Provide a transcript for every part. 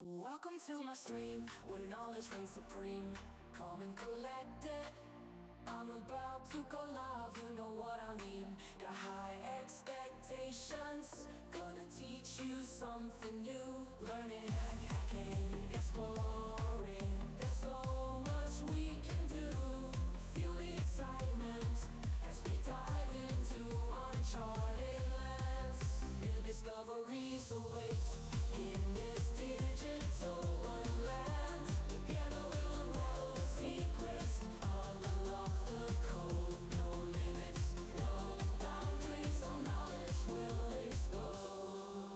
Welcome to my stream, where knowledge reigns supreme. Calm and collected, I'm about to go live, you know what I mean. Got high expectations, gonna teach you something new. Learning, hacking, exploring, there's so much we can do. Feel the excitement as we dive into uncharted lands. New discoveries await in this digital wonderland. Together we'll unravel the secrets, unlock the code. No limits, no boundaries, all knowledge will explode.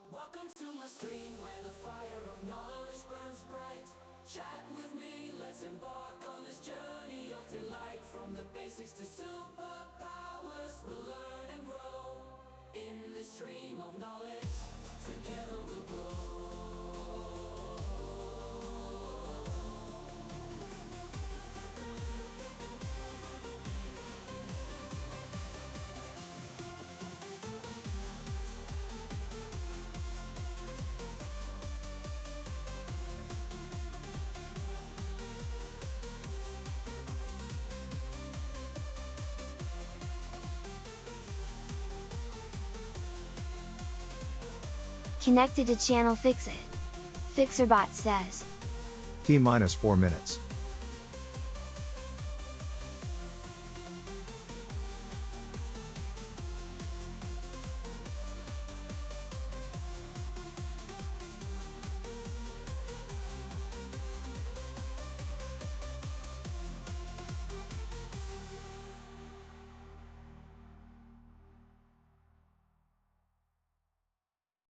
Welcome to my stream, where the fire of knowledge burns bright. Chat with me, let's embark on this journey of delight. From the basics to superpowers, we'll learn and grow. In this stream of knowledge, together we'll grow. Connected to channel Fixit. FixerBot says. T-minus 4 minutes.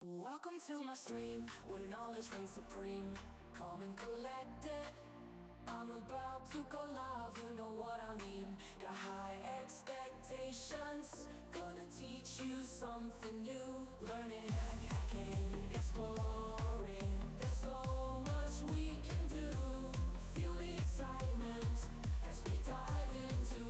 Welcome to my stream, where knowledge reigns supreme. Calm and collected, I'm about to go live, you know what I mean. Got high expectations, gonna teach you something new. Learning, hacking, exploring, there's so much we can do. Feel the excitement as we dive into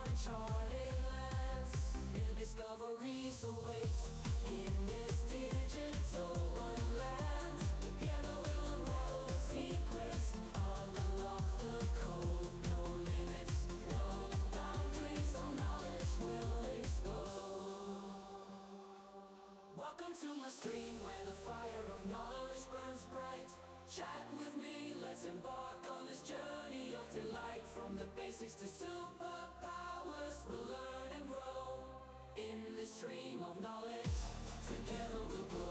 uncharted lands. New discoveries await in this digital wonderland. Together we'll unravel the secrets, unlock the code. No limits, no boundaries, all knowledge will explode. Welcome to my stream, where the fire of knowledge burns bright. Chat with me, let's embark on this journey of delight. From the basics to superpowers, we'll learn and grow. In this stream of knowledge, together we'll grow.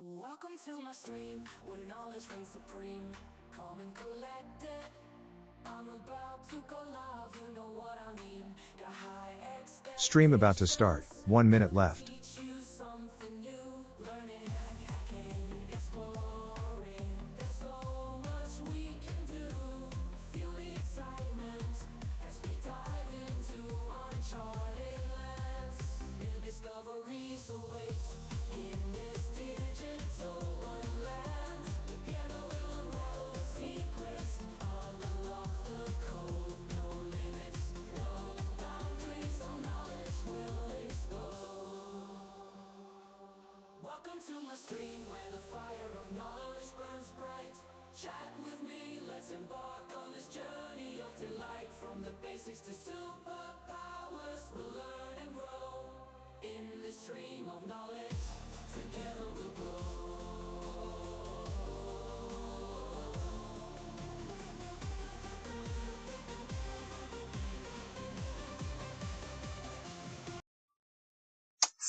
Welcome to my stream, where knowledge reigns supreme. Calm and collected, I'm about to go live, you know what I mean. Got high expectations, Stream about to start, 1 minute left. teach you something new. Learning, hacking, exploring, there's so much we can do. Feel the excitement as we dive into uncharted lands. New discoveries await in this digital wonderland. Together we'll unravel the secrets, unlock the code. No limits, no boundaries, all knowledge will explode.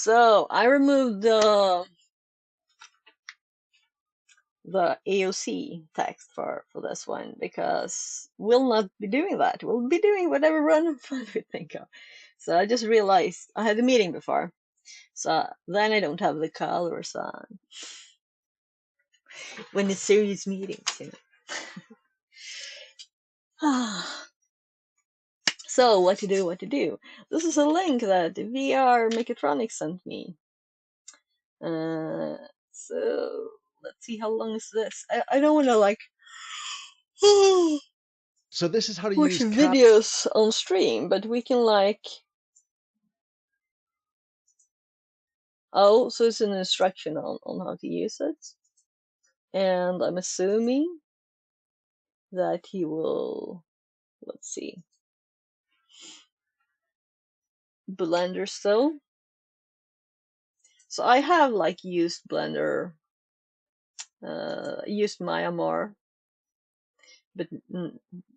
So I removed the AOC text for this one because we'll not be doing that. We'll be doing whatever random fun we think of. So I just realized I had a meeting before, so then I don't have the colors on when it's serious meetings, you know. So what to do? What to do? This is a link that VR Mechatronics sent me. So let's see how long is this. I don't want to like So this is how to push use Cap. videos on stream, but we can like. Oh, so it's an instruction on how to use it. And I'm assuming that he will, let's see, Blender still. So I have like used Blender, used Maya more, but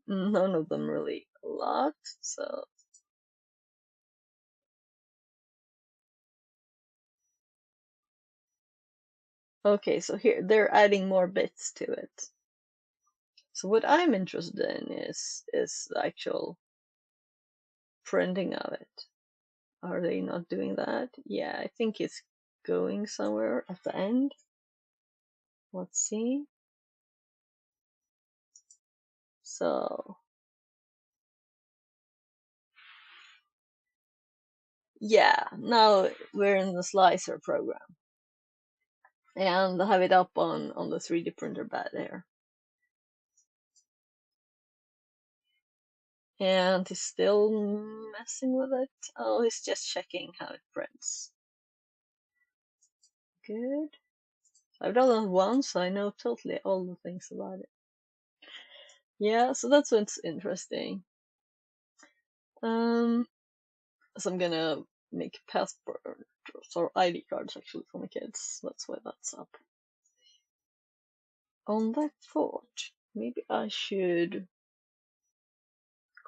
none of them really a lot. So okay, so here they're adding more bits to it. So what I'm interested in is the actual printing of it. Are they not doing that? Yeah, I think it's going somewhere at the end. Let's see. So yeah, now we're in the slicer program and I have it up on the 3D printer bed there. And he's still messing with it. Oh, he's just checking how it prints. Good. I've done it once, so I know totally all the things about it. Yeah, so that's what's interesting. So I'm gonna make passports or ID cards actually for my kids. That's why that's up. On that thought, maybe I should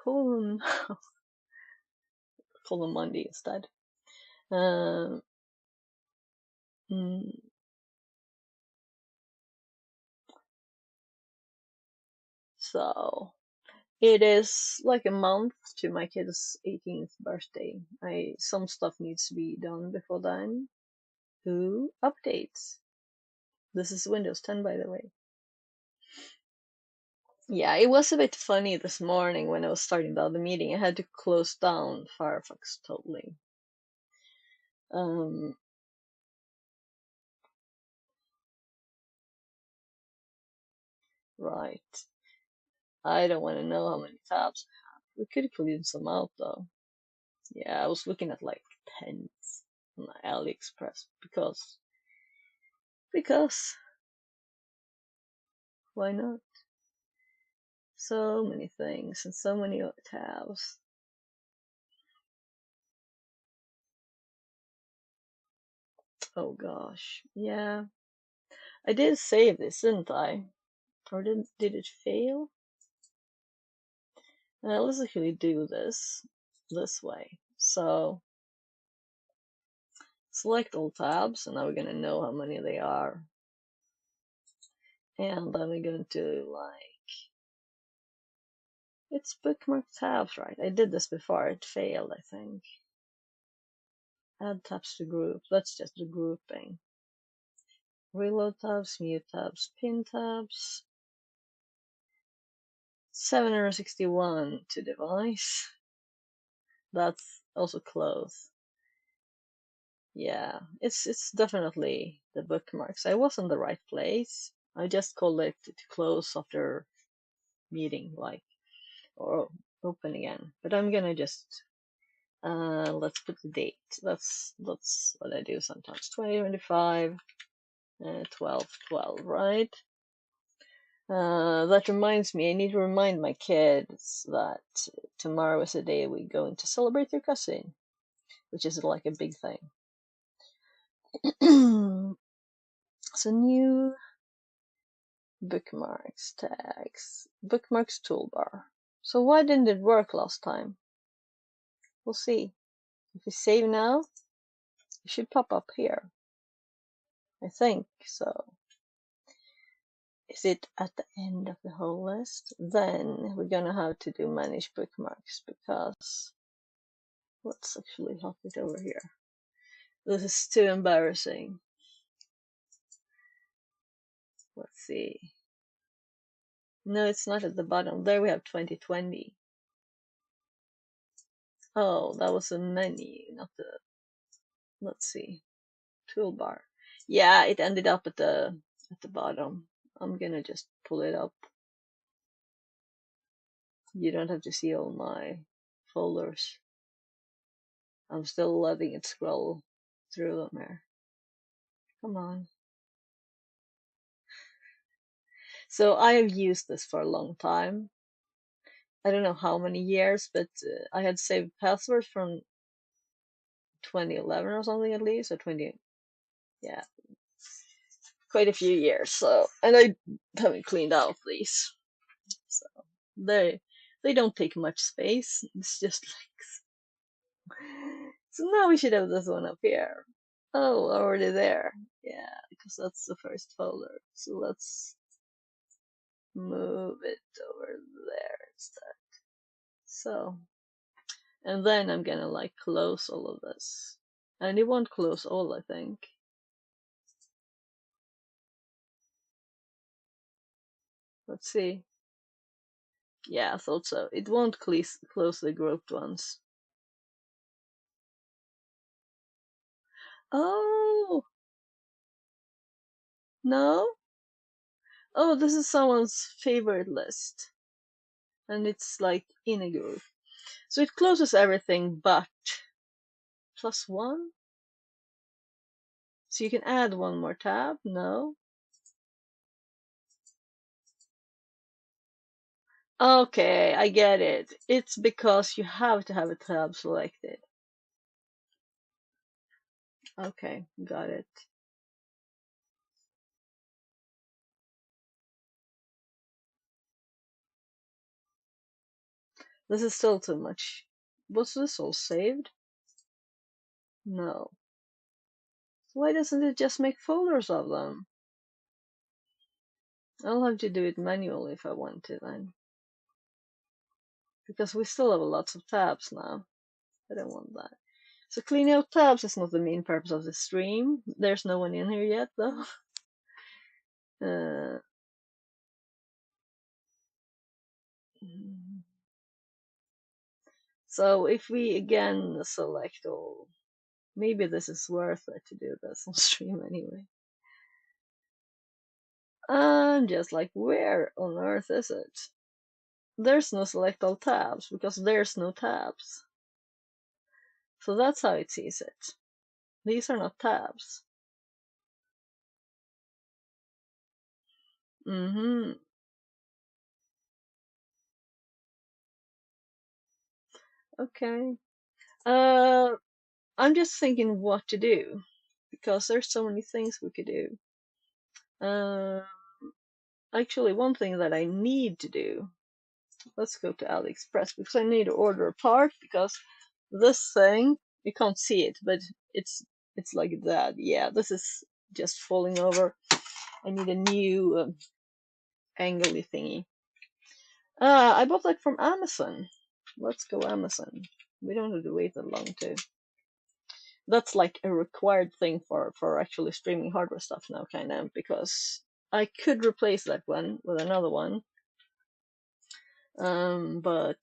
call them call them Monday instead. So it is like a month to my kid's 18th birthday. Some stuff needs to be done before then. Who updates? This is Windows 10, by the way. Yeah, it was a bit funny this morning when I was starting the other meeting. I had to close down Firefox totally. Right. I don't want to know how many tabs I have. We could clean some out though. Yeah, I was looking at like pens on AliExpress because why not? So many things and so many tabs. Oh gosh, yeah. I did save this, didn't I? Or did it fail? Let's actually do this way. So select all tabs, and now we're gonna know how many they are. And then we're going to like, it's bookmark tabs, right? I did this before, it failed, I think. Add tabs to group, that's just the grouping. Reload tabs, mute tabs, pin tabs. 761 to device. That's also close. Yeah, it's definitely the bookmarks. I was in the right place. I just called it to close after meeting, like, or open again. But I'm gonna just let's put the date. That's what I do sometimes. 2025, 12/12, right? That reminds me, I need to remind my kids that tomorrow is the day we're going to celebrate their cousin, which is like a big thing. So new bookmarks, tags, bookmarks toolbar. So why didn't it work last time? We'll see. If we save now, It should pop up here. I think so. Is it at the end of the whole list? Then we're gonna have to do manage bookmarks because let's actually hop it over here. This is too embarrassing. Let's see. No, it's not at the bottom. There we have 2020. Oh, that was a menu, not the. Let's see. Toolbar. Yeah, it ended up at the bottom. I'm gonna just pull it up. You don't have to see all my folders. I'm still letting it scroll through them here. Come on. So I have used this for a long time. I don't know how many years, but I had saved passwords from 2011 or something at least, or 20, yeah, quite a few years. So, and I haven't cleaned out these, so they don't take much space. It's just like, so now we should have this one up here. Oh, already there. Yeah, because that's the first folder. So let's move it over there instead. So, and then I'm gonna like close all of this. And it won't close all, I think. Let's see. Yeah, I thought so. It won't close the grouped ones. Oh, no? Oh, this is someone's favorite list. And it's like in a group. So it closes everything but +1. So you can add one more tab? No? Okay, I get it. It's because you have to have a tab selected. Okay, got it. This is still too much. Was this all saved? No. Why doesn't it just make folders of them? I'll have to do it manually if I want to then. Because we still have lots of tabs now. I don't want that. So cleaning out tabs is not the main purpose of the stream. There's no one in here yet though. So if we again select all, maybe this is worth it to do this on stream anyway. I'm just like, where on earth is it? There's no select all tabs because there's no tabs. So that's how it sees it. These are not tabs. Okay. I'm just thinking what to do because there's so many things we could do. Actually, one thing that I need to do. Let's go to AliExpress because I need to order a part because this thing you can't see it, but it's like that. Yeah, this is just falling over. I need a new angly thingy. I bought that from Amazon. Let's go Amazon. We don't have to wait that long to. That's like a required thing for actually streaming hardware stuff now, kind of, because I could replace that one with another one. But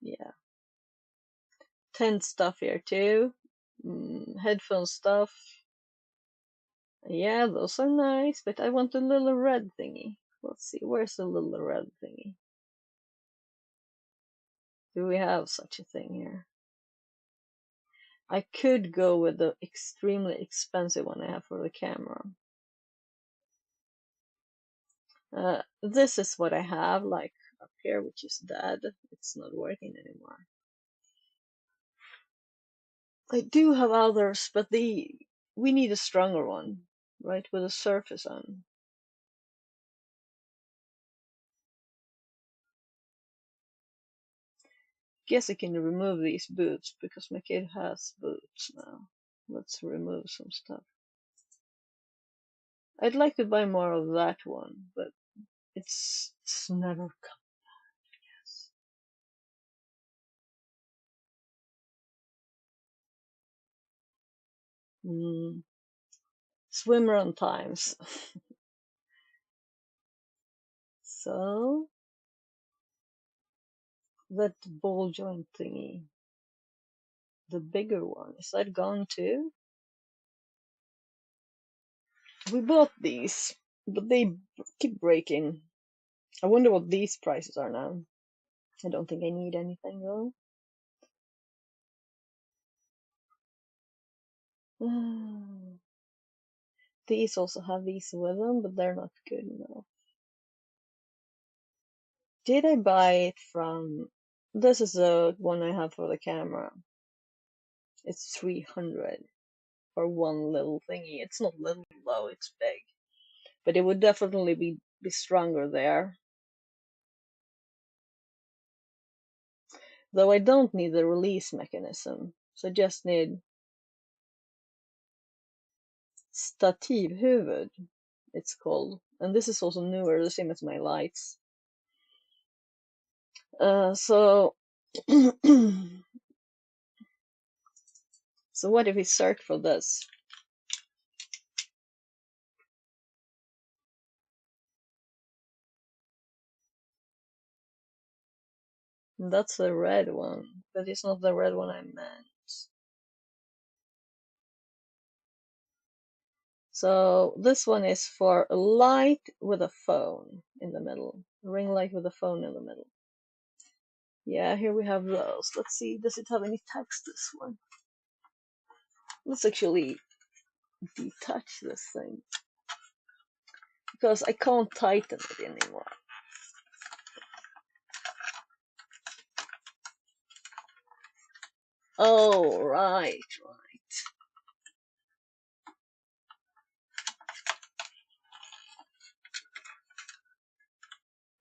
yeah, tent stuff here too. Headphone stuff. Yeah, those are nice, but I want a little red thingy. Let's see, where's the little red thingy? Do we have such a thing here? I could go with the extremely expensive one I have for the camera. This is what I have, like up here, which is dead. It's not working anymore. I do have others, but we need a stronger one, right, with a surface on. Guess I can remove these boots because my kid has boots now. Let's remove some stuff. I'd like to buy more of that one, but it's never come. Swimmer on times. So that ball joint thingy, the bigger one, is that gone too? We bought these, but they keep breaking. I wonder what these prices are now. I don't think I need anything though. These also have these with them, but they're not good enough. Did I buy it from... This is the one I have for the camera. It's 300 for one little thingy. It's not little though, it's big. But it would definitely be stronger there. Though I don't need the release mechanism. So I just need Stativhuvud, it's called. And this is also newer, the same as my lights. So so what if we search for this? That's the red one, but it's not the red one I meant. So this one is for a light with a phone in the middle. A ring light with a phone in the middle. Yeah, here we have those. Let's see, does it have any text, this one? Let's actually detach this thing, because I can't tighten it anymore. Oh, right.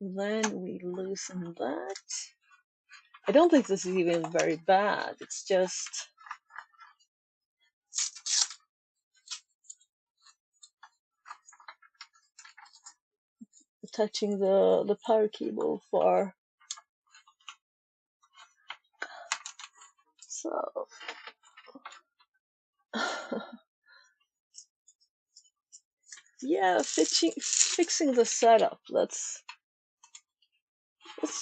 Then we loosen that. I don't think this is even very bad. It's just touching the power cable for... So yeah, fixing the setup, that's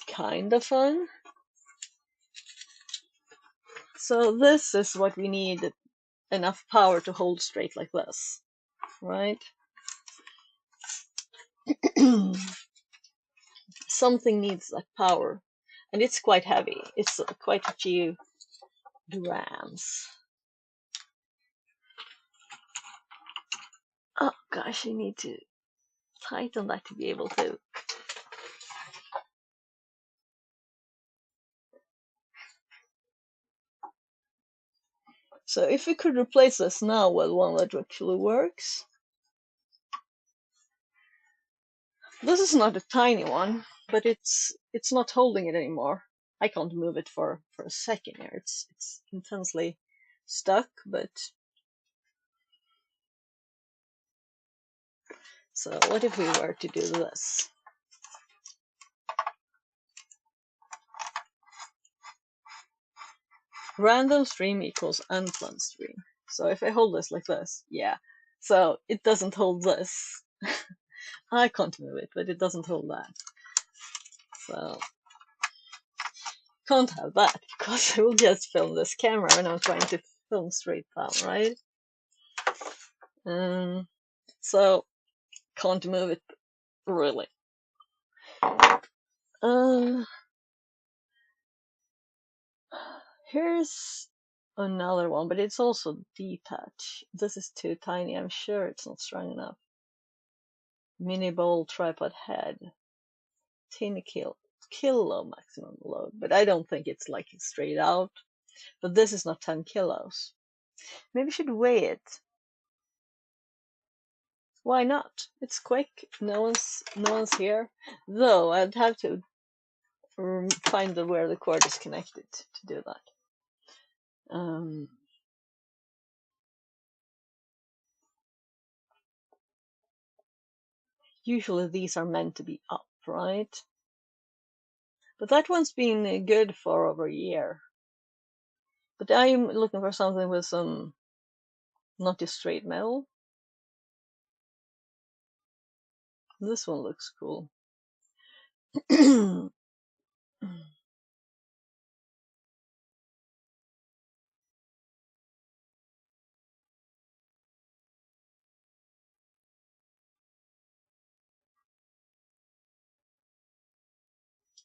kind of fun. So this is what we need, enough power to hold straight like this, right? Something needs that power, and it's quite heavy. It's quite a few grams. Oh gosh, I need to tighten that to be able to... So if we could replace this now with one that actually works. This is not a tiny one, but it's not holding it anymore. I can't move it for a second here. It's intensely stuck, but... So what if we were to do this? Random stream equals unplanned stream. So if I hold this like this, yeah. So it doesn't hold this. I can't move it, but it doesn't hold that. So can't have that, because I will just film this camera and I'm trying to film straight down, right? So can't move it really. Here's another one, but it's also detached. This is too tiny. I'm sure it's not strong enough. Mini bowl tripod head. 10 kilo maximum load, but I don't think it's like straight out. But this is not 10 kilos. Maybe I should weigh it. Why not? It's quick. No one's here. Though I'd have to find where the cord is connected to do that. Usually these are meant to be up, right? But that one's been good for over a year. But I'm looking for something with some, not just straight metal. This one looks cool.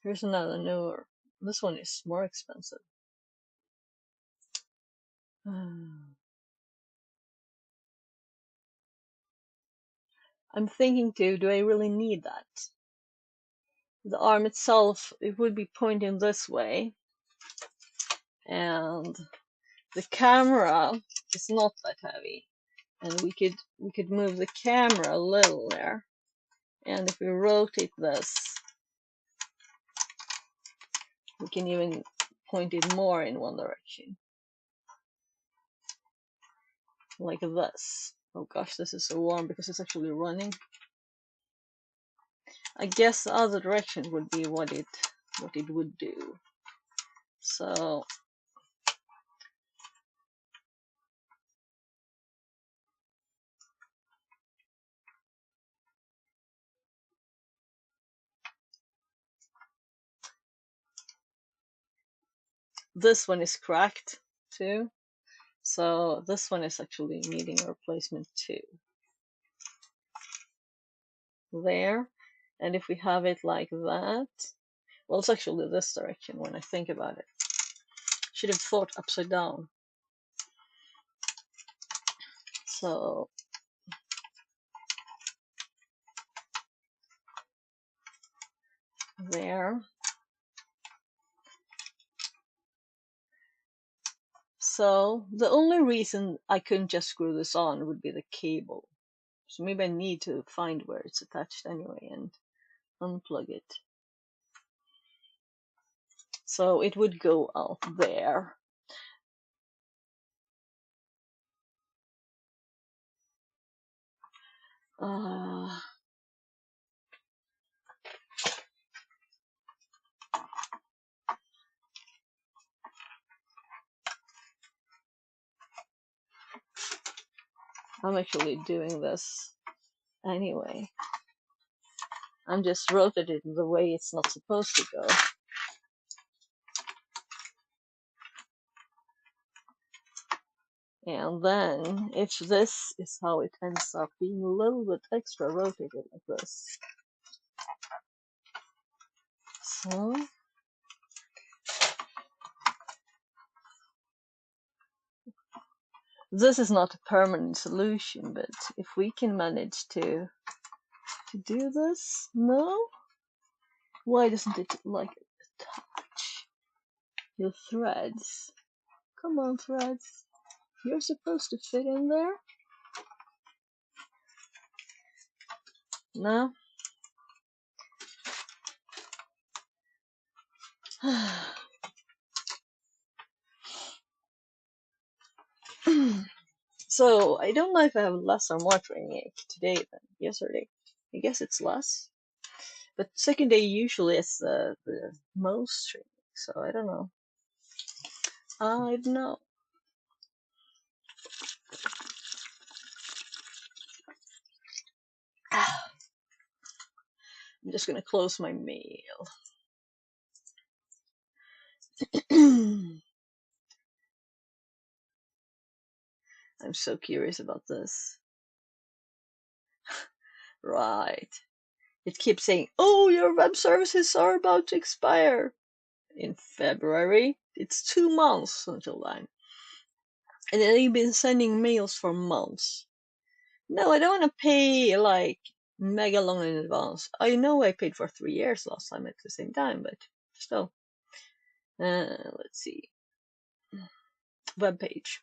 Here's another newer. This one is more expensive. I'm thinking too, do I really need that? The arm itself, it would be pointing this way, and the camera is not that heavy, and we could move the camera a little there, and if we rotate this, we can even point it more in one direction, like this. Oh gosh, this is so warm because it's actually running. I guess the other direction would be what it would do. So this one is cracked too. So this one is actually needing a replacement too. There. And if we have it like that, well, it's actually this direction when I think about it. Should have thought upside down. So there. So the only reason I couldn't just screw this on would be the cable. So maybe I need to find where it's attached anyway and unplug it. So it would go out there. I'm actually doing this anyway. I'm just rotating it the way it's not supposed to go. And then, if this is how it ends up being a little bit extra rotated like this. So, this is not a permanent solution, but if we can manage to do this, no? Why doesn't it like attach your threads? Come on, threads. You're supposed to fit in there. No? So, I don't know if I have less or more training today than yesterday. I guess it's less. But second day usually is the most training, so I don't know. I don't know. I'm just gonna close my mail. I'm so curious about this. Right. It keeps saying, oh, your web services are about to expire in February. It's 2 months until then. And then you've been sending mails for months. No, I don't want to pay like mega long in advance. I know I paid for 3 years last time at the same time, but still. Let's see. Web page.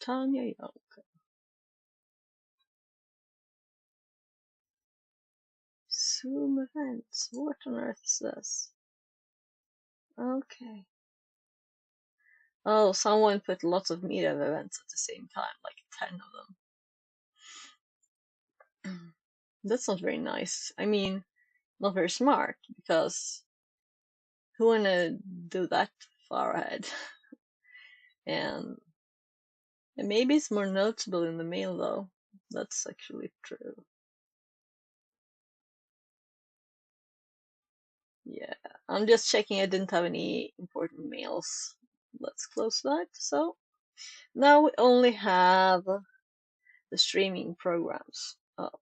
Tanya Young. Zoom events. What on earth is this? Okay. Oh, someone put lots of meetup events at the same time, like 10 of them. That's not very nice. I mean, not very smart, because who wanna do that far ahead? And maybe it's more noticeable in the mail, though. That's actually true. Yeah, I'm just checking I didn't have any important mails. Let's close that. So now we only have the streaming programs up.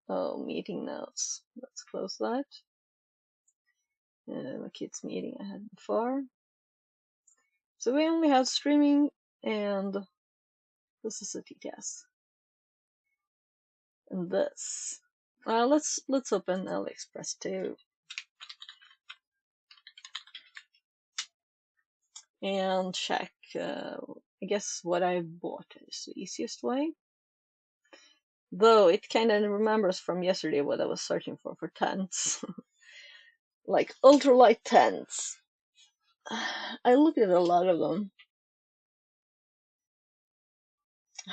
Oh, meeting notes. Let's close that. My kids' meeting I had before. So we only have streaming, and this is a TTS. And this. Let's open AliExpress too. And check, I guess what I bought is the easiest way. Though it kind of remembers from yesterday what I was searching for tents. Like ultralight tents. I looked at a lot of them.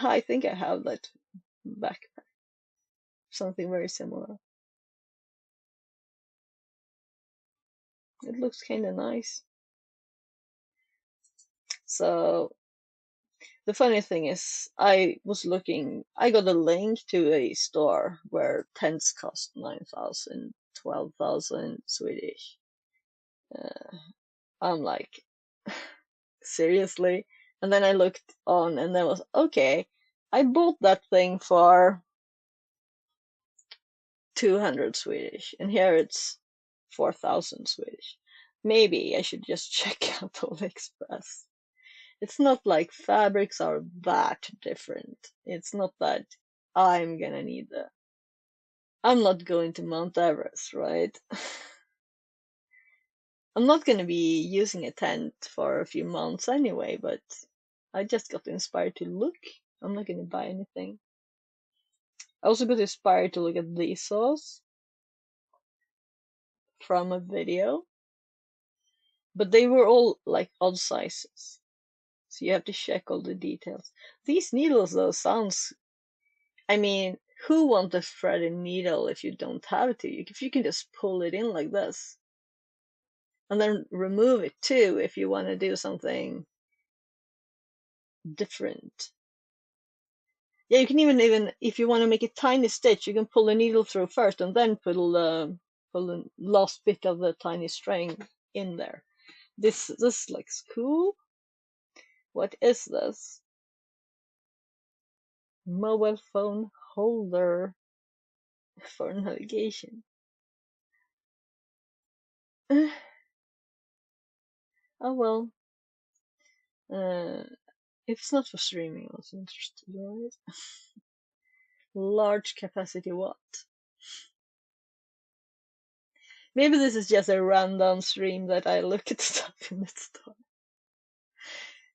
I think I have that backpack. Something very similar. It looks kind of nice. So the funny thing is, I got a link to a store where tents cost 9,000, 12,000 Swedish. I'm like, seriously? And then I looked on, and there was, okay, I bought that thing for 200 Swedish, and here it's 4,000 Swedish. Maybe I should just check out AliExpress. It's not like fabrics are that different. It's not that I'm gonna need the. I'm not going to Mount Everest, right? I'm not gonna be using a tent for a few months anyway, but I just got inspired to look. I'm not gonna buy anything. I also got inspired to look at these saws from a video, but they were all like odd sizes. So you have to check all the details. These needles though sounds, I mean, who wants a threaded needle if you don't have to? If you can just pull it in like this, and then remove it too if you want to do something different. Yeah, you can even if you want to make a tiny stitch, you can pull the needle through first and then pull the last bit of the tiny string in there. This looks cool. What is this? Mobile phone holder for navigation. Oh well. If it's not for streaming, I was interested, right? Large capacity what? Maybe this is just a random stream that I look at stuff in the store.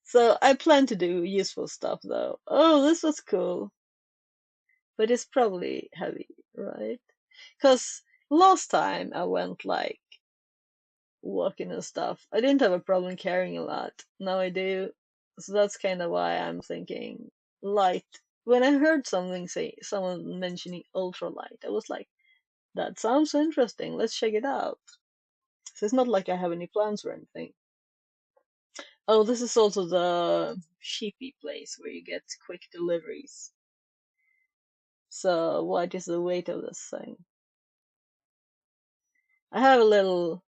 So I plan to do useful stuff though. Oh, this was cool. But it's probably heavy, right? Because last time I went like walking and stuff, I didn't have a problem carrying a lot. Now I do. So that's kind of why I'm thinking light. When I heard someone mentioning ultralight, I was like, that sounds interesting. Let's check it out. So it's not like I have any plans or anything. Oh, this is also the sheepy place where you get quick deliveries. So what is the weight of this thing? I have a little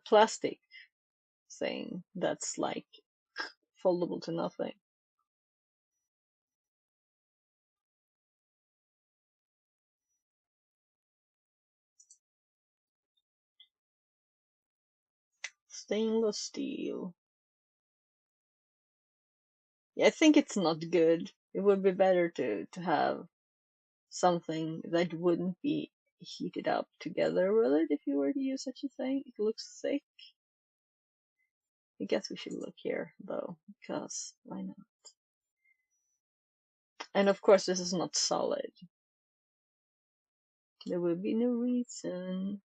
plastic thing that's like foldable to nothing. Stainless steel. Yeah, I think it's not good. It would be better to have something that wouldn't be heated up together with it if you were to use such a thing. It looks thick. I guess we should look here though, because why not? And of course this is not solid. There would be no reason.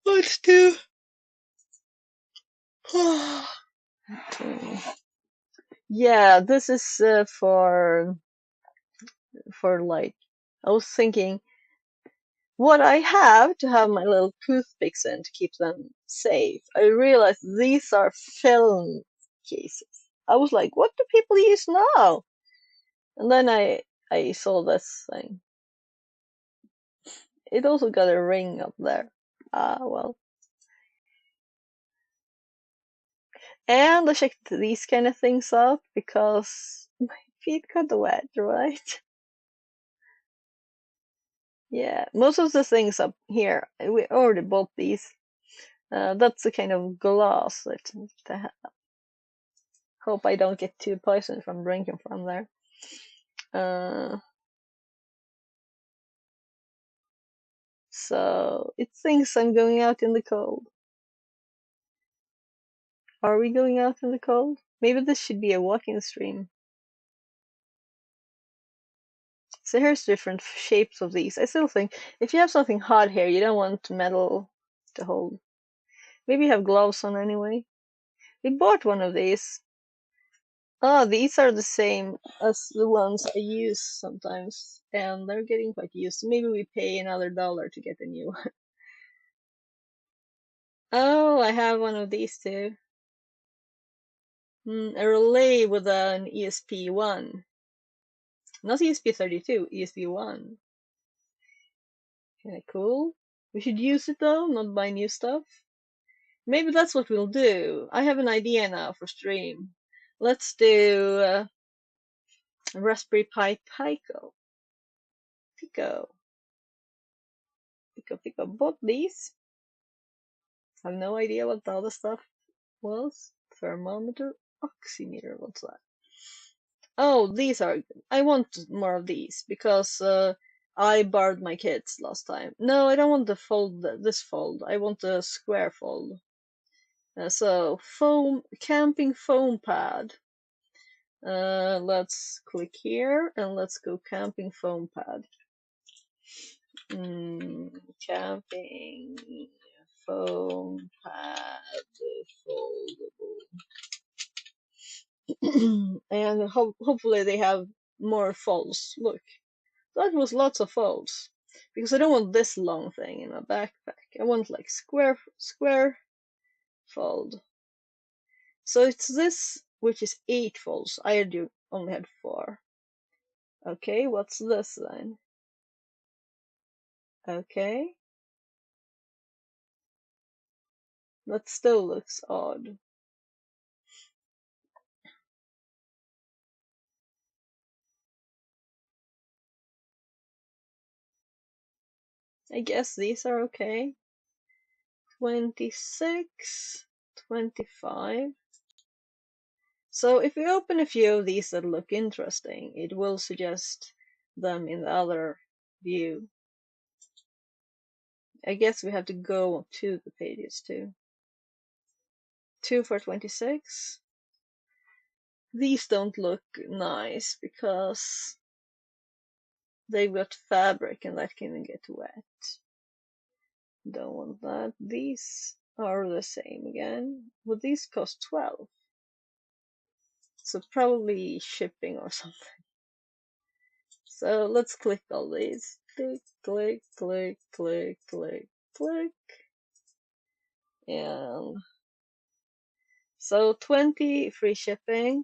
Let's do. Yeah, this is for like. I was thinking what I have to have my little toothpicks in to keep them safe. I realized these are film cases. I was like, what do people use now? And then I saw this thing. It also got a ring up there. Ah, well. And I checked these kind of things out because my feet got wet, right? Yeah, most of the things up here, we already bought these. That's the kind of glass that I have. Hope I don't get too poisoned from drinking from there. So it thinks I'm going out in the cold. Are we going out in the cold? Maybe this should be a walking stream. So here's different shapes of these. I still think if you have something hot here, you don't want metal to hold. Maybe you have gloves on anyway. We bought one of these. Oh, these are the same as the ones I use sometimes, and they're getting quite used. Maybe we pay another $1 to get a new one. Oh, I have one of these too. A relay with an ESP1. Not ESP32, ESP1. Kinda cool. We should use it though, not buy new stuff. Maybe that's what we'll do. I have an idea now for stream. Let's do Raspberry Pi Pico. Pico. Bought these. I have no idea what the other stuff was. Thermometer, oximeter, what's that? Oh, these are. I want more of these because I borrowed my kids last time. No, I don't want the fold. This fold. I want the square fold. So camping foam pad. Let's click here and let's go camping foam pad. Camping foam pad foldable. And hopefully they have more folds. Look, that was lots of folds. Because I don't want this long thing in my backpack. I want like square fold. So it's this, which is 8 folds. I only had 4. Okay, what's this then? Okay. That still looks odd. I guess these are okay. 26, 25. So if we open a few of these that look interesting, it will suggest them in the other view. I guess we have to go to the pages too. 2 for 26. These don't look nice because they've got fabric and that can get wet. Don't want that. These are the same again. Would these cost 12? So probably shipping or something. So let's click all these. Click, click, click, click, click, click. And so 20 free shipping,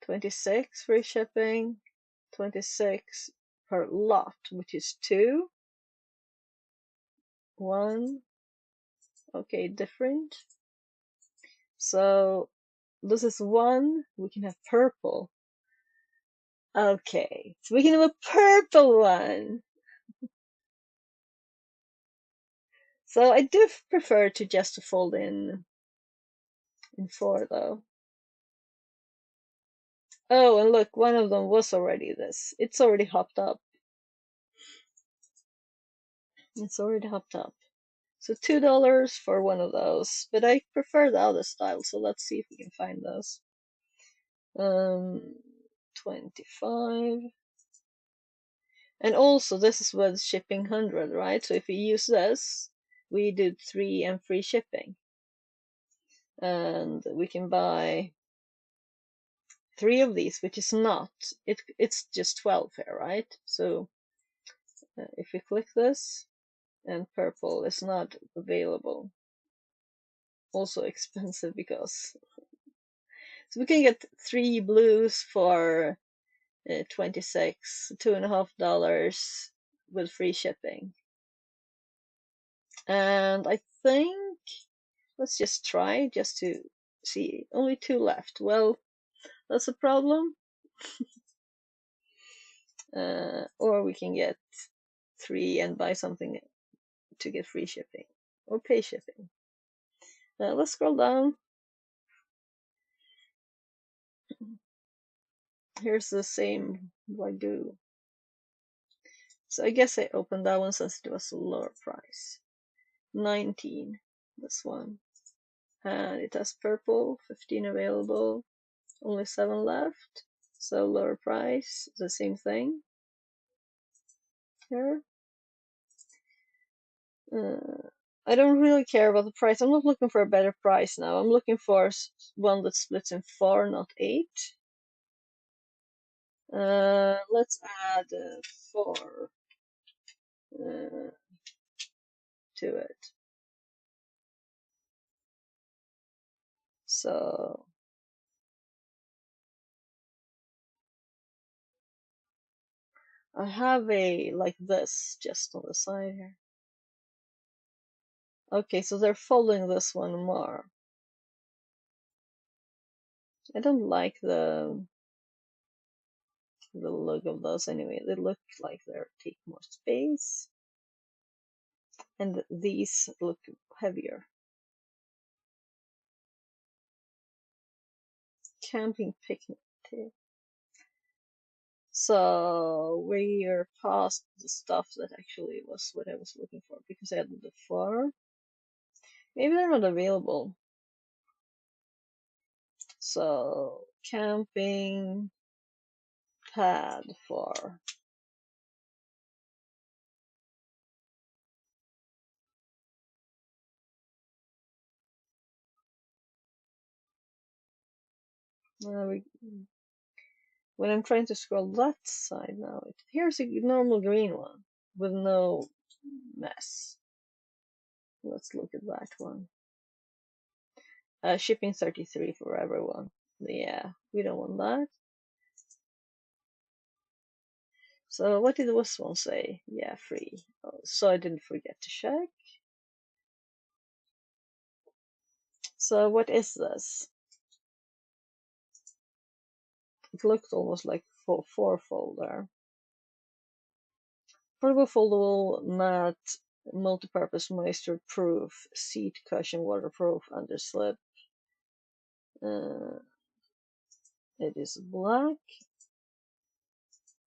26 free shipping, 26 per lot, which is 2. 1. Okay, different. So this is 1. We can have purple. Okay, so we can have a purple one. So I do prefer to just fold in 4 though. Oh, and look, one of them was already this. It's already hopped up. It's already hopped up. So $2 for one of those, but I prefer the other style, so let's see if we can find those. 25. And also this is with shipping 100, right? So if we use this, we do 3 and free shipping. And we can buy 3 of these, which is not, it's just 12 here, right? So if we click this, and purple is not available, also expensive because, so we can get 3 blues for 26, $2.50 with free shipping. And I think, let's just try just to see, only 2 left. Well, that's a problem. Or we can get 3 and buy something to get free shipping or pay shipping. Let's scroll down. Here's the same Wagyu. So I guess I opened that one since it was a lower price. 19, this one. And it has purple, 15 available, only 7 left. So lower price, the same thing. Here. I don't really care about the price. I'm not looking for a better price now. I'm looking for one that splits in 4, not 8. Let's add 4 to it. So I have a like this just on the side here. Okay, so they're folding this one more. I don't like the look of those anyway. They look like they're taking more space. And these look heavier. Camping picnic table. So we're past the stuff that actually was what I was looking for because I had the 4. Maybe they're not available. So camping pad 4. When I'm trying to scroll that side now, here's a normal green one with no mess. Let's look at that one. Shipping 33 for everyone. Yeah, we don't want that. So what did this one say? Yeah, free. Oh, so I didn't forget to check. So what is this? It looked almost like 4-fold there. Portable foldable matte multi-purpose moisture proof seat cushion waterproof underslip. It is black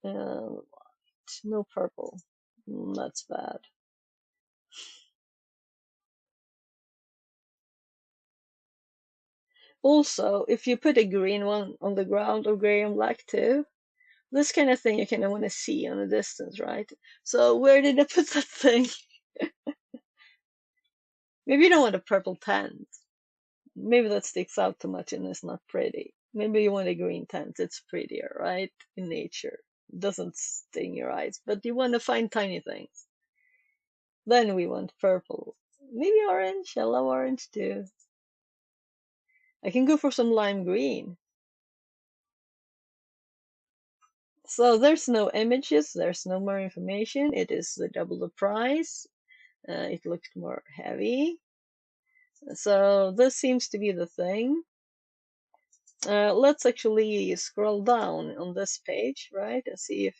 and white, no purple. That's bad. Also, if you put a green one on the ground or gray and black too, this kind of thing you kind of want to see on a distance, right? So where did I put that thing? Maybe you don't want a purple tent. Maybe that sticks out too much and it's not pretty. Maybe you want a green tent. It's prettier, right? In nature. It doesn't sting your eyes, but you want to find tiny things. Then we want purple. Maybe orange. I love orange too. I can go for some lime green. So there's no images, there's no more information. It is double the price. It looks more heavy. So this seems to be the thing. Let's actually scroll down on this page, right, and see if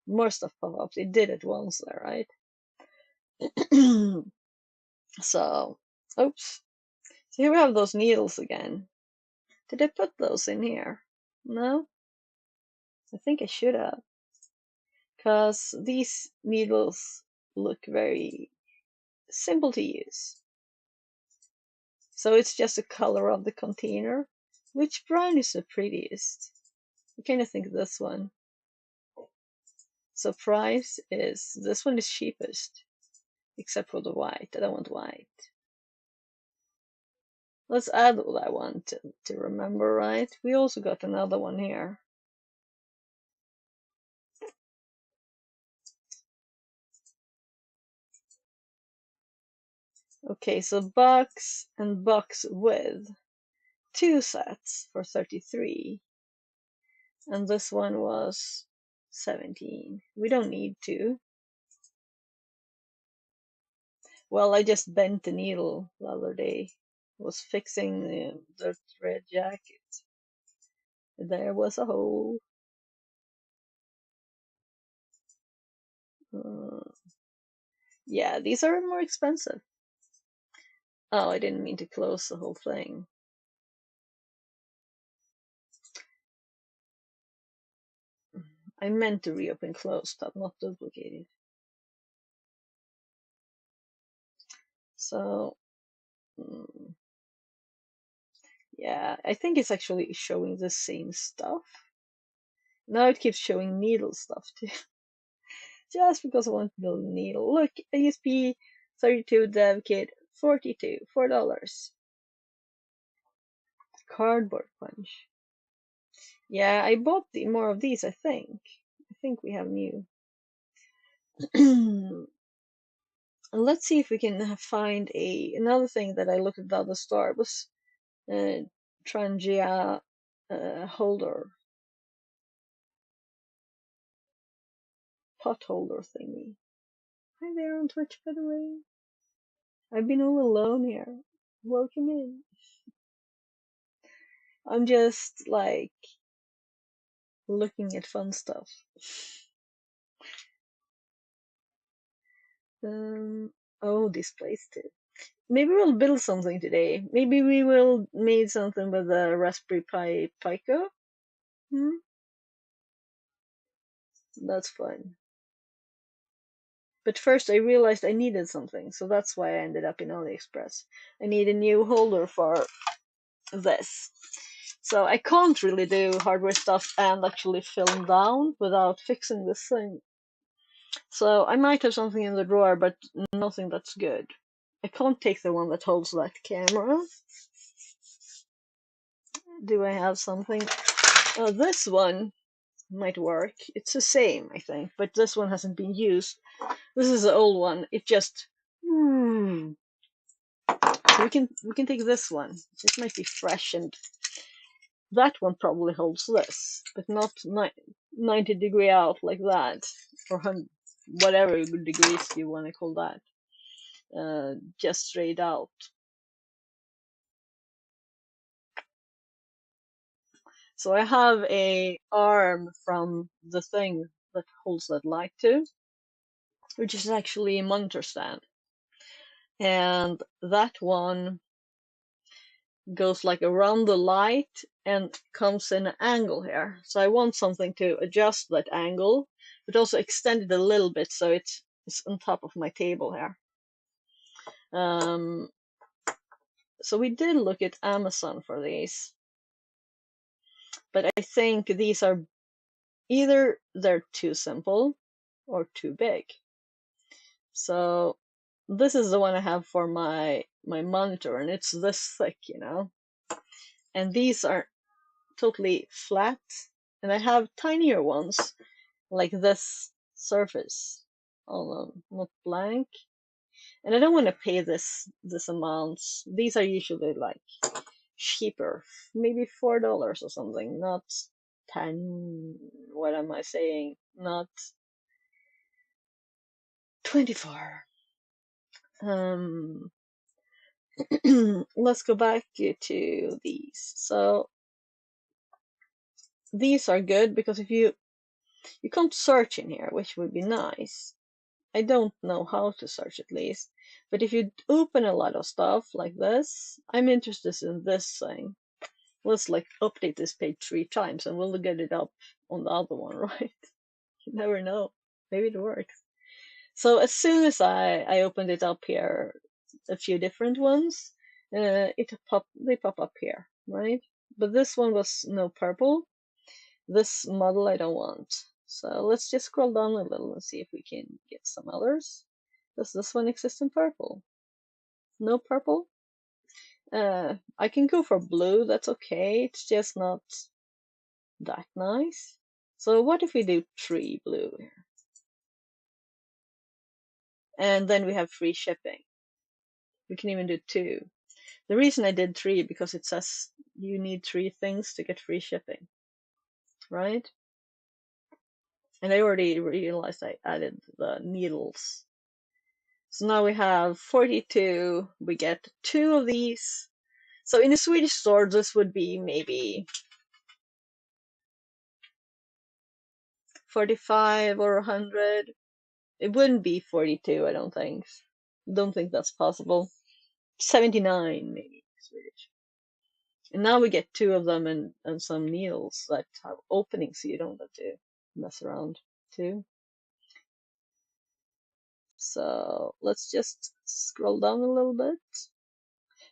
more stuff pops up. It did it once there, right? So, oops. So here we have those needles again. Did I put those in here? No? I think I should have. Because these needles look very simple to use. So it's just the color of the container. Which brown is the prettiest? I kind of think this one. So price is, this one is cheapest, except for the white. I don't want white. Let's add that one to remember, right? We also got another one here. Okay, so box and box with 2 sets for 33. And this one was 17. We don't need to. Well, I just bent the needle the other day. Was fixing the thread jacket. There was a hole. Yeah, these are more expensive. Oh, I didn't mean to close the whole thing. I meant to reopen closed tab, not duplicated. So, yeah, I think it's actually showing the same stuff. Now it keeps showing needle stuff too. Just because I want to build a needle. Look, ASP 32 dev kit, 42, $4. Cardboard punch. Yeah, I bought more of these, I think. I think we have new. Let's see if we can find another thing that I looked at the other store. It was Trangia holder. Pot holder thingy. Hi there on Twitch, by the way. I've been all alone here. Welcome in. I'm just like looking at fun stuff. Oh, displays too. Maybe we'll build something today. Maybe we will make something with a Raspberry Pi Pico. That's fun. But first I realized I needed something, so that's why I ended up in AliExpress. I need a new holder for this. So I can't really do hardware stuff and actually film down without fixing this thing. So I might have something in the drawer, but nothing that's good. I can't take the one that holds that camera. Do I have something? Oh, this one might work. It's the same, I think, but this one hasn't been used. This is the old one. It just so we can take this one. It might be fresh, and that one probably holds this, but not 90 degree out like that, or whatever degrees you want to call that. Just straight out. So I have a arm from the thing that holds that light too, which is actually a monitor stand. And that one goes like around the light and comes in an angle here. So I want something to adjust that angle, but also extend it a little bit so it's on top of my table here. So we did look at Amazon for these, but I think these are either they're too simple or too big. So this is the one I have for my monitor, and it's this thick, you know. And these are totally flat, and I have tinier ones like this surface, although not blank. And I don't want to pay this amount. These are usually like cheaper, maybe $4 or something, not 10. What am I saying? Not 24. Let's go back to these. So these are good because if you can't search in here, which would be nice. I don't know how to search at least, but if you open a lot of stuff like this, I'm interested in this thing. Let's like update this page 3 times and we'll get it up on the other one, right? You never know. Maybe it works. So as soon as I opened it up here, a few different ones, they pop up here, right? But this one was no purple. This model I don't want. So let's just scroll down a little and see if we can get some others. Does this one exist in purple? No purple? I can go for blue, that's okay. It's just not that nice. So what if we do 3 blue here? And then we have free shipping. We can even do 2. The reason I did 3 because it says you need 3 things to get free shipping, right? And I already realized I added the needles. So now we have 42. We get 2 of these. So in a Swedish store, this would be maybe 45 or 100. It wouldn't be 42, I don't think. Don't think that's possible. 79 maybe Swedish. And now we get 2 of them and some needles that have openings so you don't have to mess around too. So let's just scroll down a little bit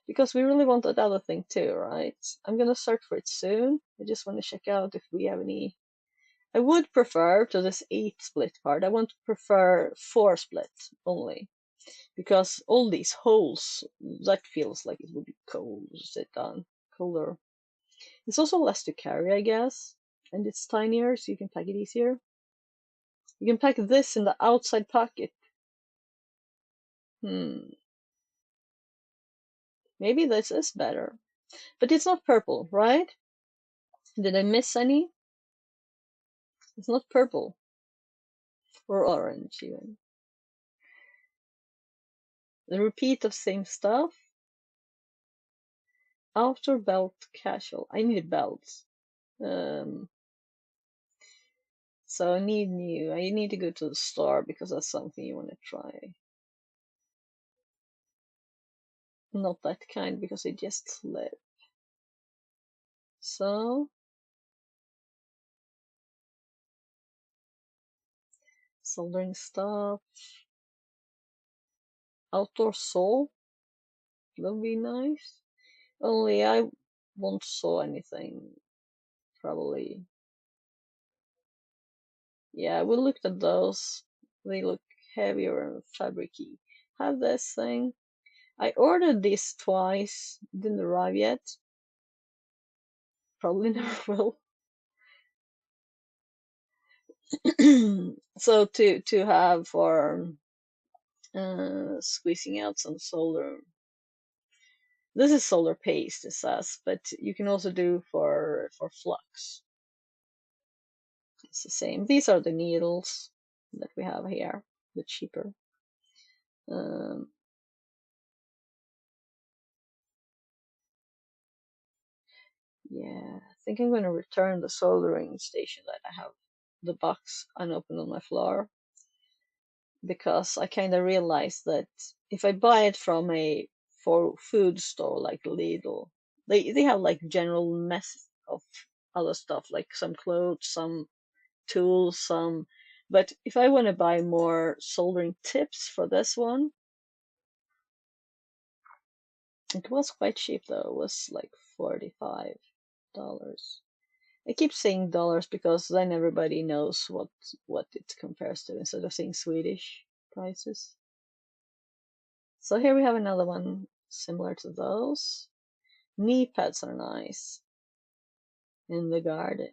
because we really want that other thing too, right? I'm gonna search for it soon. I just want to check out if we have any. I would prefer to this 8 split part. I want to prefer 4 split only because all these holes, that feels like it would be cold to sit on, colder. It's also less to carry, I guess, and it's tinier, so you can pack it easier. You can pack this in the outside pocket. Maybe this is better, but it's not purple, right? Did I miss any? It's not purple or orange even. The repeat of same stuff. Outer belt casual. I need belts. So I need new. I need to go to the store because that's something you want to try. Not that kind because they just slip. So soldering stuff. Outdoor saw. That would be nice. Only I won't saw anything. Probably. Yeah, we looked at those. They look heavier and fabricy. Have this thing. I ordered this twice. Didn't arrive yet. Probably never will. So to have for squeezing out some solder. This is solder paste, it says, but you can also do for flux. It's the same. These are the needles that we have here, the cheaper. Yeah, I think I'm going to return the soldering station that I have the box unopened on my floor because I kind of realized that if I buy it from a food store like Lidl, they have like general mess of other stuff like some clothes, some tools, some. But if I want to buy more soldering tips for this one, it was quite cheap though. It was like $45. I keep saying dollars because then everybody knows what it compares to instead of saying Swedish prices. So here we have another one similar to those. Knee pads are nice in the garden.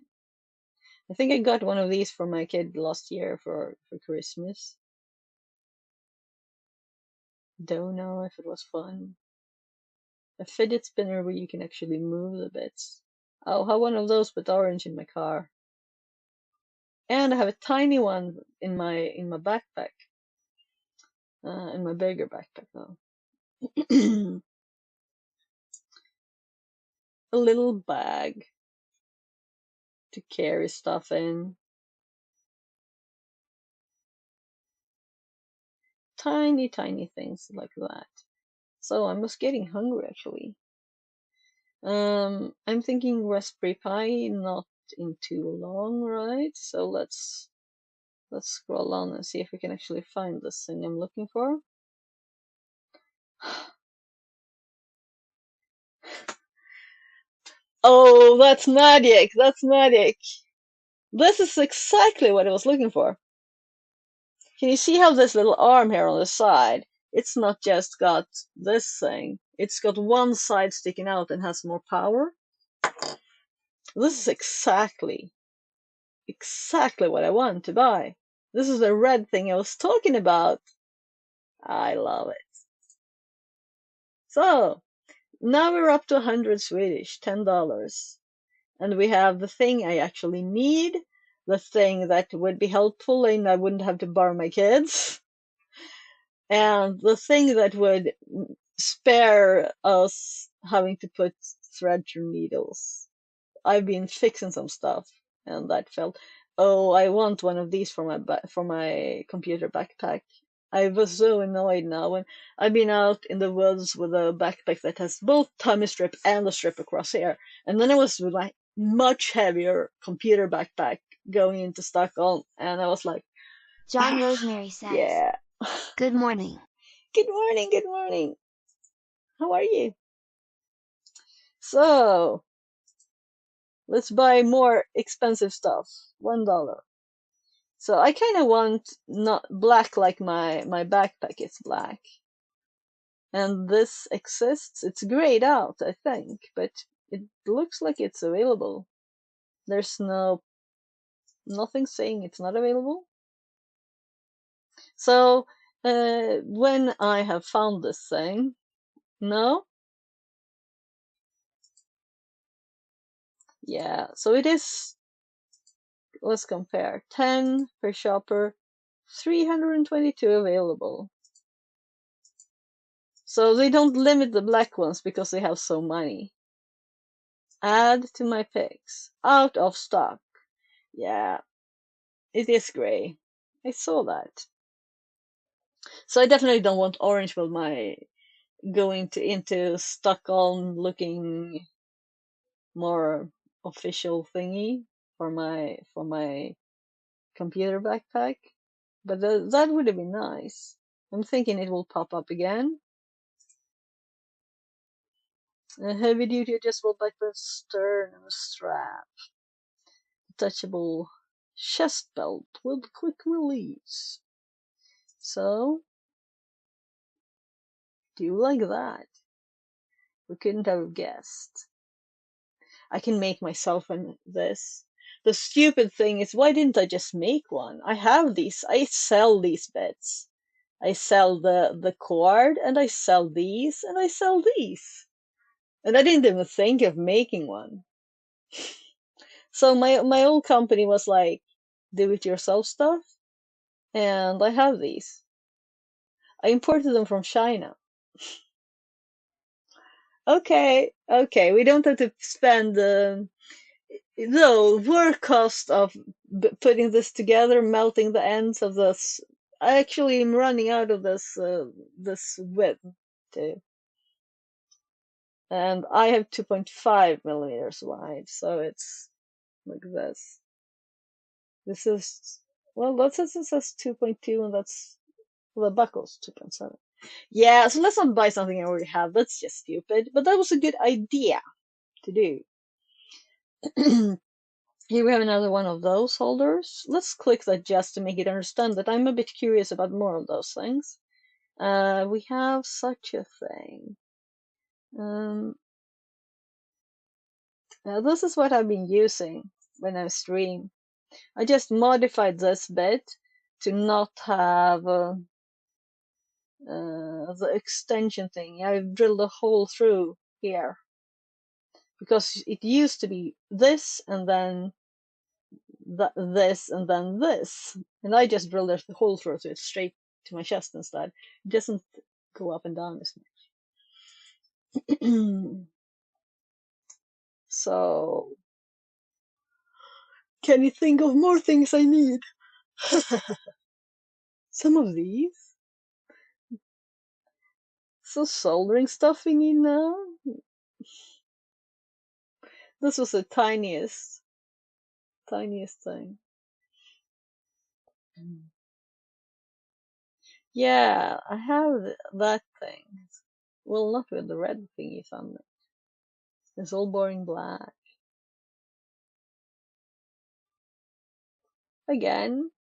I think I got one of these for my kid last year for Christmas. Don't know if it was fun. A fidget spinner where you can actually move the bits. I'll have one of those with orange in my car. And I have a tiny one in my backpack. In my bigger backpack though. A little bag to carry stuff in. Tiny, tiny things like that. So I was getting hungry actually. I'm thinking Raspberry Pi not in too long, right? So let's scroll on and see if we can actually find this thing I'm looking for. Oh, that's magic! That's magic! This is exactly what I was looking for. Can you see how this little arm here on the side, it's not just got this thing, it's got one side sticking out and has more power? This is exactly what I want to buy. This is the red thing I was talking about. I love it. So, now we're up to 100 Swedish, $10. And we have the thing I actually need, the thing that would be helpful and I wouldn't have to borrow my kids, and the thing that would spare us having to put thread through needles. I've been fixing some stuff, and that felt, oh, I want one of these for my computer backpack. I was so annoyed now when I've been out in the woods with a backpack that has both tummy strip and a strip across here, and then I was with my much heavier computer backpack going into Stockholm, and I was like, John Rosemary says, yeah. Good morning. Good morning, good morning. How are you? So, let's buy more expensive stuff. $1. So I kind of want not black like my backpack is black. And this exists. It's grayed out, I think, but it looks like it's available. There's nothing saying it's not available. So when I have found this thing, no? Yeah, so it is, let's compare. 10 per shopper, 322 available. So they don't limit the black ones because they have so many. Add to my picks. Out of stock. Yeah, it is gray. I saw that. So I definitely don't want orange with my going into Stockholm looking more official thingy for my computer backpack. But that would have been nice. I'm thinking it will pop up again. A heavy duty adjustable backpack stern and a strap. Detachable chest belt with quick release. So, do you like that? We couldn't have guessed. I can make myself this. The stupid thing is, why didn't I just make one? I have these. I sell these bits. I sell the cord, and I sell these, and I sell these. And I didn't even think of making one. So my old company was like, do it yourself stuff, and I have these. I imported them from China. Okay, we don't have to spend the work cost of putting this together, melting the ends of this. I actually am running out of this width too, and I have 2.5 millimeters wide, so it's like this. This is, well, that says it says 2.2, and that's, well, the buckle's 2.7. Yeah, so let's not buy something I already have. That's just stupid. But that was a good idea to do. Here we have another one of those holders. Let's click that just to make it understand that I'm a bit curious about more of those things. We have such a thing. This is what I've been using when I stream. I just modified this bit to not have the extension thing. I drilled a hole through here because it used to be this and then this and then this, and I just drilled a hole through it straight to my chest instead. It doesn't go up and down as much. So, can you think of more things I need? Some of these. So soldering stuff we need now. This was the tiniest thing. Yeah, I have that thing. Well, not with the red thingies on it. It's all boring black. again.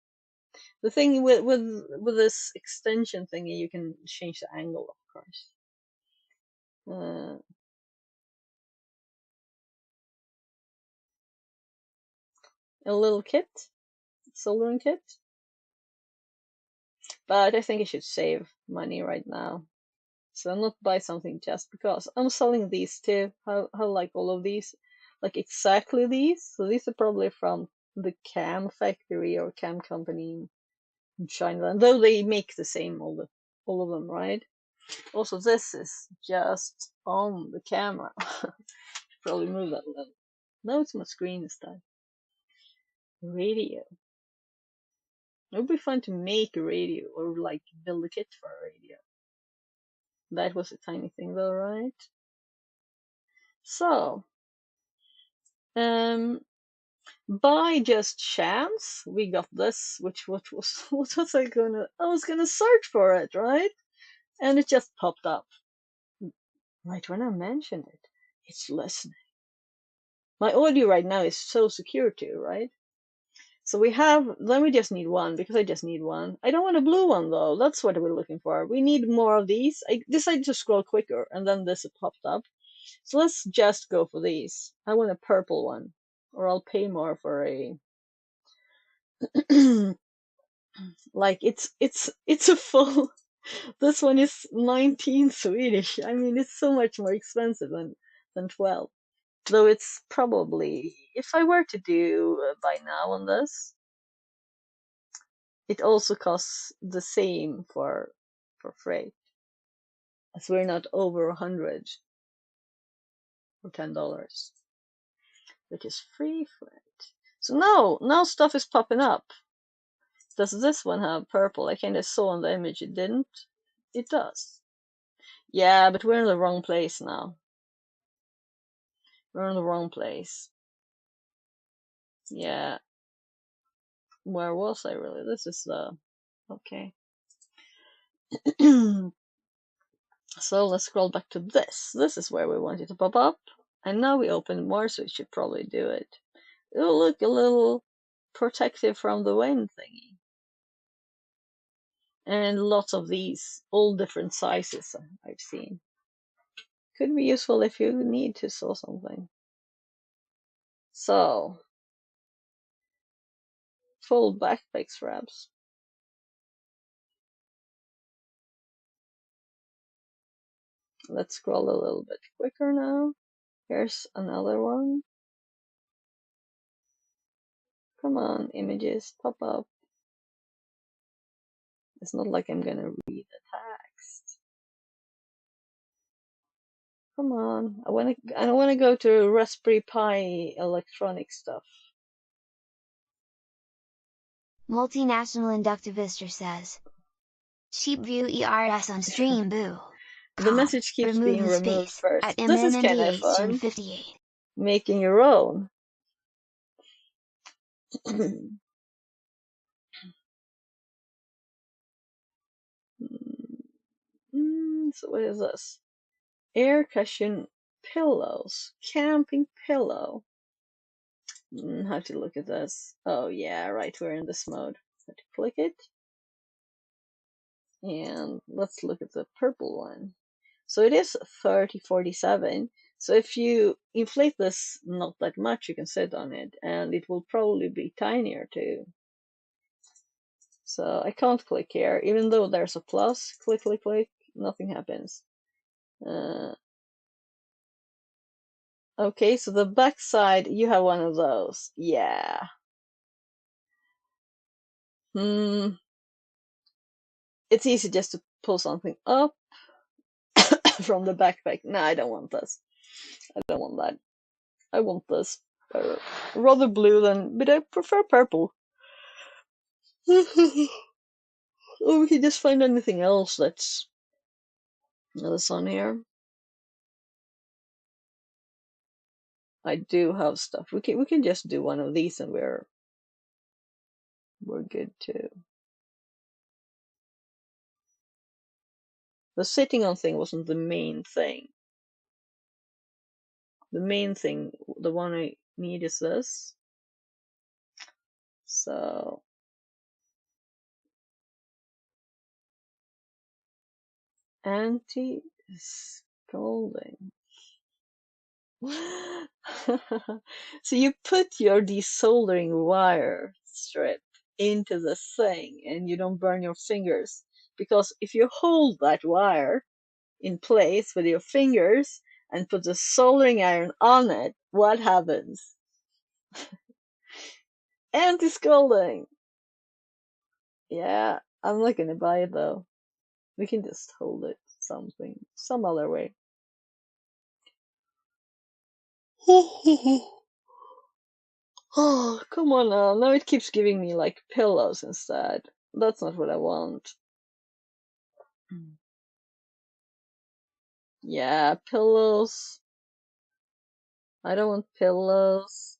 The thing with this extension thingy, you can change the angle, of course. A little kit, soldering kit. But I think I should save money right now. So I'll not buy something just because. I'm selling these too. How like all of these, like exactly these. So these are probably from the cam factory or cam company in China. And though they make the same all of them, right? Also, this is just on the camera. Probably move that a little. No, it's my screen instead. Radio. It would be fun to make a radio or like build a kit for a radio. That was a tiny thing though, right? So, by just chance, we got this, which what was what was I was gonna search for it, right? And it just popped up. Right when I mentioned it, it's listening. My audio right now is so secure too, right? So then we just need one, because I just need one. I don't want a blue one though, that's what we're looking for. We need more of these. I decided to scroll quicker, and then this popped up. So let's just go for these. I want a purple one, or I'll pay more for a... like, it's a full... This one is 19 Swedish. I mean, it's so much more expensive than 12. Though it's probably, if I were to do buy now on this, it also costs the same for freight, as we're not over 100 for $10, which is free freight. So now stuff is popping up. Does this one have purple? I kind of saw on the image it didn't. It does. Yeah, but we're in the wrong place now. We're in the wrong place. Yeah. Where was I really? This is the... Okay. So let's scroll back to this. This is where we want it to pop up. And now we open more, so it should probably do it. It'll look a little protective from the wind thingy. And lots of these, all different sizes I've seen. Could be useful if you need to sew something. So, full backpack straps. Let's scroll a little bit quicker now. Here's another one. Come on, images, pop up. It's not like I'm gonna read the text. Come on, I wanna go to Raspberry Pi electronic stuff. Multinational Inductivister says. Cheap view ERS on stream boo. The message keeps being removed first. This is kind of fun. 58. Making your own. So what is this? Air cushion pillows. Camping pillow. How to look at this? Oh yeah, right, we're in this mode. Have to click it. And let's look at the purple one. So it is 3047. So if you inflate this not that much, you can sit on it, and it will probably be tinier too. So I can't click here, even though there's a plus. Click, click, click, nothing happens. Okay, so the back side, you have one of those. Yeah. It's easy just to pull something up from the backpack. No, I don't want this. I don't want that. I want this. Rather blue but I prefer purple. Or we can just find anything else that's on here. I do have stuff. We can just do one of these and we're good too. The sitting on thing wasn't the main thing. The main thing, the one I need is this. So anti-scalding. So you put your desoldering wire strip into the thing and you don't burn your fingers, because if you hold that wire in place with your fingers and put the soldering iron on it, what happens? Anti-scalding! Yeah, I'm not gonna buy it though. We can just hold it some other way. Oh, come on now. Now it keeps giving me like pillows instead. That's not what I want. Yeah, pillows. I don't want pillows.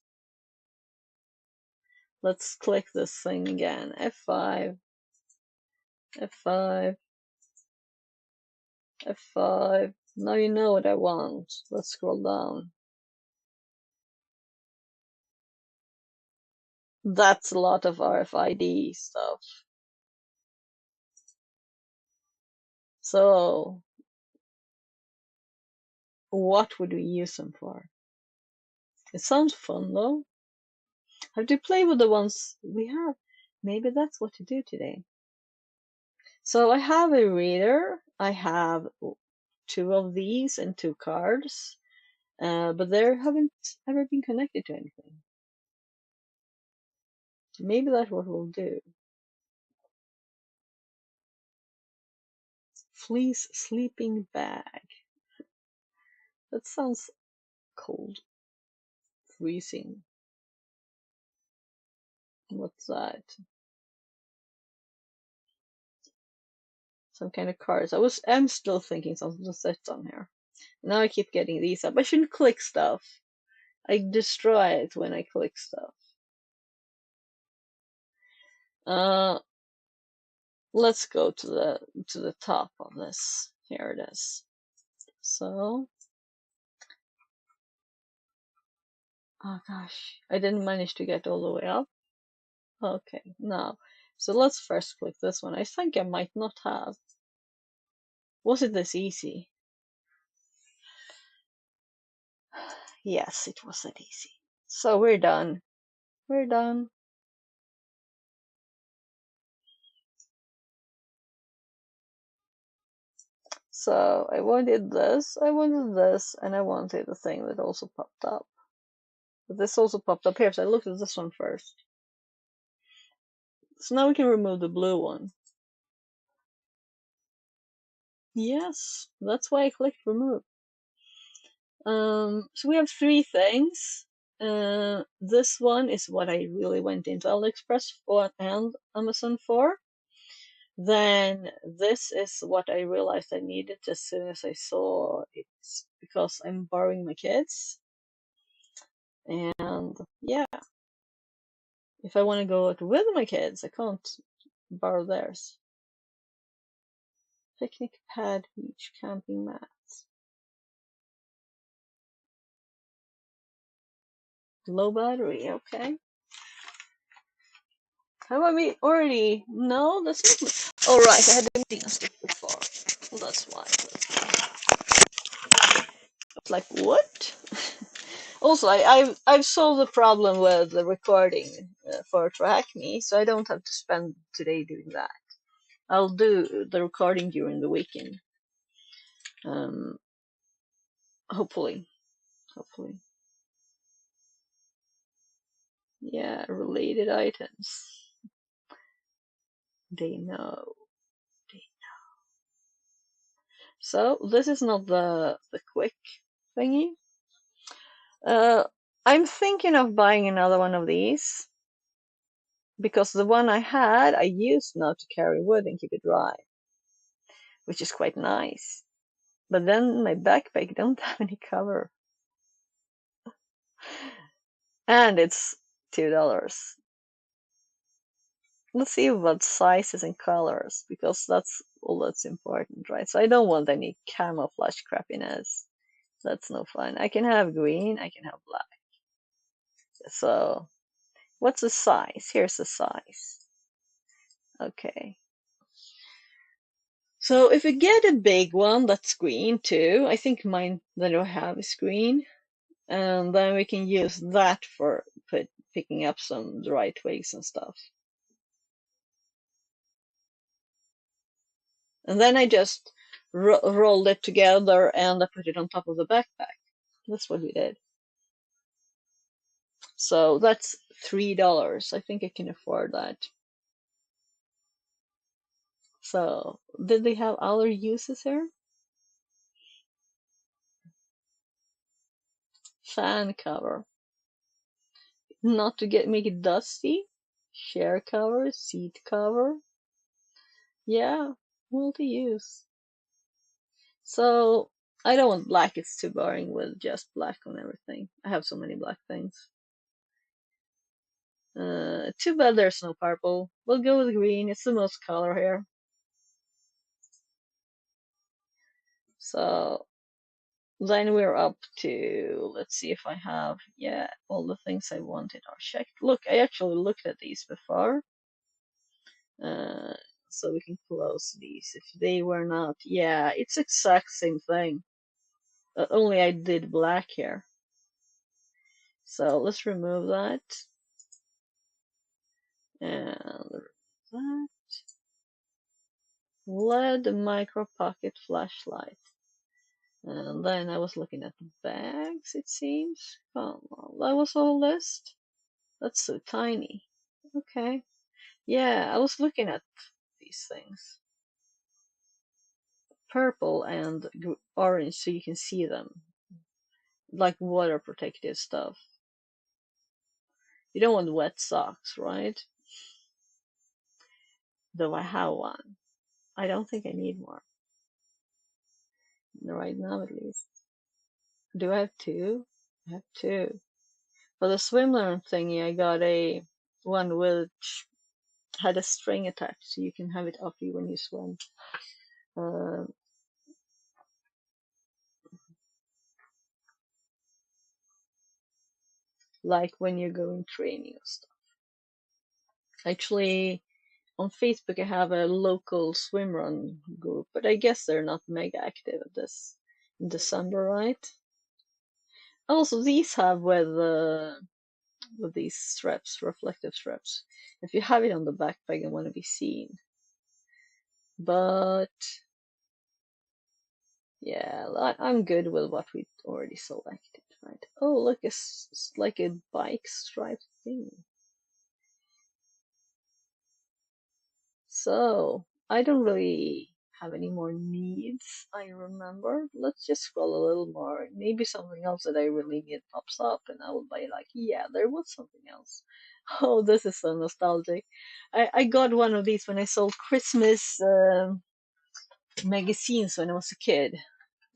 Let's click this thing again. F5, F5, F5. Now you know what I want. Let's scroll down. That's a lot of RFID stuff. So, what would we use them for? It sounds fun though. Have to play with the ones we have. Maybe that's what to do today. So I have a reader. I have 2 of these and 2 cards, but they haven't ever been connected to anything. Maybe that's what we'll do. Fleece sleeping bag. That sounds cold. Freezing. What's that? Some kind of cards. I'm still thinking something to set on here. Now I keep getting these up. I shouldn't click stuff. I destroy it when I click stuff. Let's go to the top of this. Here it is. So, oh gosh, I didn't manage to get all the way up. Okay, now, so let's first click this one. I think I might not have. Was it this easy? Yes, it was that easy. So we're done. We're done. So I wanted this, and I wanted the thing that also popped up. But this also popped up here, so I looked at this one first. So now we can remove the blue one. Yes, that's why I clicked remove. So we have 3 things. This one is what I really went into AliExpress for and Amazon for. Then this is what I realized I needed as soon as I saw it, because I'm borrowing my kids. And yeah, if I want to go out with my kids, I can't borrow theirs. Picnic pad, beach camping mats. Low battery, okay. Have I already? No, that's not. Oh right, I had the meeting stuff before. Well, that's why. It's like what? Also, I've solved the problem with the recording for TrackMe, so I don't have to spend today doing that. I'll do the recording during the weekend. Hopefully. Yeah, related items. They know. So this is not the quick thingy. I'm thinking of buying another one of these, because the one I had I used now to carry wood and keep it dry, which is quite nice. But then my backpack don't have any cover, and it's $2. Let's see what sizes and colors, because that's all that's important, right? So I don't want any camouflage crappiness. That's no fun. I can have green, I can have black. So What's the size? Here's the size. Okay. So if you get a big one that's green too, I think mine that I have is green, and then we can use that for picking up some dry twigs and stuff. And then I just rolled it together and I put it on top of the backpack. That's what we did. So that's $3. I think I can afford that. So did they have other uses here? Fan cover. Not to make it dusty. Chair cover, seat cover. Yeah, multi-use. So I don't want black, it's too boring with just black on everything. I have so many black things. Too bad there's no purple. We'll go with green, it's the most color here. So then we're up to, let's see if I have, yeah, all the things I wanted are checked. Look, I actually looked at these before. So we can close these if they were not. Yeah, it's exact same thing. Only I did black here. So let's remove that. And that. LED micro pocket flashlight. And then I was looking at the bags, it seems. Come on, that was all list. That's so tiny. Okay. Yeah, I was looking at these things. Purple and orange so you can see them. Like water protective stuff. You don't want wet socks, right? Though I have one. I don't think I need more. Right now, at least. Do I have two? I have two. For the swimmer thingy, I got a one which had a string attached, so you can have it off you when you swim. Like when you're going training and stuff. Actually, on Facebook, I have a local swim run group, but I guess they're not mega active at this in December, right? Also, these have with these straps, reflective straps. If you have it on the backpack and want to be seen. But yeah, I'm good with what we already selected, right? Oh, look, it's like a bike stripe thing. So I don't really have any more needs, I remember. Let's just scroll a little more. Maybe something else that I really need pops up and I will buy like, yeah, there was something else. Oh, this is so nostalgic. I got one of these when I sold Christmas magazines when I was a kid.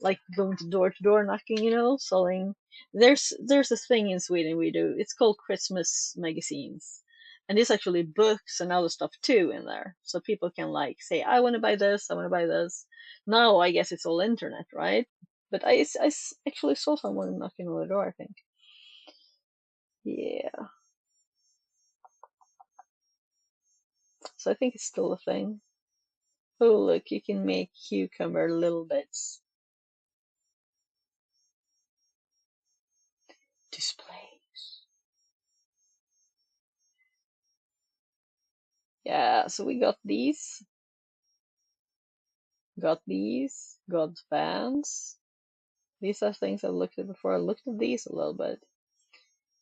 Like going to door knocking, you know, selling. There's this thing in Sweden we do. It's called Christmas magazines. And there's actually books and other stuff too in there. So people can like say, I want to buy this, I want to buy this. Now I guess it's all internet, right? But I actually saw someone knocking on the door, I think. Yeah. So I think it's still a thing. Oh, look, you can make cucumber little bits. Displays. Yeah, so we got these. Got these, got fans. These are things I've looked at before. I looked at these a little bit,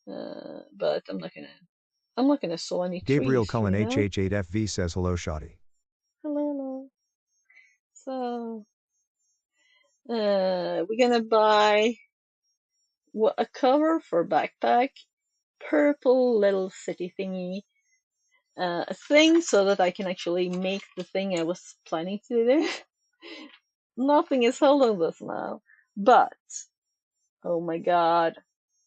but I'm not gonna saw any Gabriel trees, Cullen you know. HH8FV says hello, Shoddy. Hello. So we're gonna buy a cover for backpack, purple little city thingy, a thing so that I can actually make the thing I was planning to do. Nothing is held on this now, but oh my god,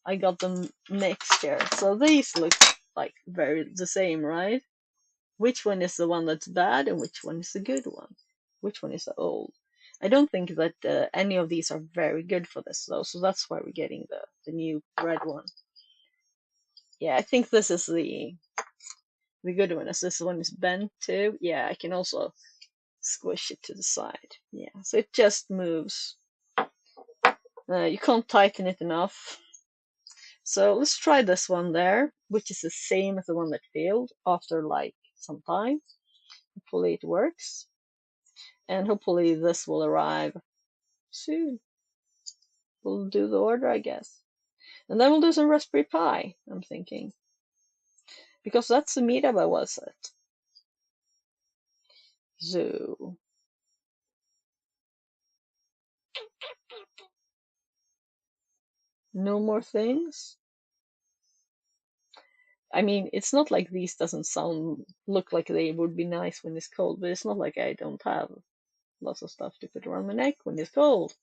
I got them mixed here. So these look like very the same, right? Which one is the one that's bad and which one is the good one? Which one is the old? I don't think that any of these are very good for this though, so that's why we're getting the new red one. Yeah, I think this is the good one, as this one is bent too. Yeah, I can also squish it to the side. Yeah, so it just moves. You can't tighten it enough. So let's try this one there, which is the same as the one that failed after like some time. Hopefully it works. And hopefully this will arrive soon. We'll do the order, I guess. And then we'll do some Raspberry Pi, I'm thinking. Because that's the meetup I was at. So no more things. I mean, it's not like these doesn't look like they would be nice when it's cold, but it's not like I don't have lots of stuff to put around my neck when it's cold.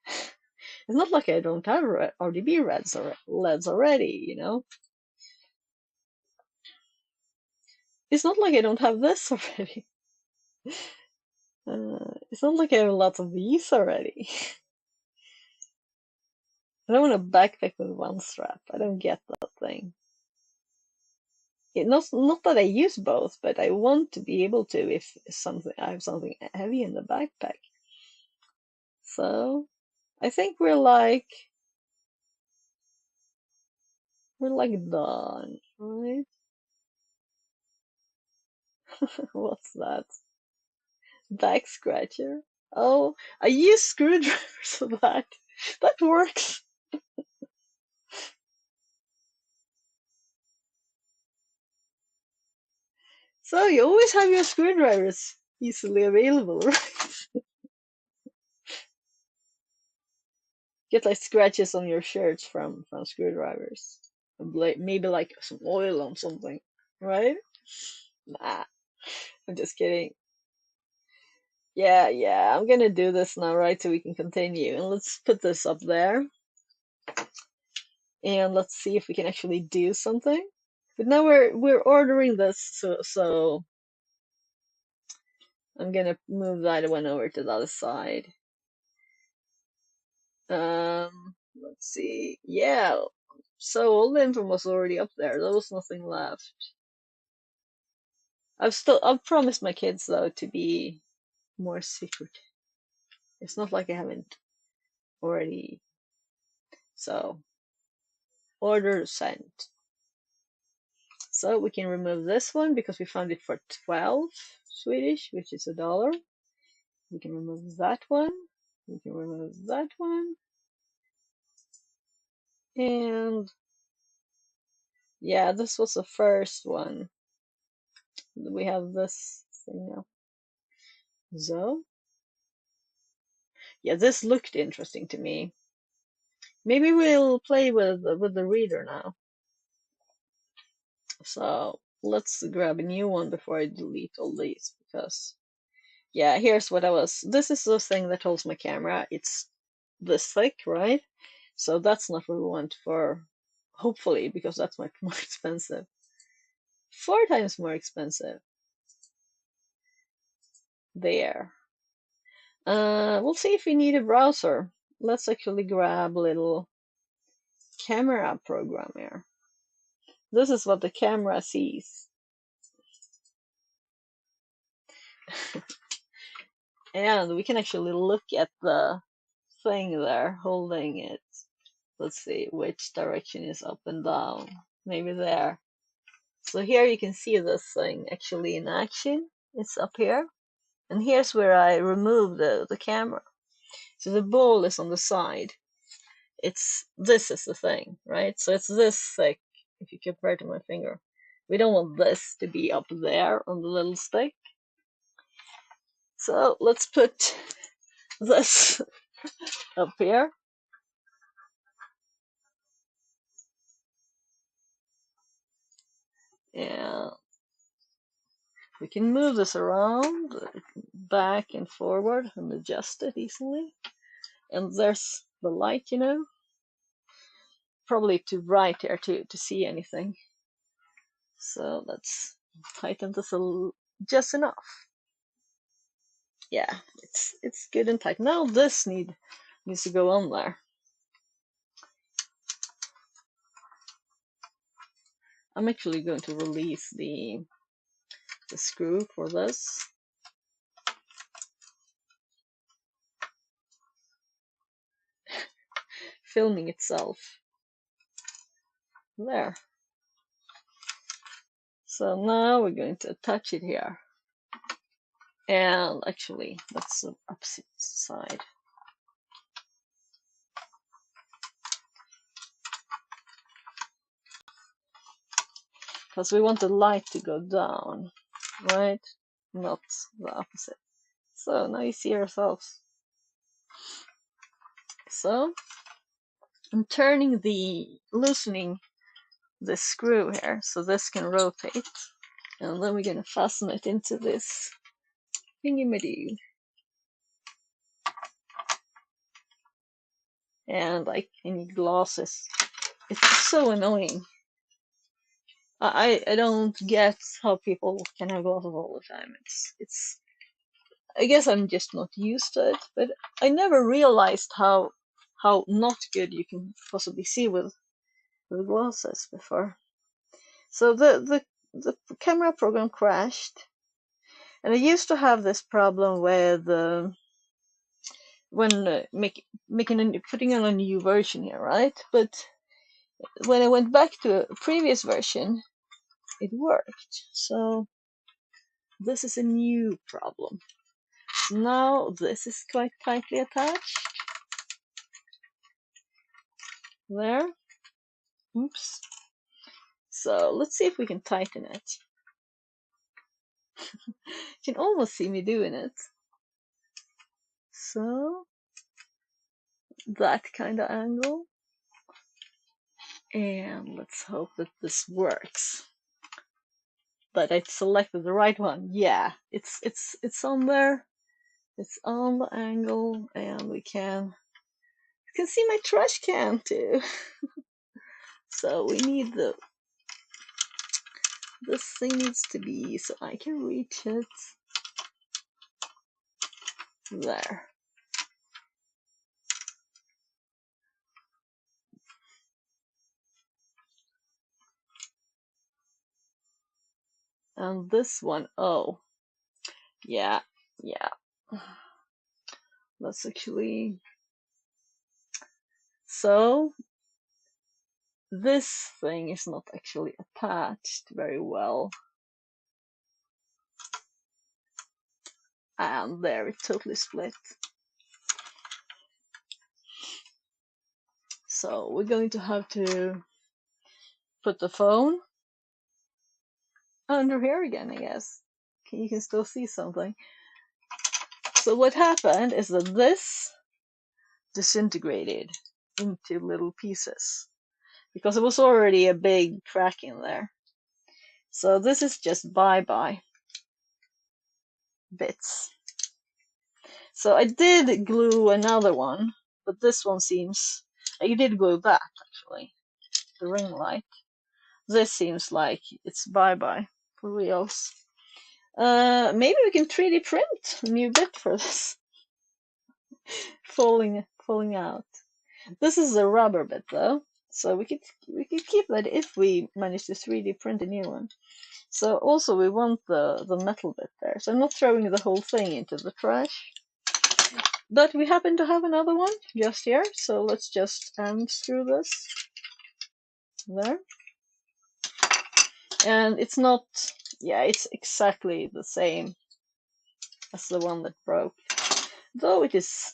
It's not like I don't have RGB reds or LEDs already, you know? It's not like I don't have this already. It's not like I have lots of these already. I don't want a backpack with one strap. I don't get that thing. Not that I use both, but I want to be able to if I have something heavy in the backpack. So I think we're like done, right? What's that? Back scratcher? Oh, I use screwdrivers for that. That works. So you always have your screwdrivers easily available, right? Get like scratches on your shirts from screwdrivers. Maybe like some oil on something, right? Nah, I'm just kidding. Yeah, I'm gonna do this now, right? So we can continue. And let's put this up there. And let's see if we can actually do something. But now we're ordering this, so I'm gonna move that one over to the other side. Let's see. Yeah, so all the info was already up there. There was nothing left. I've promised my kids though to be more secret. It's not like I haven't already. So order sent. So we can remove this one because we found it for 12 Swedish, which is $1. We can remove that one. We can remove that one. And yeah, this was the first one. We have this thing now. So yeah, this looked interesting to me. Maybe we'll play with the reader now. So let's grab a new one before I delete all these, because yeah, here's what this is the thing that holds my camera. It's this thick, right? So that's not what we want for, hopefully, because that's much more expensive. 4 times more expensive. There. We'll see if we need a browser. Let's actually grab a little camera program here. This is what the camera sees. And we can actually look at the thing there holding it. Let's see which direction is up and down. Maybe there. So here you can see this thing actually in action. It's up here. And here's where I remove the camera. So the ball is on the side. This is the thing, right? So it's this thick, if you compare to my finger. We don't want this to be up there on the little stick. So let's put this up here. And we can move this around, back and forward, and adjust it easily. And there's the light, you know. Probably too bright here to see anything. So let's tighten this just enough. Yeah, it's good and tight. Now this needs to go on there. I'm actually going to release the screw for this. Filming itself. There. So now we're going to attach it here. And actually, that's the opposite side. Because we want the light to go down, right? Not the opposite. So now you see yourselves. So I'm loosening the screw here so this can rotate. And then we're going to fasten it into this thingy-majig. And I need glasses. It's so annoying. I don't get how people can have glasses all the time. It's I guess I'm just not used to it, but I never realized how not good you can possibly see with glasses before. So the camera program crashed, and I used to have this problem with when putting on a new version here, right? But when I went back to a previous version, it worked. So this is a new problem. Now this is quite tightly attached. There. Oops. So let's see if we can tighten it. You can almost see me doing it. So that kind of angle. And let's hope that this works. That I selected the right one. Yeah, it's on there. It's on the angle, and you can see my trash can too. So we need this thing needs to be so I can reach it. There. And this one, oh, yeah. That's actually, so this thing is not actually attached very well. And there, it totally split. So we're going to have to put the phone under here again, I guess. You can still see something. So what happened is that this disintegrated into little pieces because it was already a big crack in there. So this is just bye-bye bits. So I did glue another one, but this one seems, I did glue that actually, the ring light. This seems like it's bye-bye for reals. Maybe we can 3D print a new bit for this. falling out. This is a rubber bit though, so we could keep that if we manage to 3D print a new one. So also we want the metal bit there. So I'm not throwing the whole thing into the trash. But we happen to have another one just here, so let's just unscrew this. There. And it's not, yeah, it's exactly the same as the one that broke. Though it's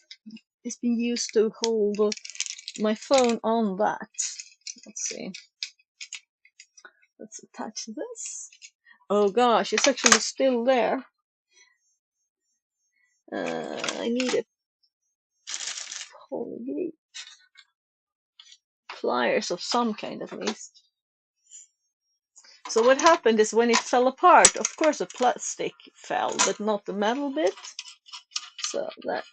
been used to hold my phone on that. Let's see. Let's attach this. Oh gosh, it's actually still there. I need a pliers of some kind at least. So what happened is when it fell apart, of course the plastic fell, but not the metal bit. So that.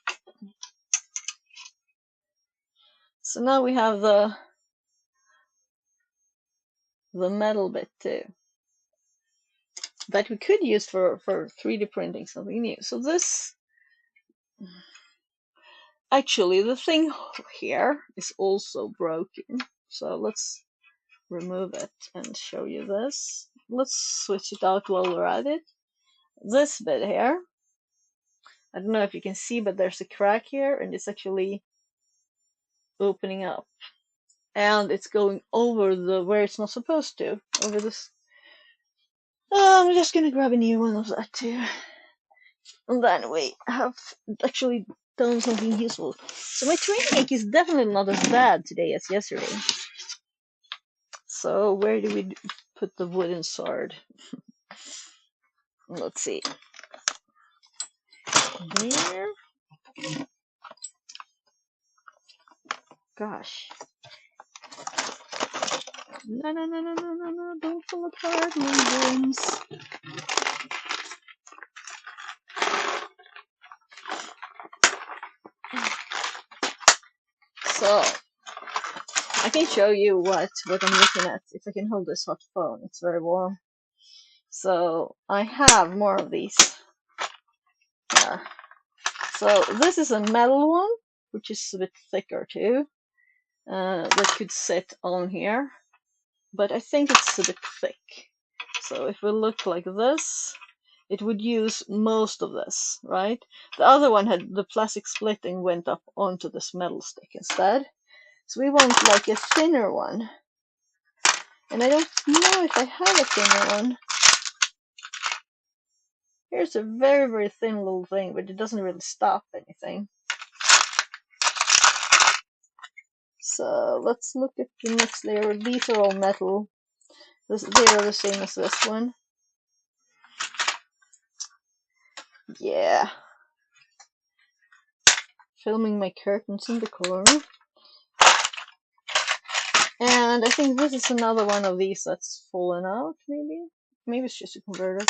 So now we have the metal bit too that we could use for 3D printing something new. So this, actually the thing here is also broken. So let's remove it and show you this. Let's switch it out while we're at it. This bit here, I don't know if you can see, but there's a crack here, and it's actually opening up. And it's going over the where it's not supposed to, over this. I'm just gonna grab a new one of that too. And then we have actually done something useful. So my training ink is definitely not as bad today as yesterday. So where do we put the wooden sword? Let's see. There. Gosh. No, no, no, no, no, no, no. Don't fall apart, my bones. So, I can show you what I'm looking at. If I can hold this hot phone, it's very warm. So, I have more of these. So, this is a metal one, which is a bit thicker too. That could sit on here. But I think it's a bit thick. So, if we look like this, it would use most of this, right? The other one had the plastic splitting went up onto this metal stick instead. So we want like a thinner one. And I don't know if I have a thinner one. Here's a very, very thin little thing, but it doesn't really stop anything. So let's look at the next layer. These are all metal. They are the same as this one. Yeah. Filming my curtains in the corner. And I think this is another one of these that's fallen out, maybe? Maybe it's just a converter.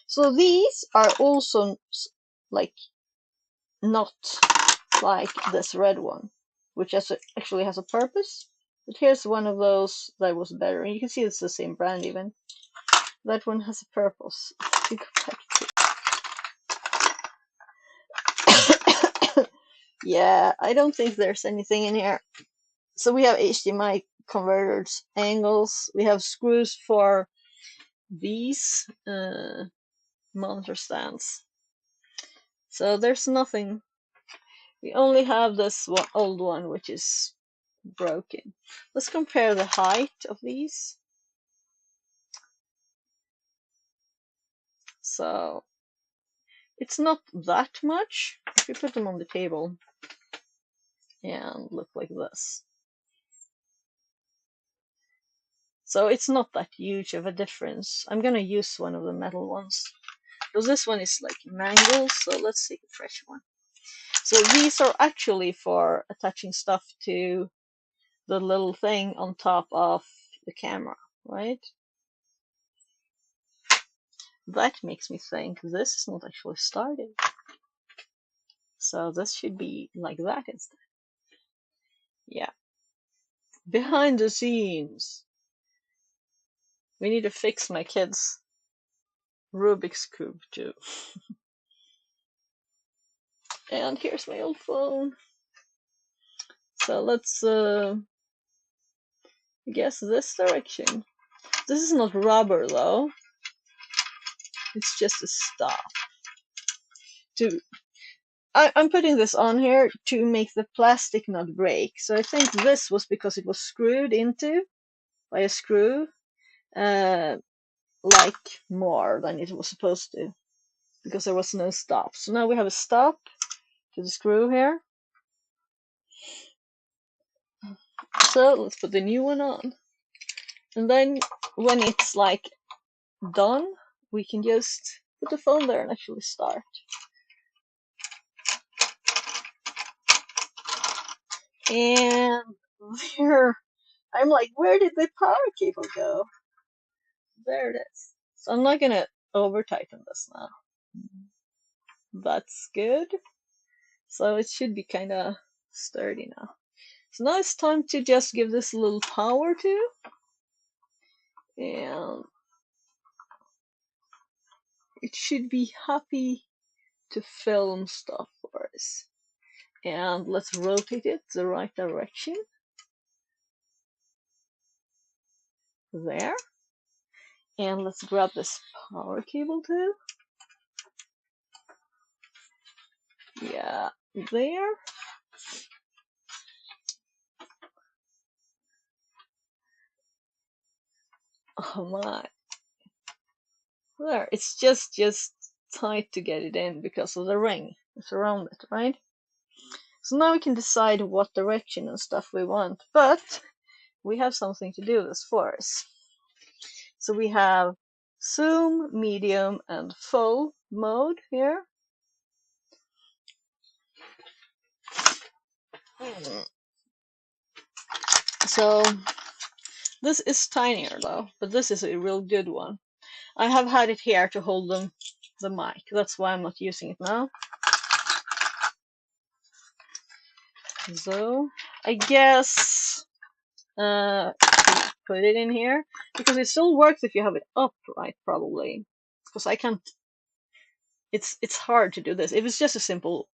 So these are also like not like this red one, which actually has a purpose. But here's one of those that was better. And you can see it's the same brand even. That one has a purpose. Yeah, I don't think there's anything in here. So we have HDMI converters, angles. We have screws for these monitor stands. So there's nothing. We only have this old one, which is broken. Let's compare the height of these. So it's not that much if you put them on the table and look like this. So it's not that huge of a difference. I'm gonna use one of the metal ones because this one is like mangled. So let's take a fresh one. So these are actually for attaching stuff to the little thing on top of the camera, right? That makes me think this is not actually started. So this should be like that instead. Yeah. Behind the scenes. We need to fix my kids' Rubik's Cube too. And here's my old phone. So let's guess this direction. This is not rubber though. It's just a stop. I'm putting this on here to make the plastic not break. So I think this was because it was screwed into by a screw, like more than it was supposed to, because there was no stop. So now we have a stop to the screw here. So let's put the new one on. And then when it's like done, we can just put the phone there and actually start. And there, I'm like, where did the power cable go? There it is. So I'm not gonna over tighten this now. That's good. So it should be kind of sturdy now. So now it's time to just give this a little power to. And it should be happy to film stuff for us. And let's rotate it the right direction. there. And let's grab this power cable too. Yeah, there. Oh my. There. It's just tight to get it in because of the ring. It's around it, right? So now we can decide what direction and stuff we want, but we have something to do this for us. So we have zoom, medium, and full mode here. So this is tinier though, but this is a real good one. I have had it here to hold the mic. That's why I'm not using it now. So I guess put it in here because it still works if you have it upright, probably. Because I can't. It's hard to do this. If it's just a simple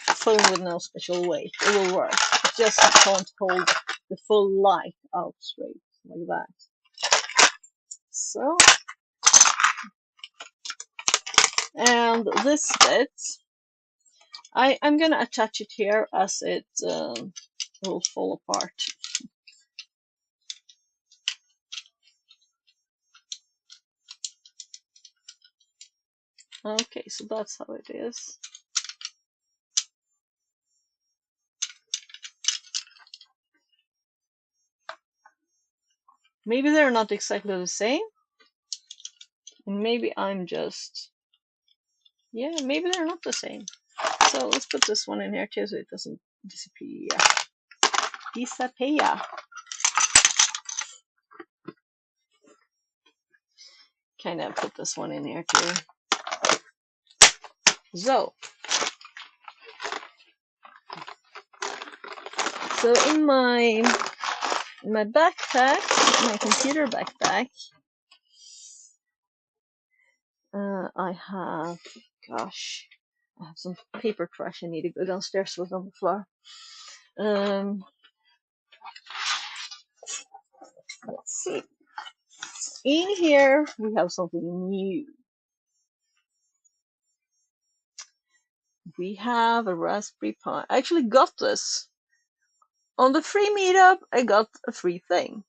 phone with no special weight, it will work. It just can't hold the full light out straight like that. So, and this bit, I'm gonna attach it here as it will fall apart. Okay, so that's how it is. Maybe they're not exactly the same. And maybe I'm just... Yeah, maybe they're not the same. So let's put this one in here too so it doesn't disappear. Disappear. Kind of put this one in here too. So in my backpack, my computer backpack, I have, gosh, I have some paper trash I need to go downstairs with on the floor. Let's see. In here, we have something new. We have a Raspberry Pi. I actually got this. On the free meetup, I got a free thing.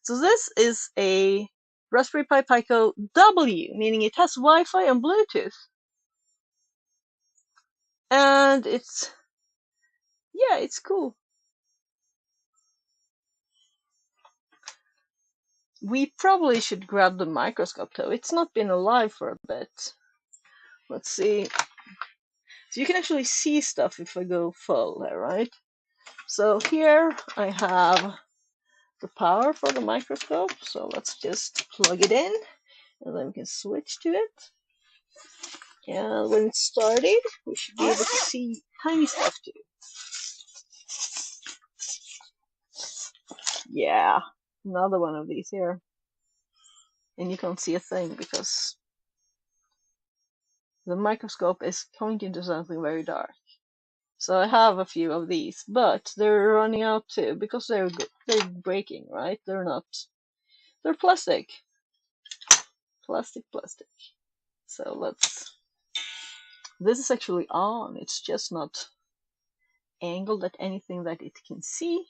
So this is a Raspberry Pi Pico W, meaning it has Wi-Fi and Bluetooth. And it's cool. We probably should grab the microscope though. It's not been alive for a bit. Let's see. So you can actually see stuff if I go full there, right? So here I have the power for the microscope. So let's just plug it in and then we can switch to it. And when it's started, we should be able to see tiny stuff too. Yeah, another one of these here. And you can't see a thing because the microscope is pointing to something very dark. So I have a few of these, but they're running out too because they're breaking, right? They're plastic. Plastic. So this is actually on. It's just not angled at anything that it can see.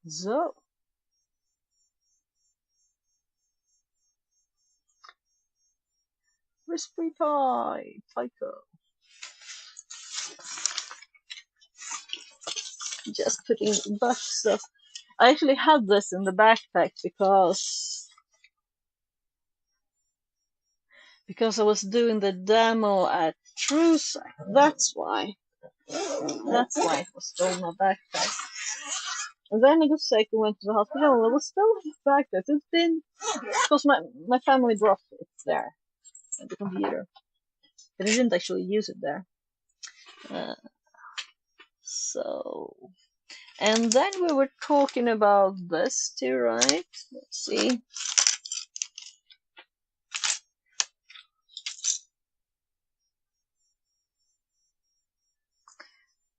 So Raspberry Pi Pico. Just putting back stuff. I actually had this in the backpack because I was doing the demo at TrueSight. That's why it was still in my backpack. And then I got sick and went to the hospital and it was still in my backpack. It's been because my family brought it there at the computer. But I didn't actually use it there. So, and then we were talking about this too, right? Let's see.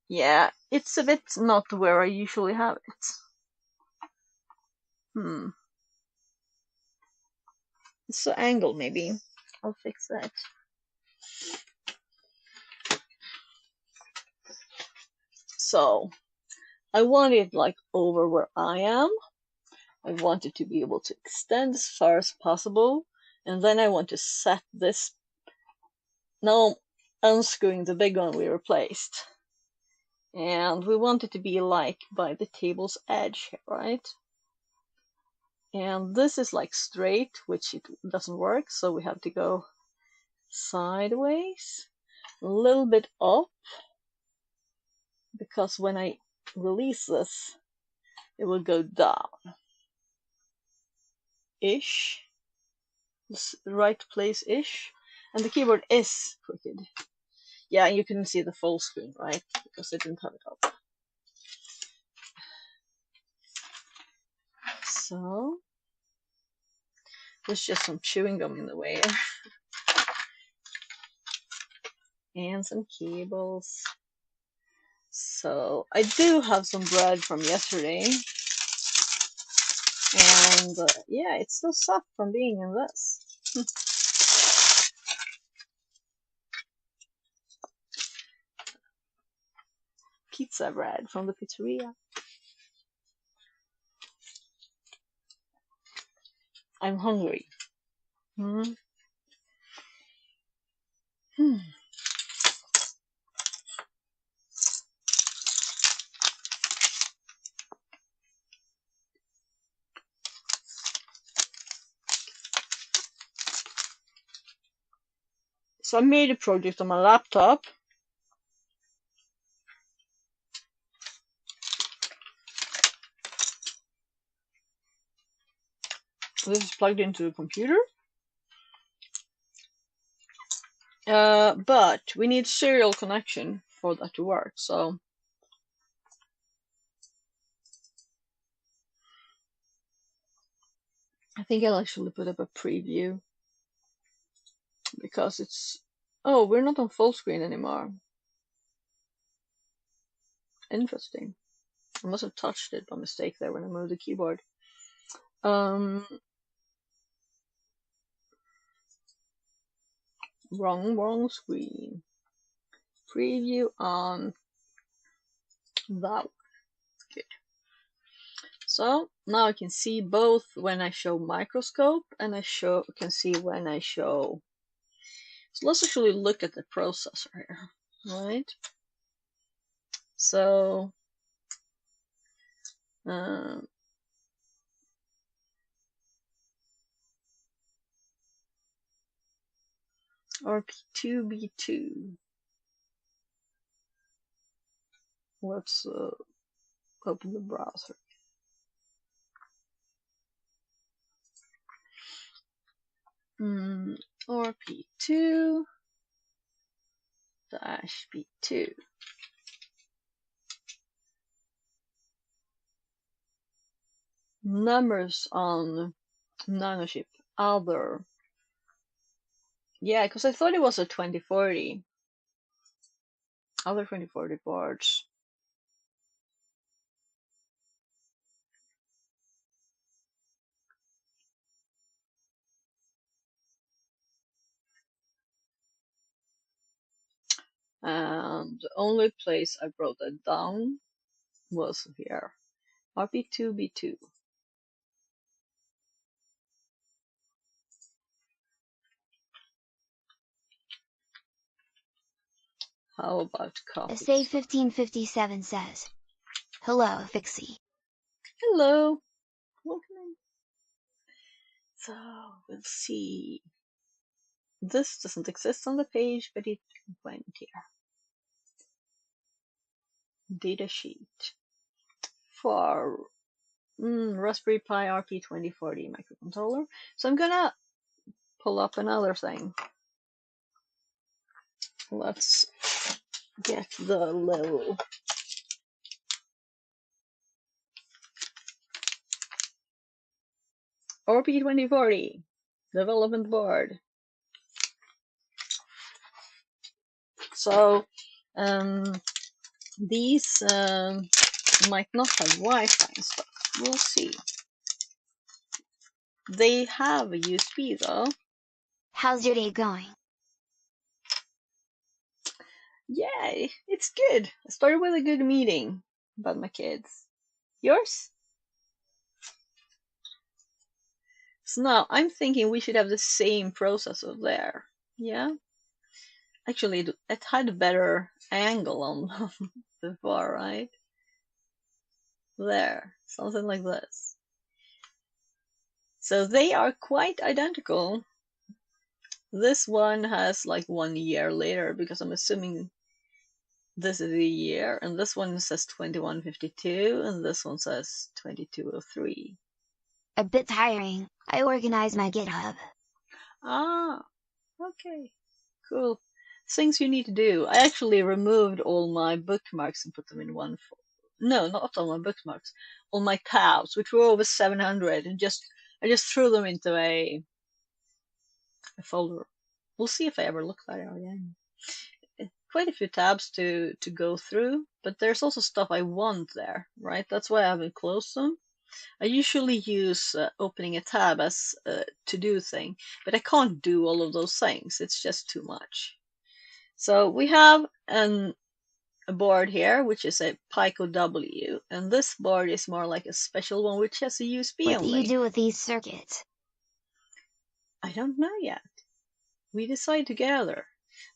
Yeah, it's a bit not where I usually have it. It's the angle, maybe. I'll fix that. So, I want it like over where I am. I want it to be able to extend as far as possible. And then I want to set this. Now I'm unscrewing the big one we replaced. And we want it to be like by the table's edge, right? And this is like straight, which it doesn't work, so we have to go sideways, a little bit up, because when I release this, it will go down. Ish. This right place-ish. And the keyboard is crooked. Yeah, you couldn't see the full screen, right? Because I didn't have it up. So, there's just some chewing gum in the way. And some cables. So, I do have some bread from yesterday. And yeah, it's still soft from being in this. Pizza bread from the pizzeria. I'm hungry. So I made a project on my laptop. This is plugged into the computer. But we need serial connection for that to work. So I think I'll actually put up a preview because it's, oh, we're not on full screen anymore. Interesting. I must have touched it by mistake there when I moved the keyboard. Wrong screen. Preview on that. Good. So now I can see both when I show microscope and I can see when I show. So let's actually look at the processor here, right? So RP2B2. Let's open the browser. RP2-B2. Numbers on Nanochip. Other. Yeah, because I thought it was a 2040. Other 2040 boards. And the only place I wrote that down was here. RP2-B2. How about copies? Essay1557 says, "Hello, Fixie." Hello. Welcome in. So, we'll see. This doesn't exist on the page, but it went here. Datasheet for Raspberry Pi RP2040 microcontroller. So I'm gonna pull up another thing. Let's get the little RP2040 development board. So These might not have Wi-Fi and stuff. We'll see. They have a USB though. How's your day going? Yay, it's good. I started with a good meeting about my kids. Yours? So now I'm thinking we should have the same processor there. Yeah? Actually, it had a better angle on the bar, right? There, something like this. So they are quite identical. This one has like 1 year later because I'm assuming this is the year, and this one says 2152, and this one says 2203. A bit tiring. I organize my GitHub. Ah, okay, cool. Things you need to do. I actually removed all my bookmarks and put them in one folder. No, not all my bookmarks. All my tabs, which were over 700, and I just threw them into a folder. We'll see if I ever look at it again. Quite a few tabs to go through, but there's also stuff I want there, right? That's why I haven't closed them. I usually use opening a tab as a to-do thing, but I can't do all of those things. It's just too much. So we have a board here, which is a Pico W, and this board is more like a special one, which has a USB What do you only. do with these circuits? I don't know yet. We decide together.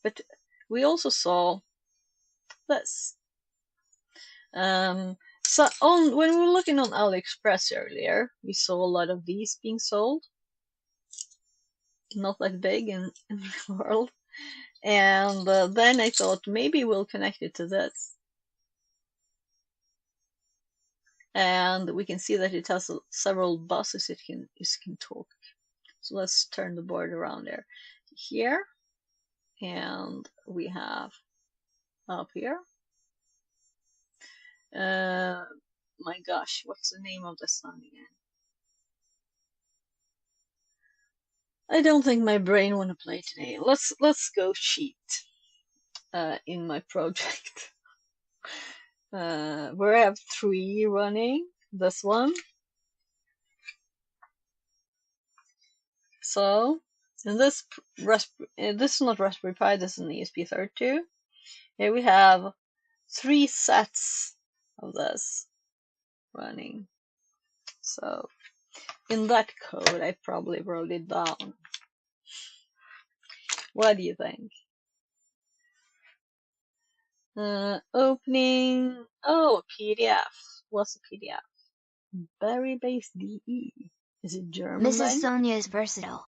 But we also saw this. So when we were looking on AliExpress earlier, we saw a lot of these being sold. Not that big in the world. And then I thought maybe we'll connect it to this. And we can see that it has several buses it can talk. So let's turn the board around there. Here, and we have up here. My gosh, what's the name of the song again? I don't think my brain want to play today. Let's go cheat in my project. Where I have 3 running. This one. So, in this this is not Raspberry Pi. This is an ESP32. Here we have 3 sets of this running. So, in that code, I probably wrote it down. What do you think? Opening. Oh, PDF. What's a PDF? Berry-based DE. Is it German Mrs. then? Sonia is versatile.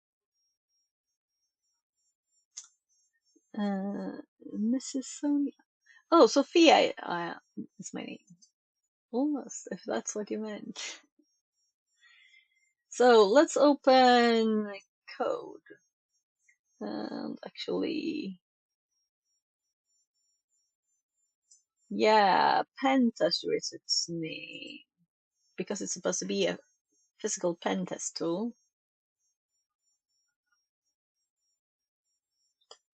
Mrs. Sonia. Oh, Sophia is my name. Almost, if that's what you meant. So let's open code. And actually, yeah, pen tester is its name. Because it's supposed to be a physical pen test tool.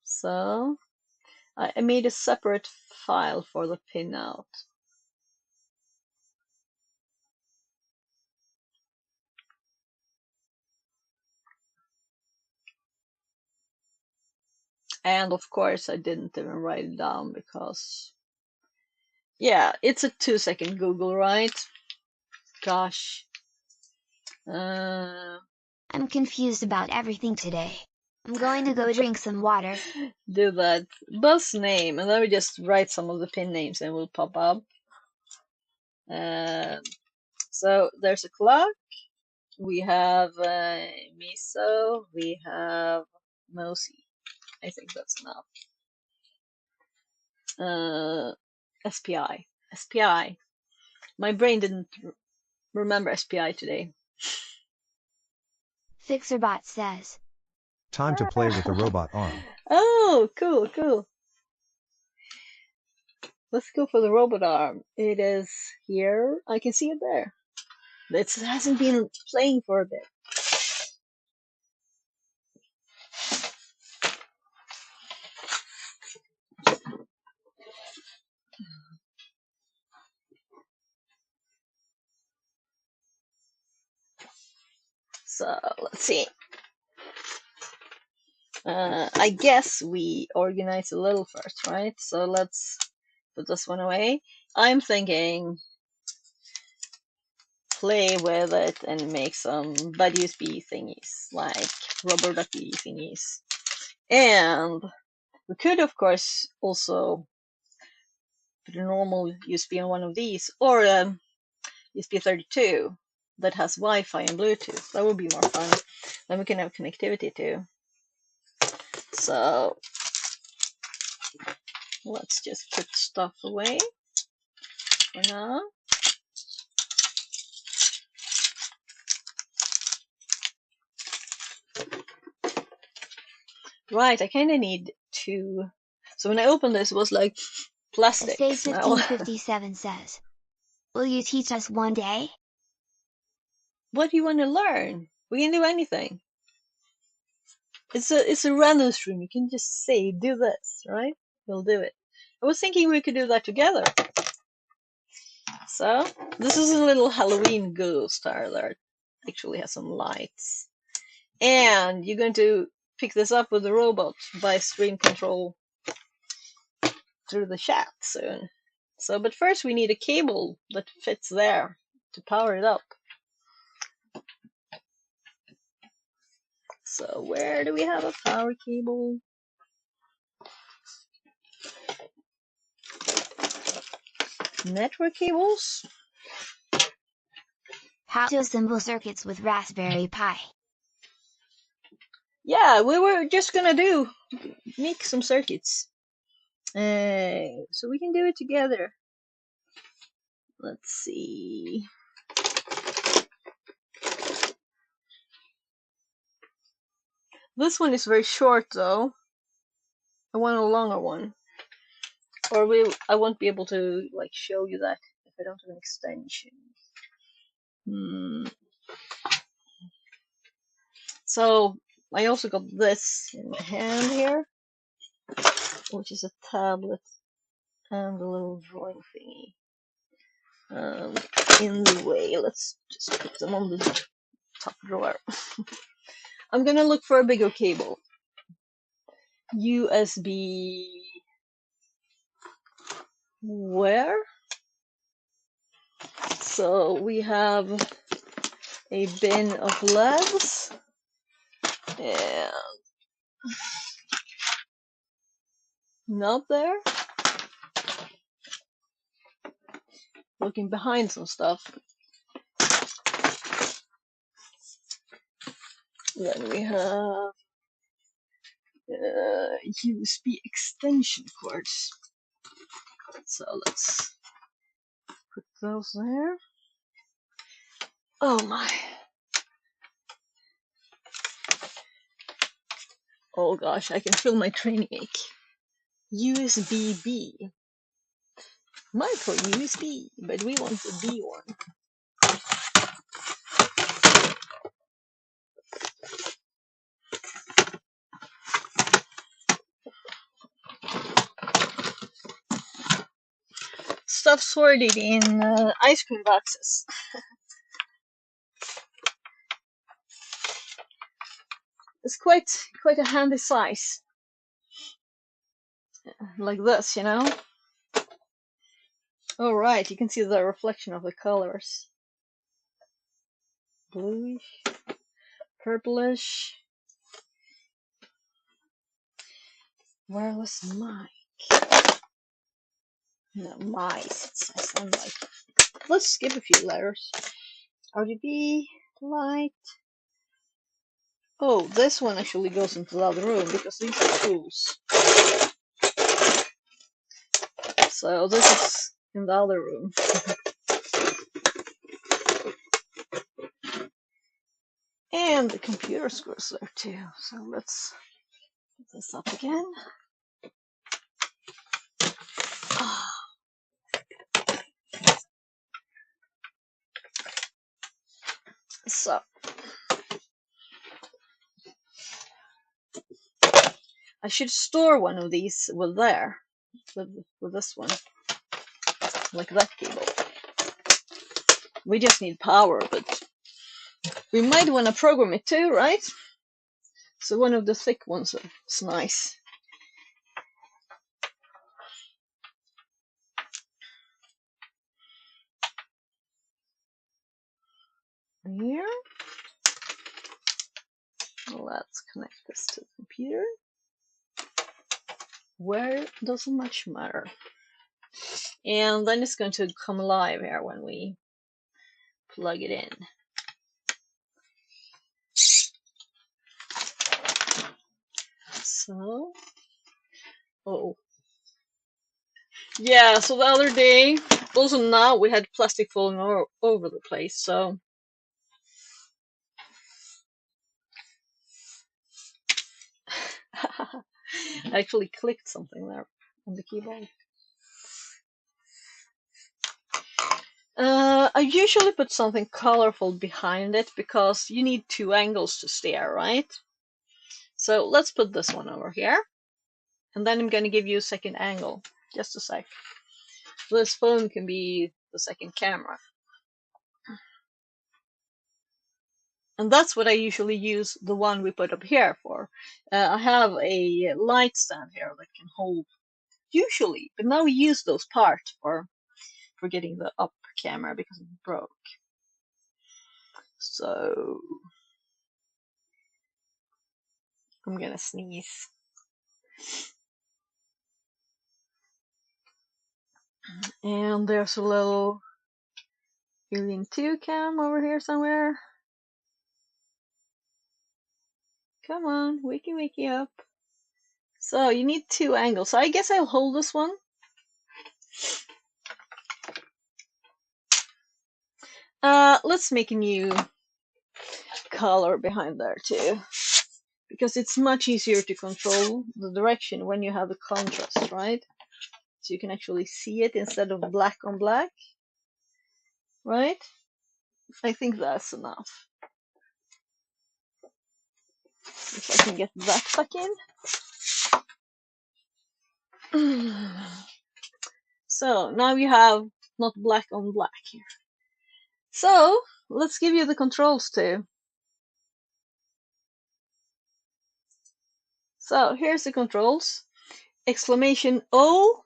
So I made a separate file for the pinout. And of course, I didn't even write it down because, yeah, it's a 2-second Google, right? Gosh. I'm confused about everything today. I'm going to go drink some water. Do that. Bus name, and then we just write some of the pin names and will pop up. So there's a clock. We have Miso. We have Mosi. I think that's enough. SPI. SPI. My brain didn't remember SPI today. Fixerbot says. Time to play with the robot arm. Oh, cool, cool. Let's go for the robot arm. It is here. I can see it there. It hasn't been playing for a bit. So let's see. I guess we organize a little first, right? So let's put this one away. I'm thinking play with it and make some bad USB thingies, like rubber ducky thingies. And we could, of course, also put a normal USB on one of these, or a USB 32 that has Wi-Fi and Bluetooth. That would be more fun. Then we can have connectivity too. So let's just put stuff away for now. Right, I kind of need to. So when I opened this, it was like plastic smell. Stay1557 says, will you teach us one day? What do you want to learn? We can do anything. It's a random stream. You can just say, do this, right? We'll do it. I was thinking we could do that together. So this is a little Halloween ghost star that actually has some lights. And you're going to pick this up with the robot by stream control through the chat soon. So, but first we need a cable that fits there to power it up. So where do we have a power cable? Network cables? How to assemble circuits with Raspberry Pi. Yeah, we were just gonna make some circuits. So we can do it together. Let's see. This one is very short though. I want a longer one. Or I won't be able to like show you that if I don't have an extension. So I also got this in my hand here, which is a tablet and a little drawing thingy. In the way, let's just put them on the top drawer. I'm gonna look for a bigger cable. USB where? So we have a bin of LEDs and not there. Looking behind some stuff. Then we have USB extension cords. So let's put those there. Oh my. Oh gosh, I can feel my training ache. USB-B. Micro USB, but we want the B one. Stuff sorted in ice cream boxes. It's quite a handy size. Like this, you know? Oh right, you can see the reflection of the colors. Bluish, purplish. Wireless mic. No, mice, it says. I'm like, let's skip a few letters. RGB, light. Oh, this one actually goes into the other room because these are tools. So this is in the other room. And the computer screws there too. So let's put this up again. So I should store one of these with this one, like that cable. We just need power, but We might want to program it too, right? So one of the thick ones is nice. Here. Let's connect this to the computer. Where doesn't much matter. And then it's going to come live here when we plug it in. So, oh. Yeah, so the other day, also now we had plastic falling over the place, so. I actually clicked something there on the keyboard. I usually put something colorful behind it because you need two angles to stare, right? So let's put this one over here. And then I'm going to give you a second angle. Just a sec. This phone can be the second camera. And that's what I usually use the one we put up here for. I have a light stand here that can hold, usually, but now we use those parts for getting the up camera because it broke. So I'm gonna sneeze. And there's a little Alien 2 cam over here somewhere. Come on, wakey up. So you need two angles. So I guess I'll hold this one. Let's make a new color behind there too, because it's much easier to control the direction when you have the contrast, right? So you can actually see it instead of black on black, right? I think that's enough. If I can get that back in. So now you have not black on black here. So let's give you the controls too. So here's the controls. Exclamation O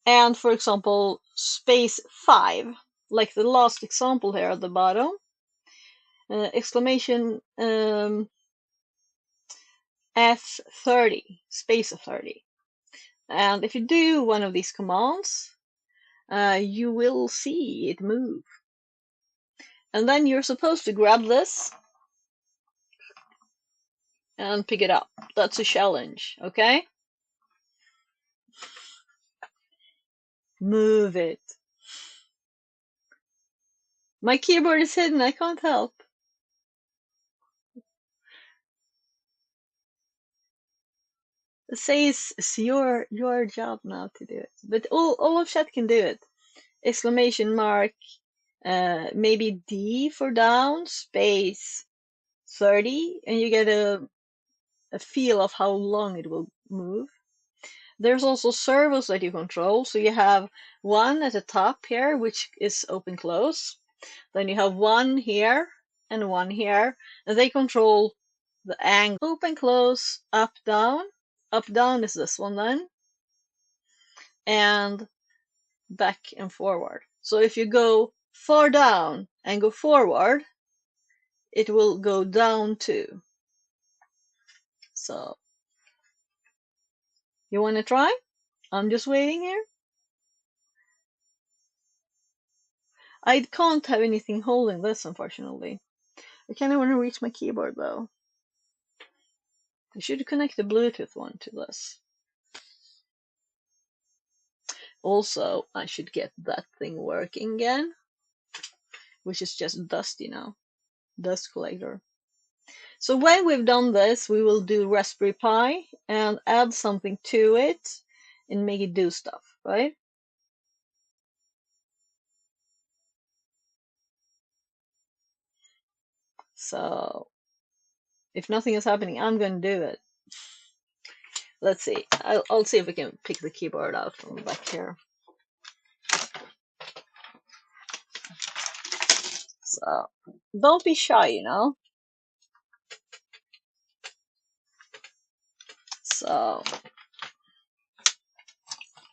and, for example, space 5, like the last example here at the bottom. Exclamation F30, space 30. And if you do one of these commands, you will see it move. And then you're supposed to grab this and pick it up. That's a challenge, okay? Move it. My keyboard is hidden, I can't help. It says it's your job now to do it. But all of chat can do it. Exclamation mark, maybe D for down, space 30, and you get a feel of how long it will move. There's also servos that you control. So you have one at the top here, which is open close. Then you have one here and one here, and they control the angle. Open close, up down. Up down is this one then. And back and forward. So if you go far down and go forward, it will go down too. So you want to try? I'm just waiting here. I can't have anything holding this, unfortunately. I kind of want to reach my keyboard though. I should connect the Bluetooth one to this. Also, I should get that thing working again, which is just dust, you know, dust collector. So when we've done this, we will do Raspberry Pi and add something to it and make it do stuff, right? So if nothing is happening, I'm going to do it. Let's see. I'll see if we can pick the keyboard out from back here. So don't be shy, you know. So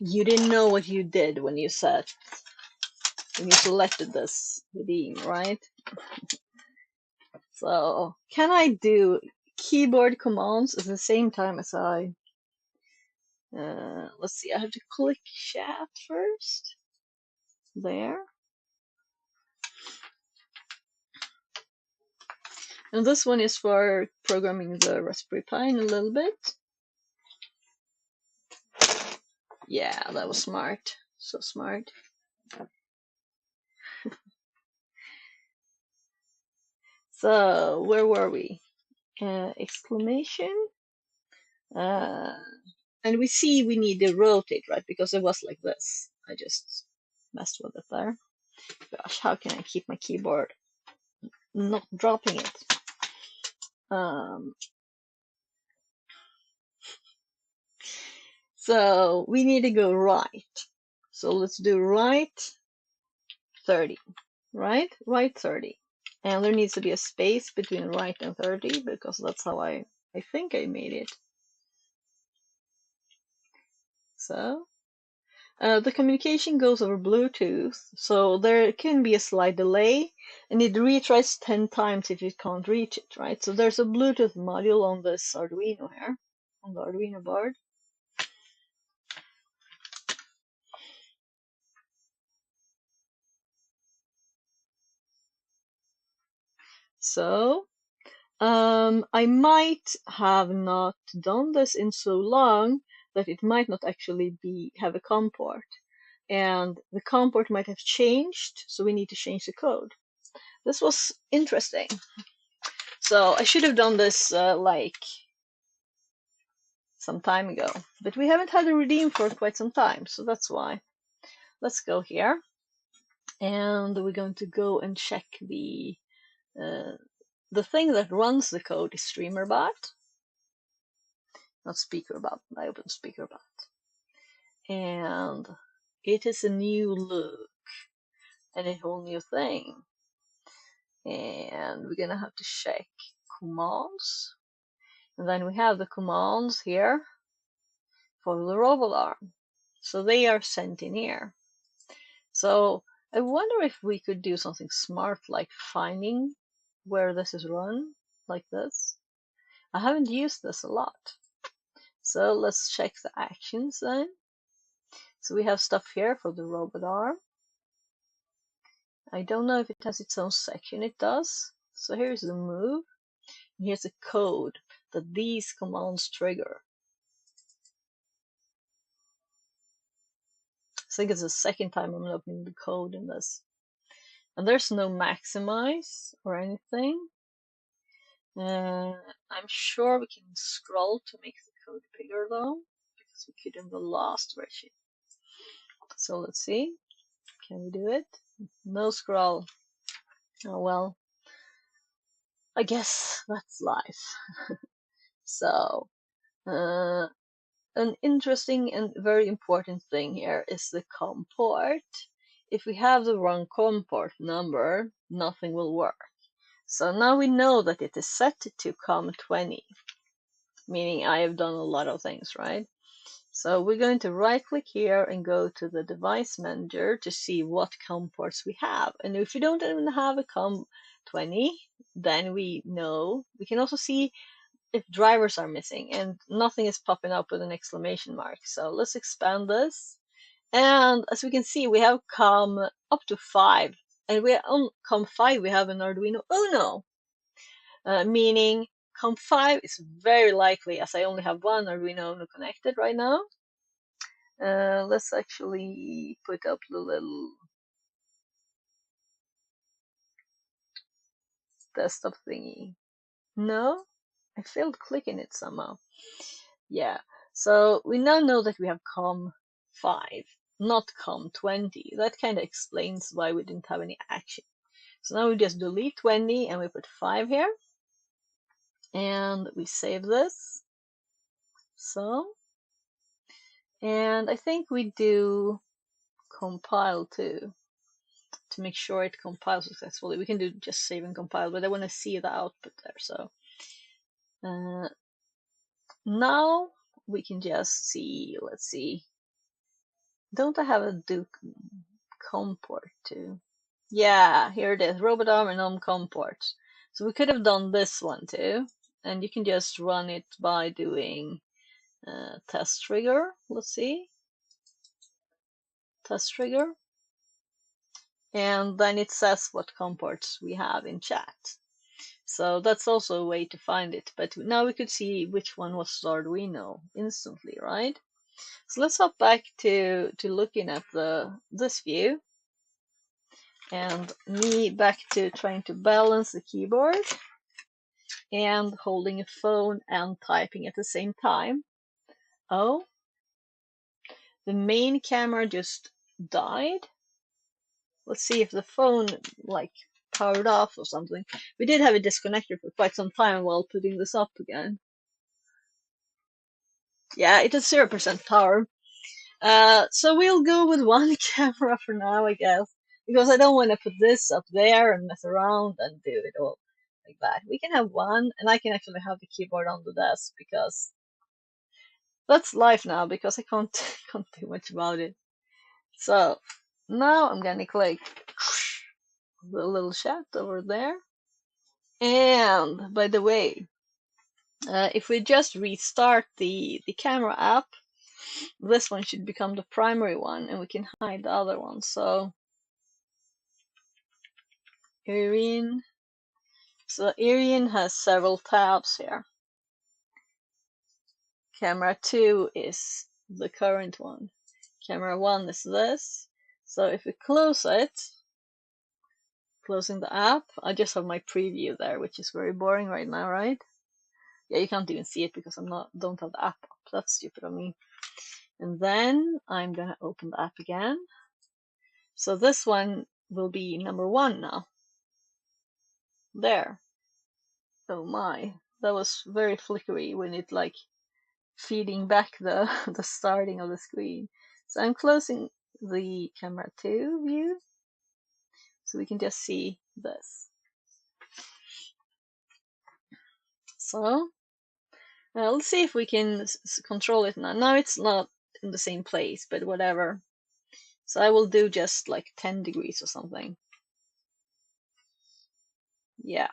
you didn't know what you did when you selected this redeem, right? So can I do keyboard commands at the same time as I let's see, I have to click chat first. There. And this one is for programming the Raspberry Pi in a little bit. Yeah, that was smart. So smart. So where were we? Exclamation. And we see we need to rotate, right? Because it was like this. I just messed with it there. Gosh, how can I keep my keyboard not dropping it? So we need to go right. So let's do right 30. Right? Right 30. And there needs to be a space between right and 30 because that's how I think I made it. So the communication goes over Bluetooth, so there can be a slight delay, and it retries 10 times if you can't reach it, right? So there's a Bluetooth module on this Arduino here, on the Arduino board. So I might have not done this in so long that it might not actually have a COM port. And the COM port might have changed, so we need to change the code. This was interesting. So I should have done this like some time ago, but we haven't had a redeem for quite some time, so that's why. Let's go here, and we're going to go and check the thing that runs the code is StreamerBot, not SpeakerBot. I opened SpeakerBot, and it is a new look and a whole new thing. And we're gonna have to check commands, and then we have the commands here for the robot arm. So they are sent in here. So I wonder if we could do something smart like finding where this is run, like this. I haven't used this a lot. So let's check the actions then. So we have stuff here for the robot arm. I don't know if it has its own section. It does. So here's the move. And here's the code that these commands trigger. I think it's the second time I'm opening the code in this. And there's no maximize or anything. I'm sure we can scroll to make the code bigger though, because we could in the last version. So let's see. Can we do it? No scroll. Oh well. I guess that's life. So, an interesting and very important thing here is the COM port. If we have the wrong COM port number, nothing will work. So now we know that it is set to COM20, meaning I have done a lot of things, right? So we're going to right click here and go to the device manager to see what COM ports we have. And if we don't even have a COM20, then we know. We can also see if drivers are missing, and nothing is popping up with an exclamation mark. So let's expand this. And as we can see, we have COM up to 5. And we on COM5 we have an Arduino Uno, meaning COM5 is very likely, as I only have one Arduino Uno connected right now. Let's actually put up the little desktop thingy. No, I failed clicking it somehow. Yeah, so we now know that we have COM5, not COM20. That kind of explains why we didn't have any action. So now we just delete 20 and we put 5 here. And we save this. So, and I think we do compile too, to make sure it compiles successfully. We can do just save and compile, but I want to see the output there. So now we can just see, let's see. Don't I have a Duke COM port too? Yeah, here it is, robot arm and COM port. So we could have done this one too, and you can just run it by doing test trigger. Let's see, test trigger, and then it says what COM ports we have in chat. So that's also a way to find it. But now we could see which one was the Arduino instantly, right? So let's hop back to looking at this view, and me back to trying to balance the keyboard and holding a phone and typing at the same time. Oh, the main camera just died. Let's see if the phone like powered off or something. We did have it disconnected for quite some time while putting this up again. Yeah, it has 0% power. So we'll go with one camera for now, I guess, because I don't want to put this up there and mess around and do it all like that. We can have one, and I can actually have the keyboard on the desk because that's life now, because I can't do much about it. So now I'm gonna click the little chat over there. And by the way, if we just restart the camera app, this one should become the primary one, and we can hide the other one. So Irene. So Irene has several tabs here. Camera 2 is the current one. Camera 1 is this. So if we close it, closing the app, I just have my preview there, which is very boring right now, right? Yeah, you can't even see it because don't have the app up. That's stupid of me. And then I'm gonna open the app again. So this one will be number 1 now. There. Oh my, that was very flickery when it like feeding back the the starting of the screen. So I'm closing the camera 2 view so we can just see this. So let's see if we can control it now. Now it's not in the same place, but whatever. So I will do just like 10 degrees or something. Yeah.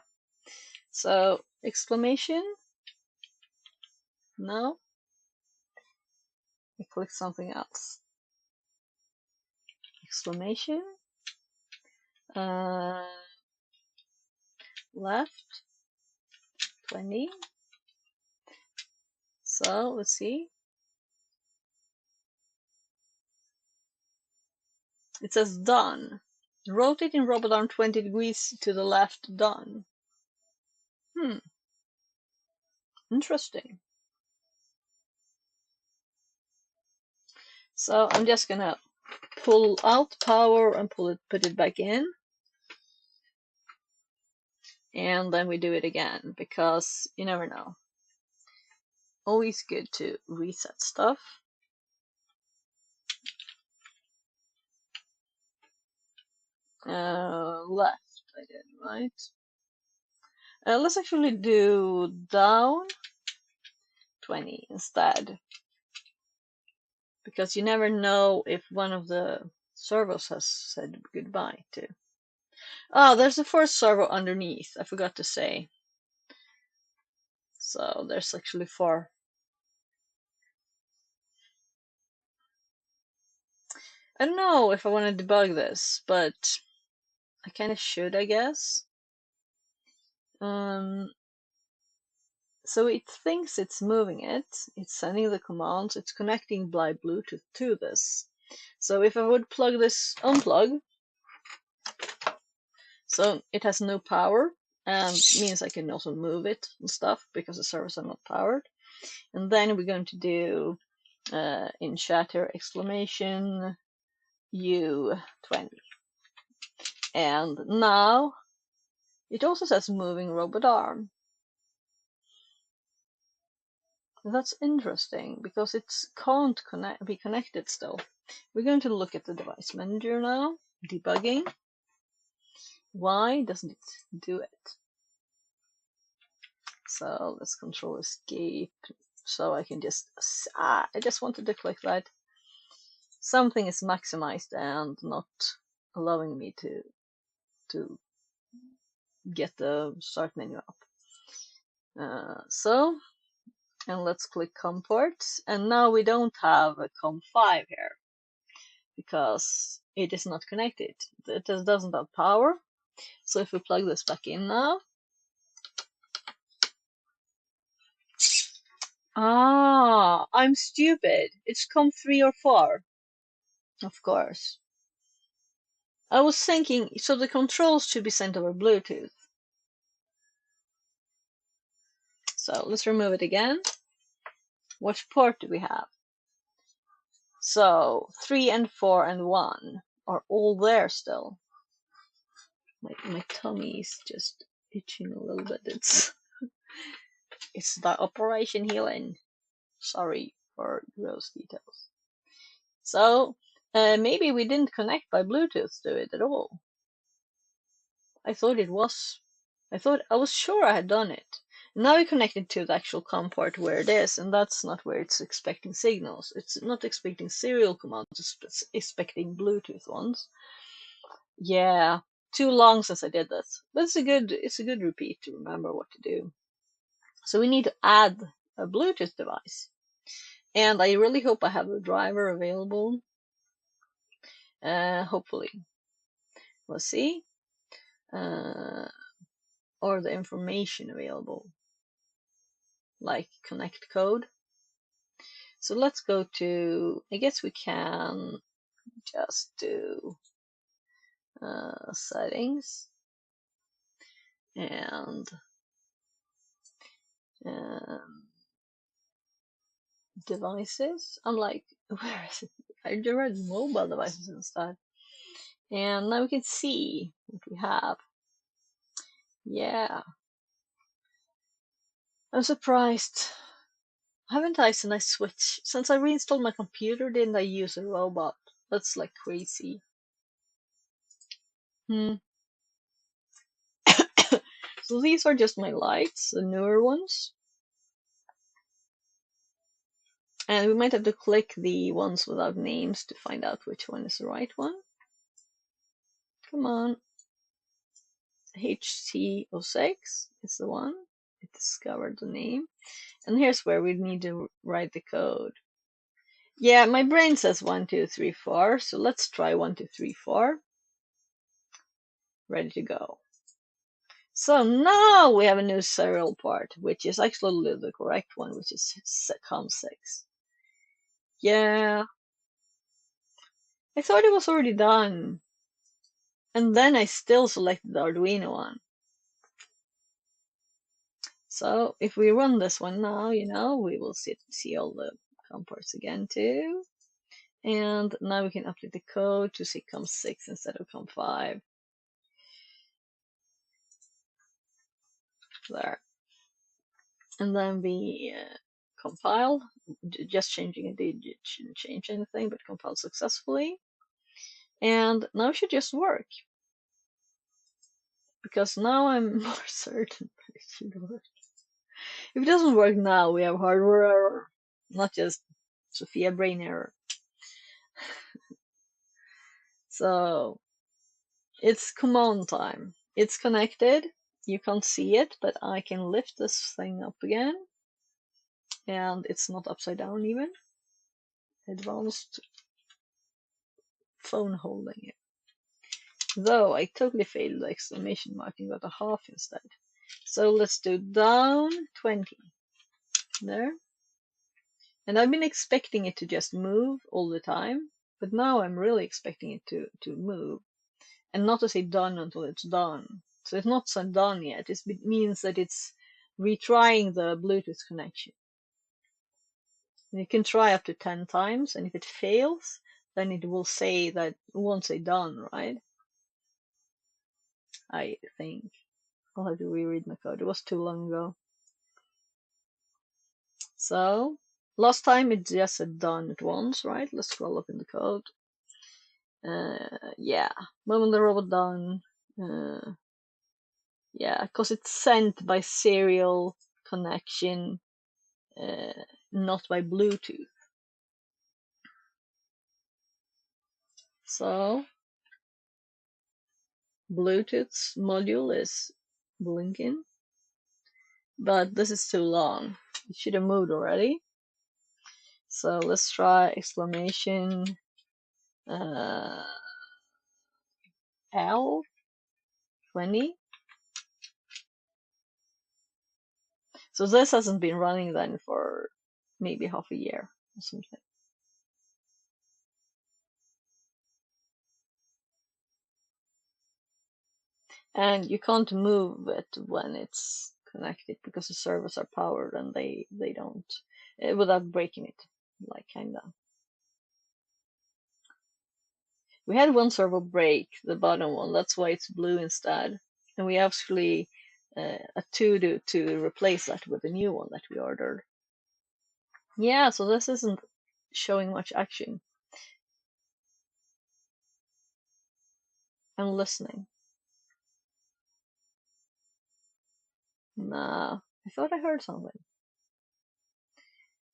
So exclamation. No. I click something else. Exclamation. Left 20. So let's see. It says done. Rotating robot arm 20 degrees to the left, done. Interesting. So I'm just gonna pull out power and put it back in. And then we do it again, because you never know. Always good to reset stuff. Left, I did, right? Let's actually do down 20 instead. Because you never know if one of the servos has said goodbye to. Oh, there's the first servo underneath, I forgot to say. So there's actually 4. I don't know if I want to debug this, but I kind of should, I guess. So it thinks it's moving it, it's sending the commands, it's connecting by Bluetooth to this. So if I would plug this, unplug, so it has no power, and means I can also move it and stuff because the servers are not powered. And then we're going to do in chatter exclamation U20. And now it also says moving robot arm. That's interesting because it can't be connected still. We're going to look at the device manager now, debugging. Why doesn't it do it? So let's control escape. So I can just, I just wanted to click that. Something is maximized and not allowing me to get the start menu up. And let's click comports. And now we don't have a COM5 here because it is not connected. It just doesn't have power. So if we plug this back in now, I'm stupid. It's COM3 or 4. Of course. I was thinking, so the controls should be sent over Bluetooth. So let's remove it again. Which port do we have? So 3 and 4 and 1 are all there still. My tummy is just itching a little bit. It's the operation healing. Sorry for those details. So maybe we didn't connect by Bluetooth to it at all. I thought it was. I was sure I had done it. Now we connected to the actual COM port where it is, and that's not where it's expecting signals. It's not expecting serial commands, it's expecting Bluetooth ones. Yeah, too long since I did this. But it's a good repeat to remember what to do. So we need to add a Bluetooth device. And I really hope I have a driver available. Hopefully. Let's see. Or the information available. Like connect code. So let's go to, I guess we can just do settings and devices. I'm like, where is it? I read mobile devices instead. And now we can see what we have. Yeah. I'm surprised. Haven't I, since I switched? Since I reinstalled my computer, didn't I use a robot? That's like crazy. So these are just my lights, the newer ones. And we might have to click the ones without names to find out which one is the right one. Come on. HT06 is the one. It discovered the name. And here's where we need to write the code. Yeah, my brain says 1, 2, 3, 4. So let's try 1, 2, 3, 4. Ready to go. So now we have a new serial part, which is actually the correct one, which is COM6. Yeah. I thought it was already done. And then I still selected the Arduino one. So if we run this one now, we will see all the COM ports again too. And now we can update the code to see COM6 instead of COM5. There. And then we compile, just changing a digit shouldn't change anything, but compile successfully. And now it should just work. Because now I'm more certain that it should work. If it doesn't work now, we have hardware error, not just Sophia brain error. So it's command time. It's connected. You can't see it, but I can lift this thing up again. And it's not upside down even. Advanced phone holding it. Though I totally failed the exclamation mark and got a half instead. So let's do down 20. There. And I've been expecting it to just move all the time, but now I'm really expecting it to move. And not to say done until it's done. So it's not done yet. It means that it's retrying the Bluetooth connection. And you can try up to 10 times, and if it fails, then it will say that it won't say done, right? I think. I'll have to reread my code. It was too long ago. So last time it just said done at once, right? Let's scroll up in the code. Yeah, moment the robot done. Yeah, because it's sent by serial connection, not by Bluetooth. So Bluetooth module is blinking, but this is too long. It should have moved already. So let's try exclamation L 20. So this hasn't been running then for maybe half a year or something. And you can't move it when it's connected because the servers are powered and they don't, without breaking it, like kinda. We had one server break, the bottom one, that's why it's blue instead. And we actually a to replace that with a new one that we ordered. Yeah, so this isn't showing much action. I'm listening. Nah, I thought I heard something.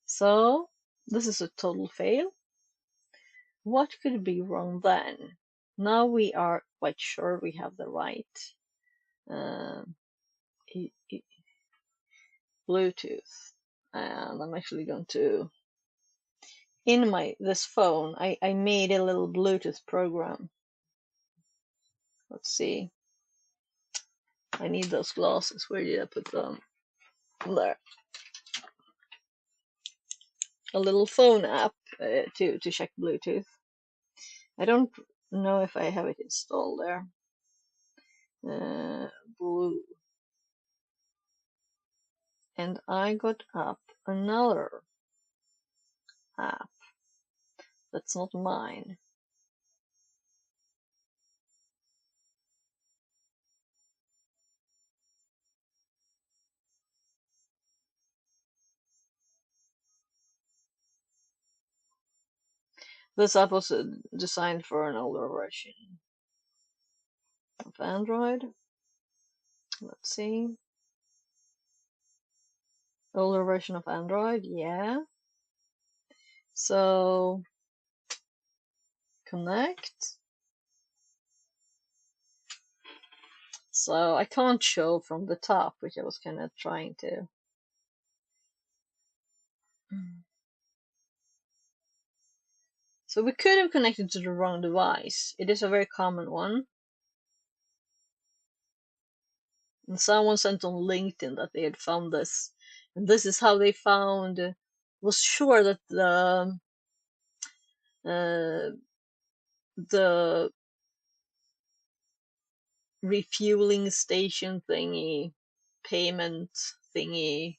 So this is a total fail. What could be wrong then? Now we are quite sure we have the right Bluetooth. And I'm actually going to, in this phone, I made a little Bluetooth program. Let's see. I need those glasses. Where did I put them? There. A little phone app to check Bluetooth. I don't know if I have it installed there. Blue. And I got up another app that's not mine. This app was designed for an older version of Android. Let's see. Older version of Android, yeah. So connect. So I can't show from the top, which I was kind of trying to. So we could have connected to the wrong device. It is a very common one. And someone sent on LinkedIn that they had found this. And this is how they found, was sure that the refueling station thingy, payment thingy,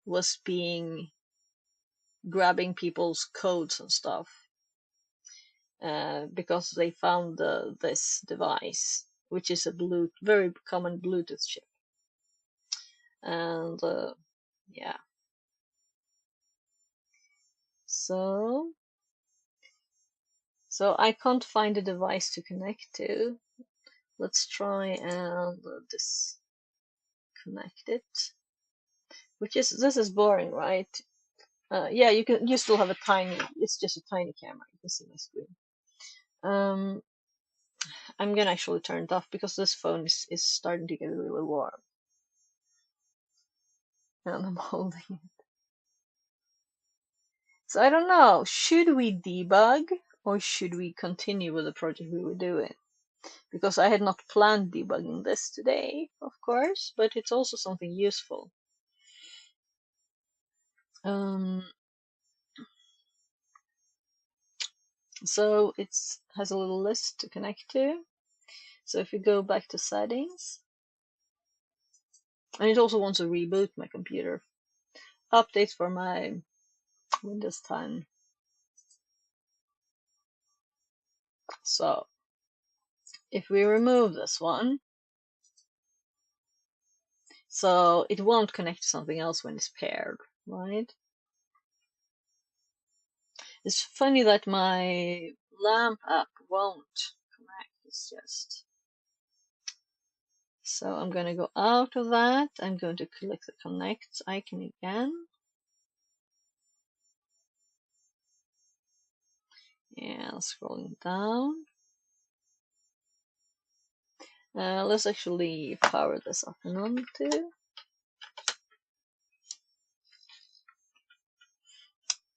was grabbing people's codes and stuff, because they found this device, which is a very common Bluetooth chip. And yeah, so I can't find a device to connect to. Let's try and disconnect it. This is boring, right? Yeah, you still have it's just a tiny camera. You can see my screen. I'm gonna actually turn it off because this phone is starting to get really warm. And I'm holding it. So I don't know, should we debug or should we continue with the project we were doing? Because I had not planned debugging this today, of course, but it's also something useful. So it has a little list to connect to. So if we go back to settings, and it also wants to reboot my computer. Updates for my Windows 10. So if we remove this one, so it won't connect to something else when it's paired, right? It's funny that my lamp app won't connect. It's just So I'm going to go out of that. I'm going to click the connect icon again. And scrolling down. Let's actually power this up and on too.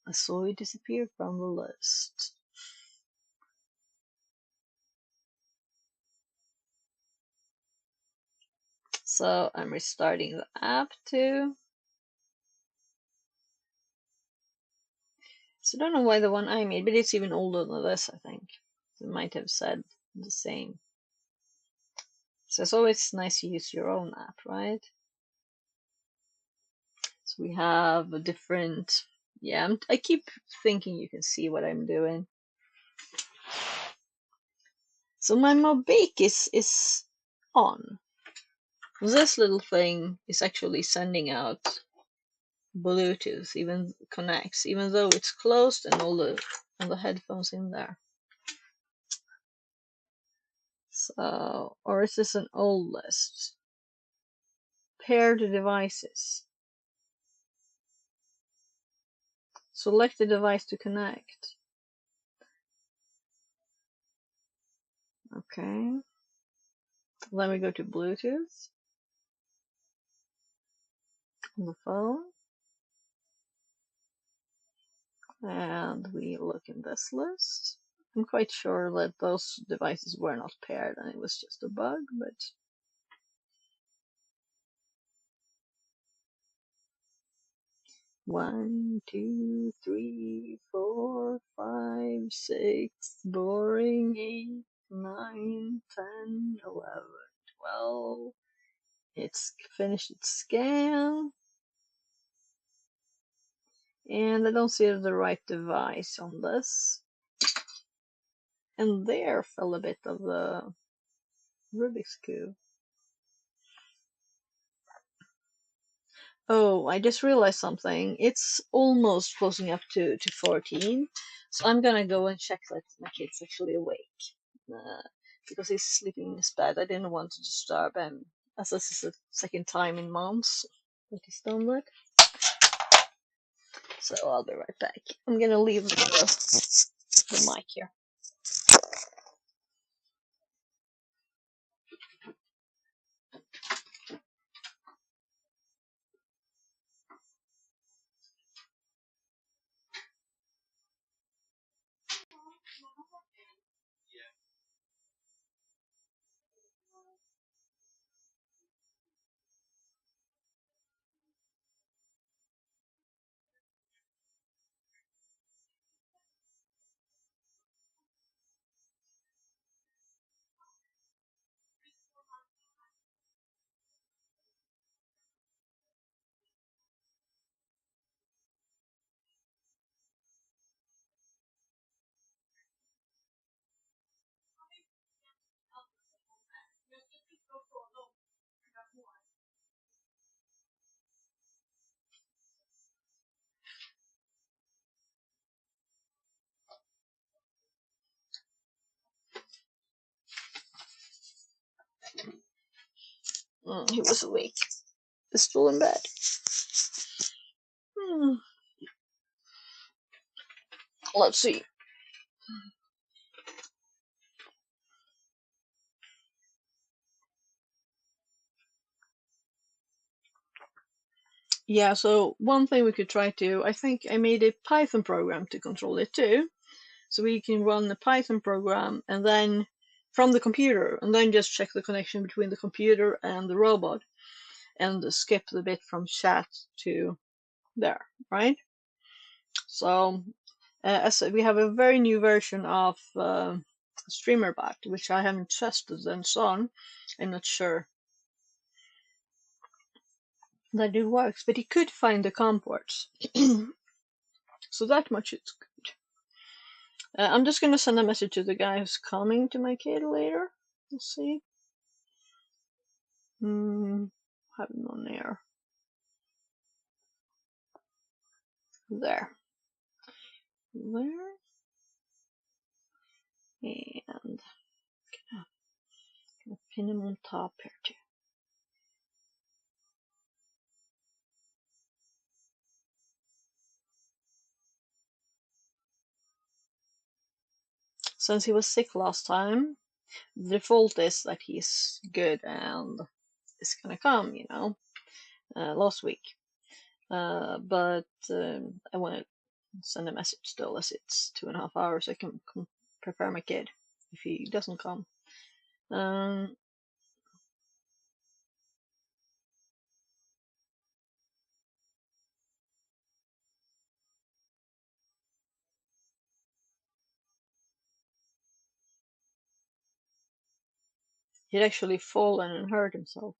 I saw it disappear from the list. So I'm restarting the app too. So I don't know why the one I made, but it's even older than this, I think. It might have said the same. So it's always nice to use your own app, right? So we have a different, yeah, I keep thinking you can see what I'm doing. So my Mobic is on. This little thing is actually sending out Bluetooth, even connects, even though it's closed and all the headphones in there. So, or is this an old list? Paired devices. Select the device to connect. Okay. Then we go to Bluetooth on the phone. And we look in this list. I'm quite sure that those devices were not paired and it was just a bug, but 1, 2, 3, 4, 5, 6, boring, 8, 9, 10, 11, 12. It's finished its scan. And I don't see the right device on this. And there fell a bit of the Rubik's Cube. Oh, I just realized something. It's almost closing up to 14. So I'm gonna go and check that my kid's actually awake. Because he's sleeping in his bed. I didn't want to disturb him, as this is the second time in months that he's done that. So I'll be right back. I'm gonna leave the mic here. He was awake. He's still in bed. Let's see. Yeah, so one thing we could try to, I think I made a Python program to control it too. So we can run the Python program and then from the computer and then just check the connection between the computer and the robot and skip the bit from chat to there, right? So as we have a very new version of StreamerBot, which I haven't tested and so on. I'm not sure that it works, but it could find the COM ports. So that much is good. I'm just going to send a message to the guy who's coming to my kid later. Let's see. Have him on there. There. There. And gonna pin him on top here too. since he was sick last time, the default is that he's good and is gonna come, you know, last week. But I want to send a message still, as it's 2.5 hours. I can prepare my kid if he doesn't come. He'd actually fallen and hurt himself.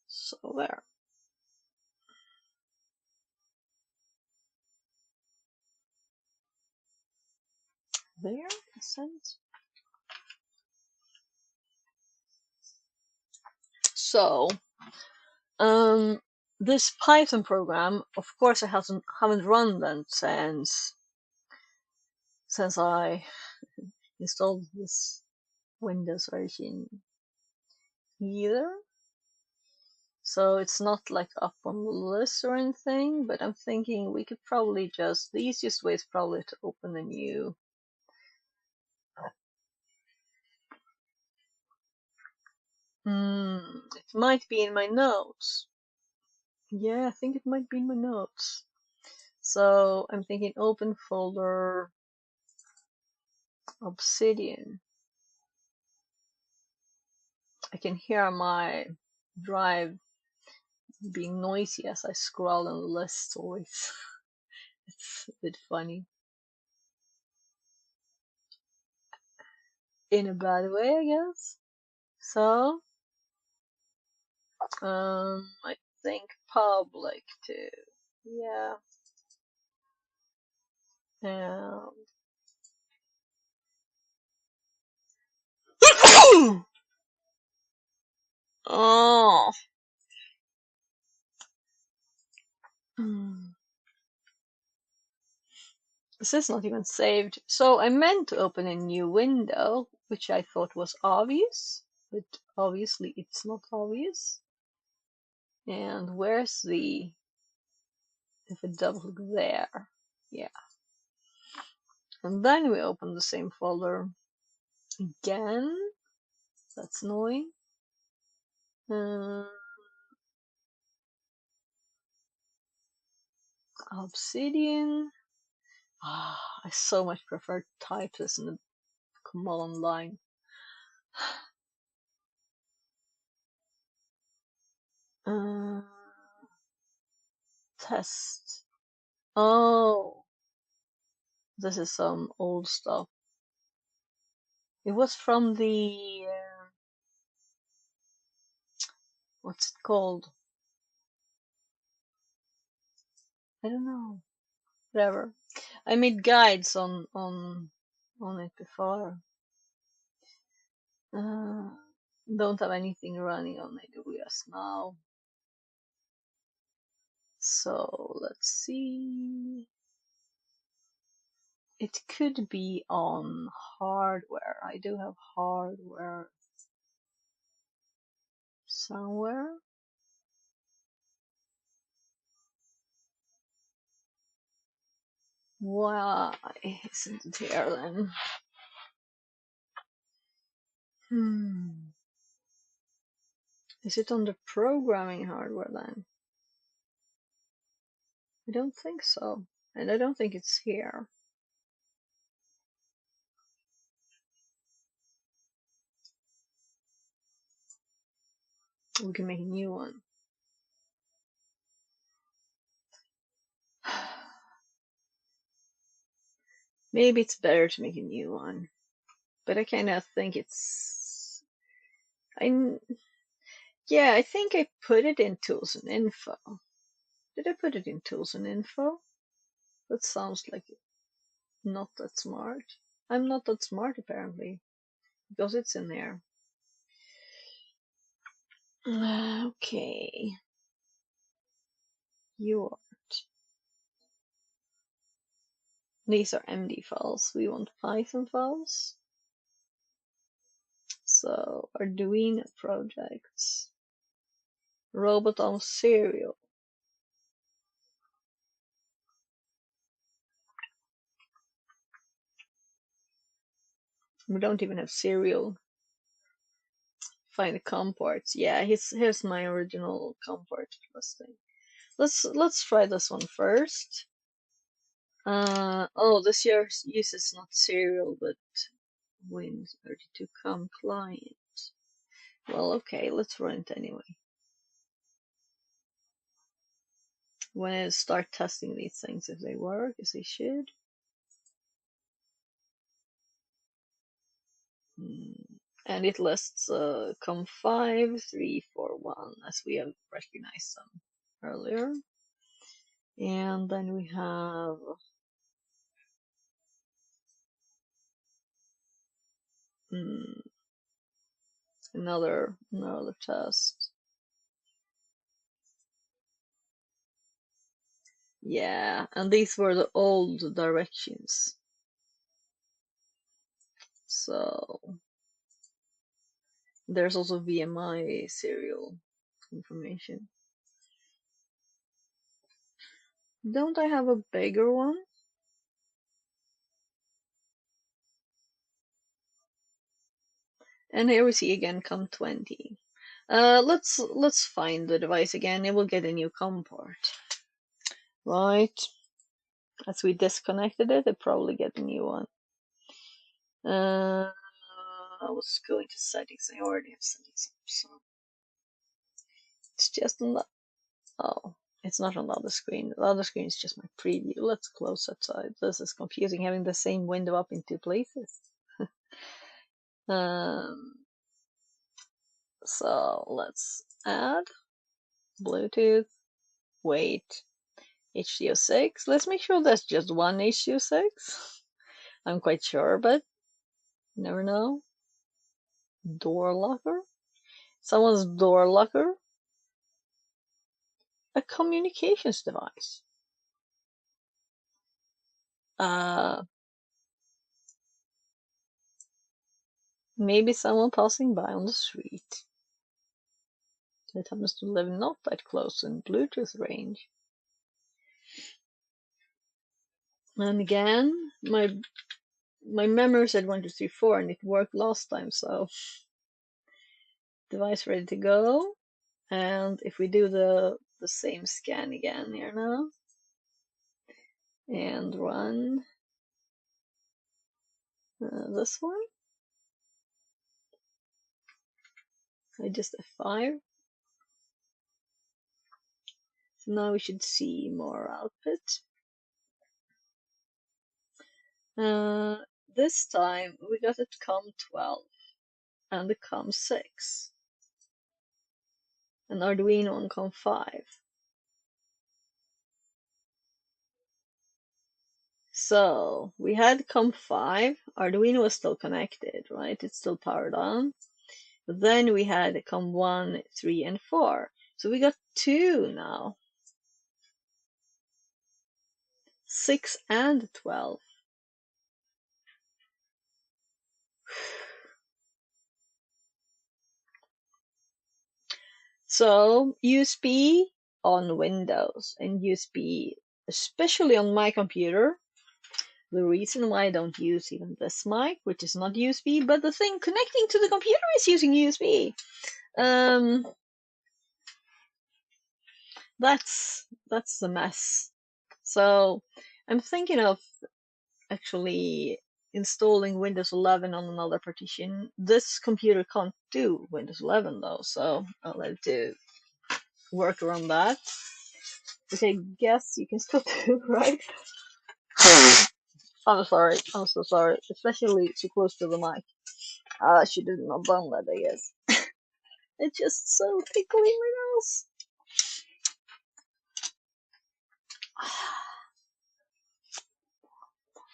So there. There, sense. So, this Python program, of course, I haven't run that since I installed this Windows version either. So it's not like up on the list or anything, but I'm thinking we could probably just, the easiest way is probably to open a new. It might be in my notes. Yeah, I think it might be in my notes. So I'm thinking open folder, Obsidian. I can hear my drive being noisy as I scroll on the list always. It's a bit funny. In a bad way, I guess. So, I think public too. Yeah. And oh. This is not even saved. So I meant to open a new window, which I thought was obvious, but obviously it's not obvious. And where's the, if I double click there, yeah. And then we open the same folder again. That's annoying. Obsidian. I so much prefer to type this in the command line. Test. Oh, this is some old stuff. It was from the what's it called? I don't know. Whatever. I made guides on it before. Don't have anything running on AWS now. So let's see. It could be on hardware. I do have hardware somewhere. Why isn't it here then? Is it on the programming hardware then? I don't think so. And I don't think it's here. We can make a new one. Maybe it's better to make a new one. But I kind of think it's... Yeah, I think I put it in Tools and Info. Did I put it in Tools and Info? That sounds like not that smart. I'm not that smart apparently, because it's in there. Okay. UART. These are MD files. We want Python files. So Arduino projects. Robot on serial. We don't even have serial. Find the COM ports. Yeah, here's my original COM port listing. Let's try this one first. Oh, this year uses not serial but Win32 COM client. Well, okay, let's run it anyway. When I start testing these things, if they work, as they should. And it lists COM5, 3, 4, 1, as we have recognized them earlier. And then we have another test. Yeah, and these were the old directions. So there's also VMI serial information. Don't I have a bigger one? And here we see again COM20. Let's find the device again. It will get a new COM port. Right. As we disconnected it, it probably get a new one. I was going to settings. I already have settings up, so it's just on the it's not on the other screen. The other screen is just my preview. Let's close that side. This is confusing having the same window up in two places. So let's add Bluetooth, wait, H206. Let's make sure there's just one H206. I'm quite sure, but never know. Door locker? Someone's door locker? A communications device. Maybe someone passing by on the street that happens to live not that close in Bluetooth range. And again, my memory said 1, 2, 3, 4, and it worked last time, so device ready to go. And if we do the same scan again here now, and run this one, I just F5. So now we should see more output. This time we got it COM12 and the COM6, and Arduino on COM5. So we had COM5, Arduino was still connected, right? It's still powered on. But then we had COM1, 3, and 4. So we got 2 now. 6 and 12. So USB on Windows and USB, especially on my computer. The reason why I don't use even this mic, which is not USB, but the thing connecting to the computer is using USB. That's the mess. So I'm thinking of actually installing Windows 11 on another partition. This computer can't do Windows 11 though, so I'll have to work around that. Which I guess you can still do, right? I'm sorry. I'm so sorry. Especially too close to the mic. I should have not done that, I guess. It's just so tickling my nose.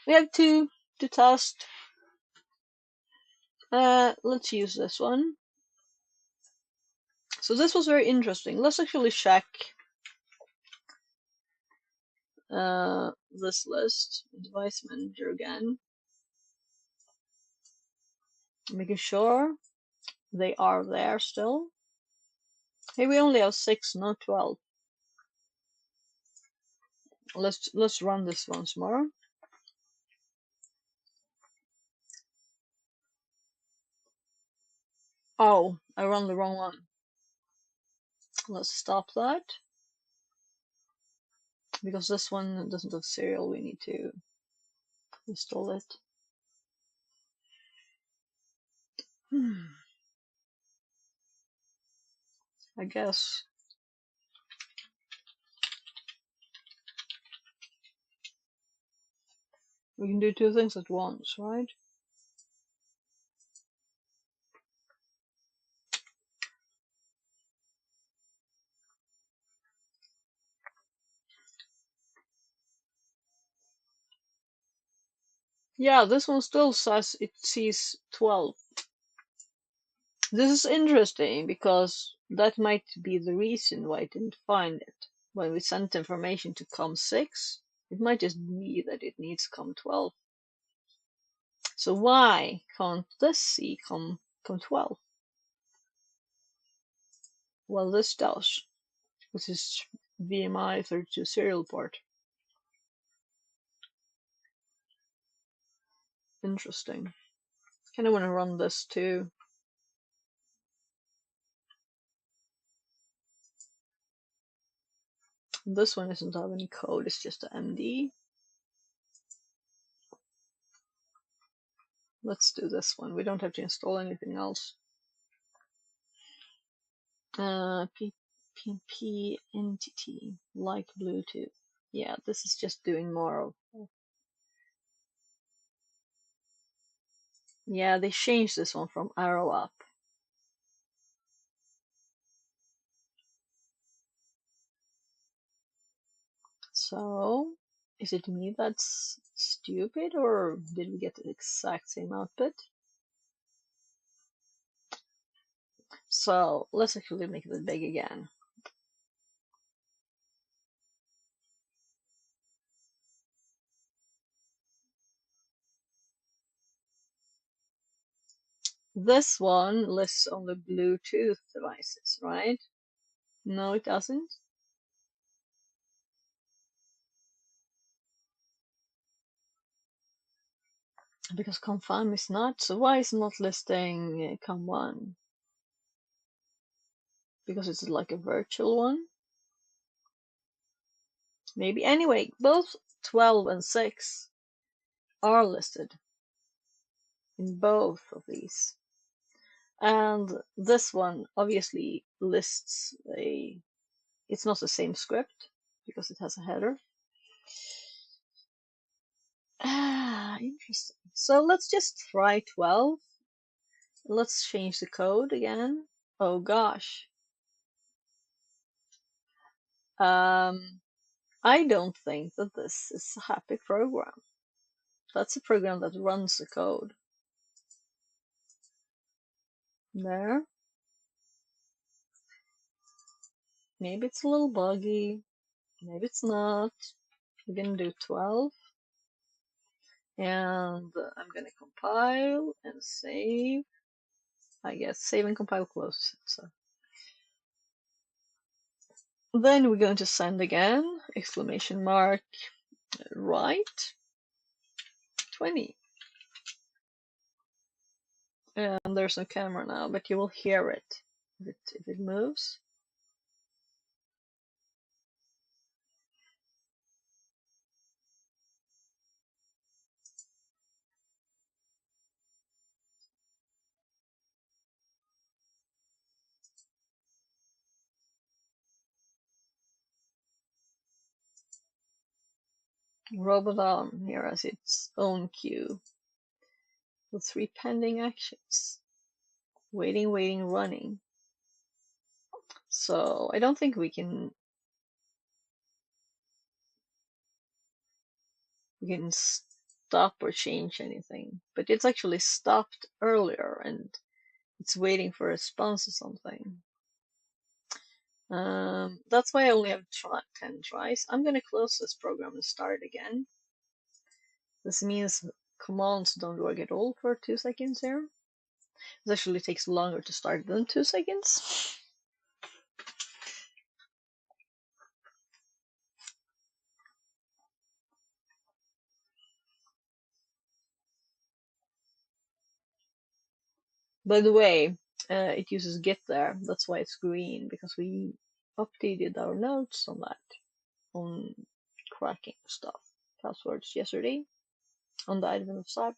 We have two to test. Let's use this one. So this was very interesting. Let's actually check this list, device manager again. Making sure they are there still. Hey, we only have 6, not 12. Let's run this once more. Oh, I run the wrong one. Let's stop that. Because this one doesn't have serial, we need to install it. I guess. We can do two things at once, right? Yeah, this one still says it sees 12. This is interesting because that might be the reason why it didn't find it. When we sent information to COM6, it might just be that it needs COM12. So why can't this see COM12? Well, this does. This is VMI 32 serial port. Interesting. Kind of want to run this too. This one doesn't have any code, it's just an MD. Let's do this one. We don't have to install anything else. PPP entity, like Bluetooth. Yeah, this is just doing more of. Yeah, they changed this one from arrow up. So, is it me that's stupid, or did we get the exact same output? So, let's actually make it big again. This one lists only Bluetooth devices, right? No, it doesn't. Because COM5 is not, so why is it not listing COM1? Because it's like a virtual one? Maybe. Anyway, both 12 and 6 are listed in both of these. And this one obviously lists it's not the same script because it has a header. Interesting. So let's just try 12. Let's change the code again. Oh gosh. I don't think that this is a happy program. That's a program that runs the code. There. Maybe it's a little buggy. Maybe it's not. We're gonna do 12. And I'm gonna compile and save. I guess save and compile close. So then we're going to send again, exclamation mark, write 20. And there's no camera now, but you will hear it if it moves. Robot arm here has its own queue with 3 pending actions. Waiting, waiting, running. So I don't think we can stop or change anything, but it's actually stopped earlier and it's waiting for a response or something. That's why I only have 10 tries. I'm gonna close this program and start again. This means commands don't work at all for 2 seconds here. It actually takes longer to start than 2 seconds. By the way, it uses Git there. That's why it's green, because we updated our notes on that, on cracking stuff, passwords yesterday on the admin side.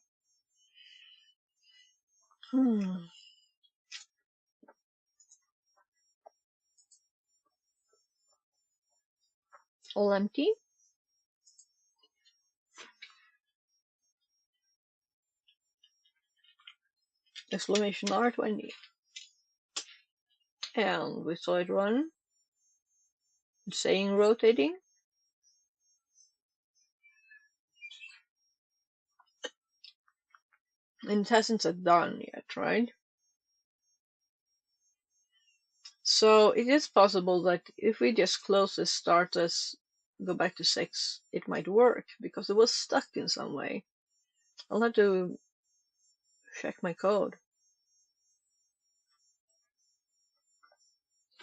All empty. Exclamation R20. And we saw it run. It's saying rotating. And it hasn't said done yet, right? So it is possible that if we just close this, start this, go back to 6, it might work, because it was stuck in some way. I'll have to check my code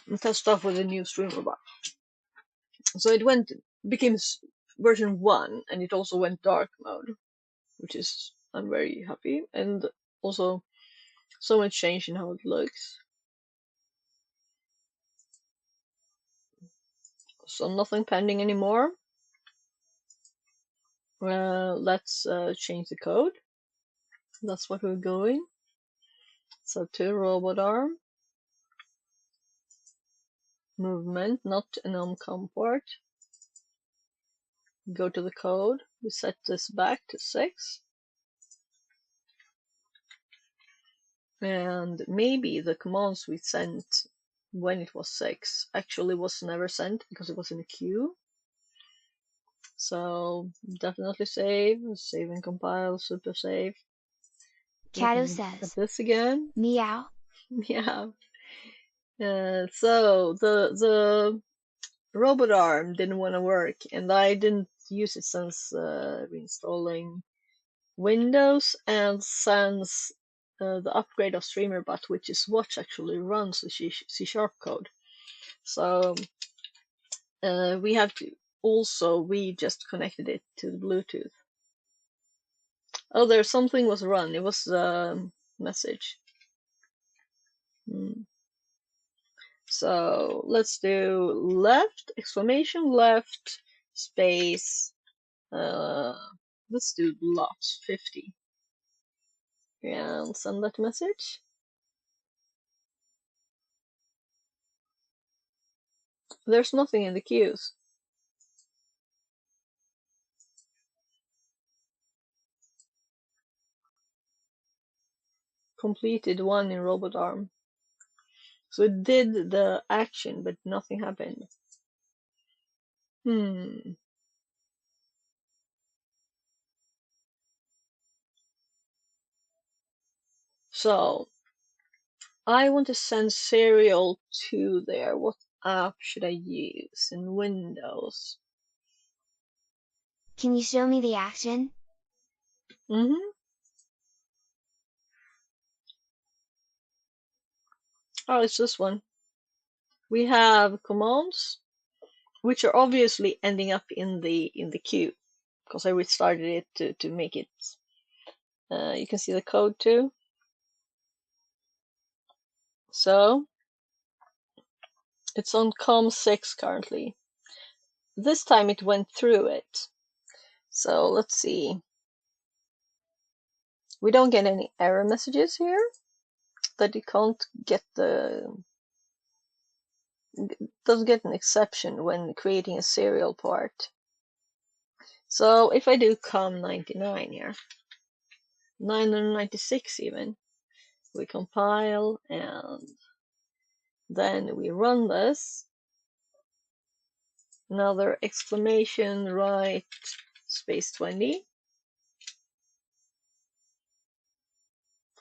and test stuff with the new StreamRobot. So it became version 1, and it also went dark mode, which is, I'm very happy, and also so much change in how it looks. So nothing pending anymore. Let's change the code. That's what we're going. So to robot arm. Movement, not an com port. Go to the code. We set this back to 6. And maybe the commands we sent when it was 6 actually was never sent because it was in a queue. So definitely save and compile, super save. Cato At says, this again. meow. Yeah. So the robot arm didn't want to work, and I didn't use it since reinstalling Windows and since the upgrade of StreamerBot, which is what actually runs the C# code. So we have to we just connected it to the Bluetooth. Oh, there's something was run. It was a message. So let's do left, exclamation left, space. Let's do lots 50. And send that message. There's nothing in the queues. Completed 1 in robot arm. So it did the action, but nothing happened. So I want to send serial to there. What app should I use in Windows? Can you show me the action? Oh, it's this one. We have commands, which are obviously ending up in the queue, because I restarted it to make it. You can see the code too. So it's on COM6 currently. This time it went through it. So let's see. We don't get any error messages here that you can't get doesn't get an exception when creating a serial part. So if I do COM99 here, 996 even, we compile and then we run this. Another exclamation right space 20.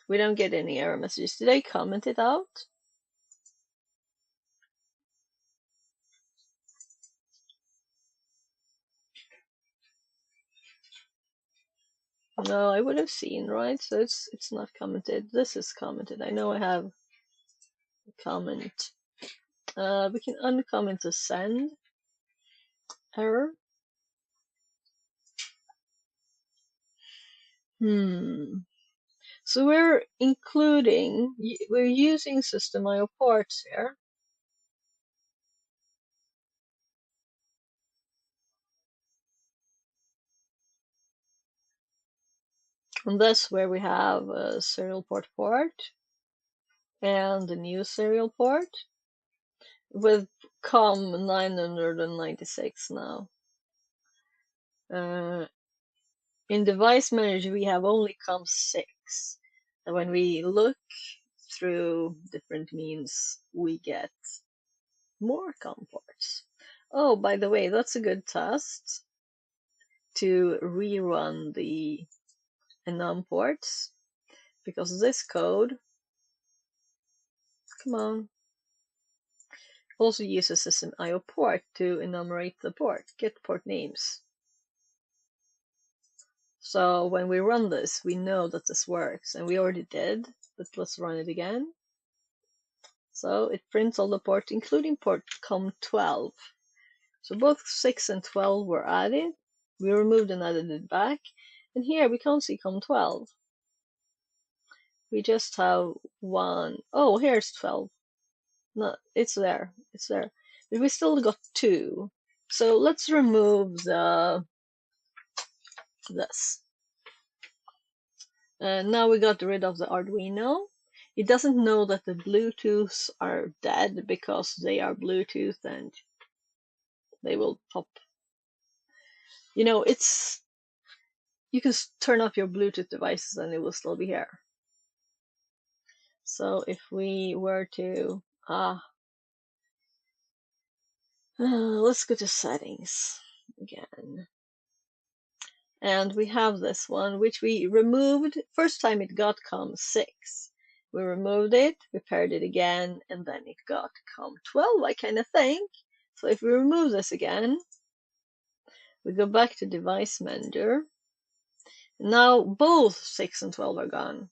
We don't get any error messages. Did I comment it out? No, I would have seen, right? So it's not commented. This is commented. I know I have a comment. We can uncomment the send error. So we're using System IO ports here. And that's where we have a serial port and a new serial port with COM 996 now. In Device Manager, we have only COM 6. And when we look through different means, we get more COM ports. Oh, by the way, that's a good test to rerun the enum ports, because this code, come on, also uses System IO port to enumerate the port, get port names. So when we run this, we know that this works, and we already did, but let's run it again. So it prints all the ports, including port COM12. So both 6 and 12 were added. We removed and added it back. And here we can't see COM12. We just have one. Oh, here's 12. No, it's there. It's there. But we still got 2. So let's remove this. Now we got rid of the Arduino. It doesn't know that the Bluetooths are dead because they are Bluetooth and they will pop. You know, you can turn off your Bluetooth devices and it will still be here. So if we were to, let's go to settings again. And we have this one, which we removed. First time it got COM6. We removed it, we paired it again, and then it got COM12, I kind of think. So if we remove this again, we go back to Device Manager. Now both 6 and 12 are gone.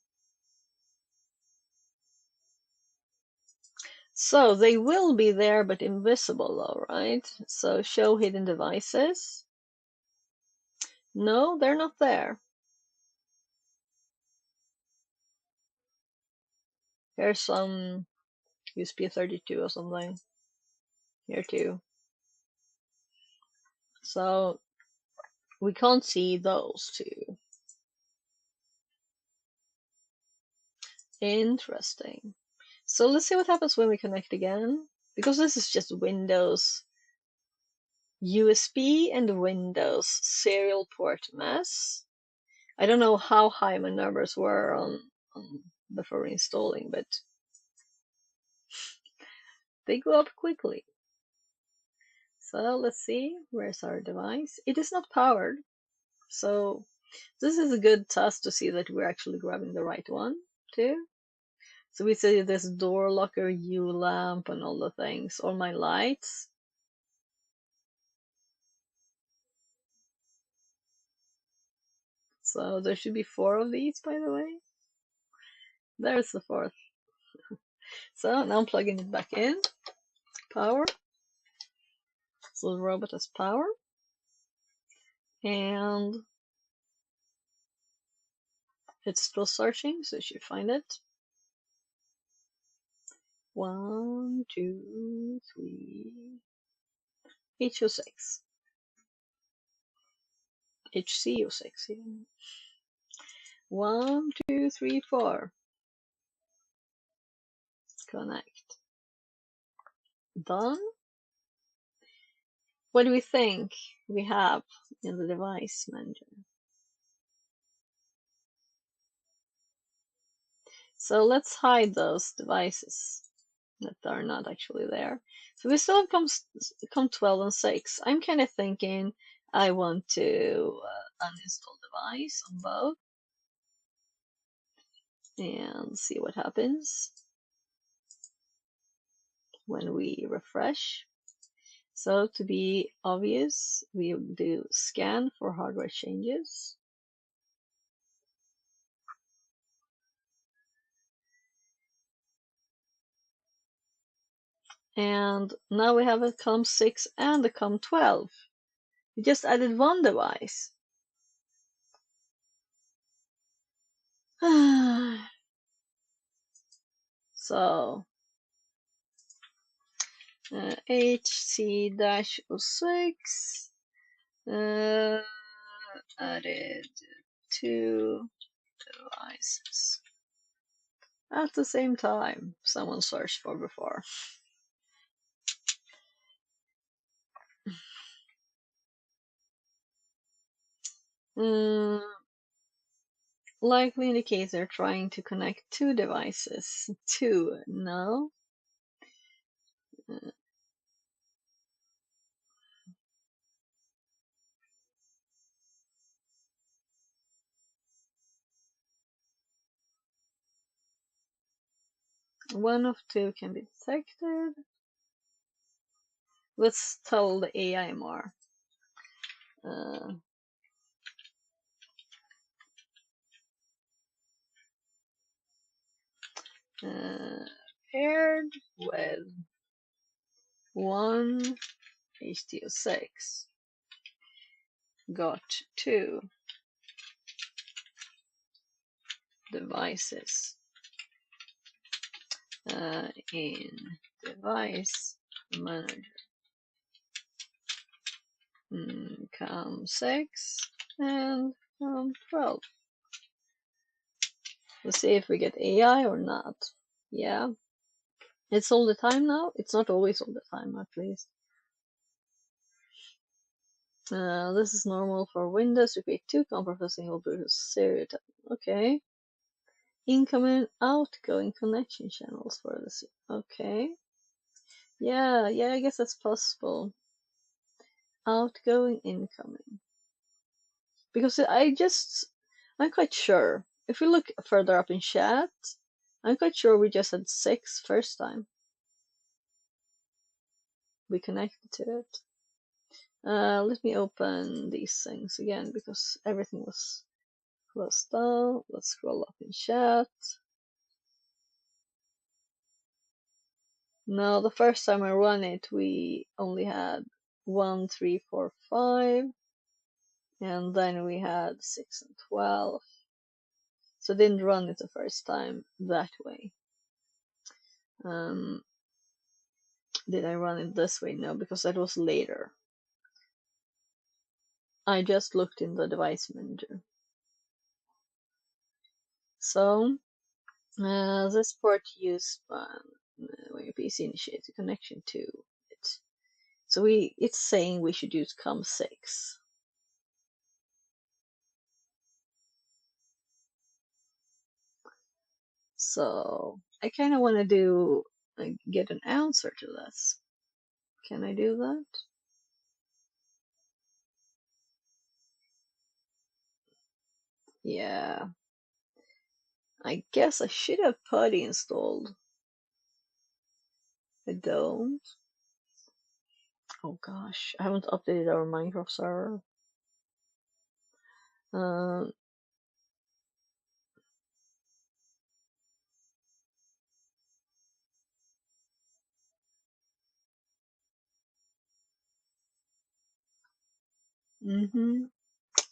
So they will be there, but invisible though, right? So show hidden devices. No, they're not there. Here's some USB32 or something. Here too. So we can't see those two. Interesting. So let's see what happens when we connect again. Because this is just Windows USB and Windows serial port mess. I don't know how high my numbers were on before installing, but they go up quickly. So let's see, where's our device? It is not powered. So this is a good test to see that we're actually grabbing the right one too. So we see this door locker, U lamp, and all the things, all my lights. So there should be 4 of these, by the way. There's the 4th. So now I'm plugging it back in. Power. So the robot has power. And it's still searching, so you should find it. 1, 2, 3. HO6. HCO6 even. 1, 2, 3, 4. Connect. Done. What do we think we have in the Device Manager? So let's hide those devices that are not actually there. So we still have COM12 and 6. I'm kind of thinking I want to uninstall device on both and see what happens when we refresh. So to be obvious, we do scan for hardware changes. And now we have a COM6 and a COM12. We just added one device. So HC-06 added 2 devices at the same time someone searched for before. Likely indicates they're trying to connect 2 devices. 2, no? One of 2 can be detected. Let's tell the AI more. Paired with 1 HT06 got 2 devices in device manager. CAM6 and CAM12. Let's see if we get AI or not. Yeah, it's all the time now. It's not always all the time, at least. This is normal for Windows to create 2 COM for a single Bluetooth serial. Okay. Incoming, outgoing connection channels for this. Okay. Yeah, I guess that's possible. Outgoing, incoming. Because I'm quite sure. If we look further up in chat, I'm quite sure we just had 6 first time we connected to it. Let me open these things again because everything was closed down. Let's scroll up in chat. No, the first time I run it, we only had 1, 3, 4, 5, and then we had 6 and 12. So I didn't run it the first time that way. Did I run it this way? No, because that was later. I just looked in the device manager. So this port used when your PC initiates a connection to it. So it's saying we should use COM6. So I kind of want to get an answer to this. Can I do that? Yeah. I guess I should have PuTTY installed. I don't. Oh gosh, I haven't updated our Minecraft server.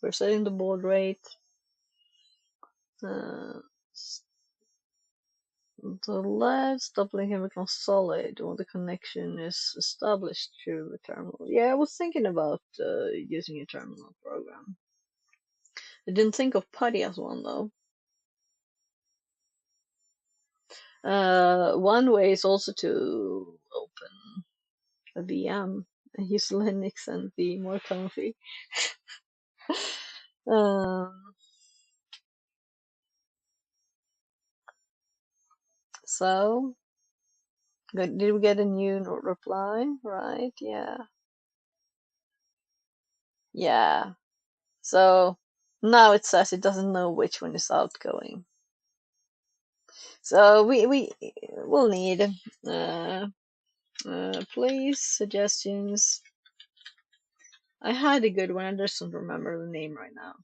We're setting the baud rate. The last doubling can become solid when the connection is established through the terminal. Yeah, I was thinking about using a terminal program. I didn't think of PuTTY as one though. One way is also to open a VM and use Linux and be more comfy. So, did we get a new reply? Right, yeah. Yeah. So, now it says it doesn't know which one is outgoing. So, we will need, please, suggestions. I had a good one, I just don't remember the name right now.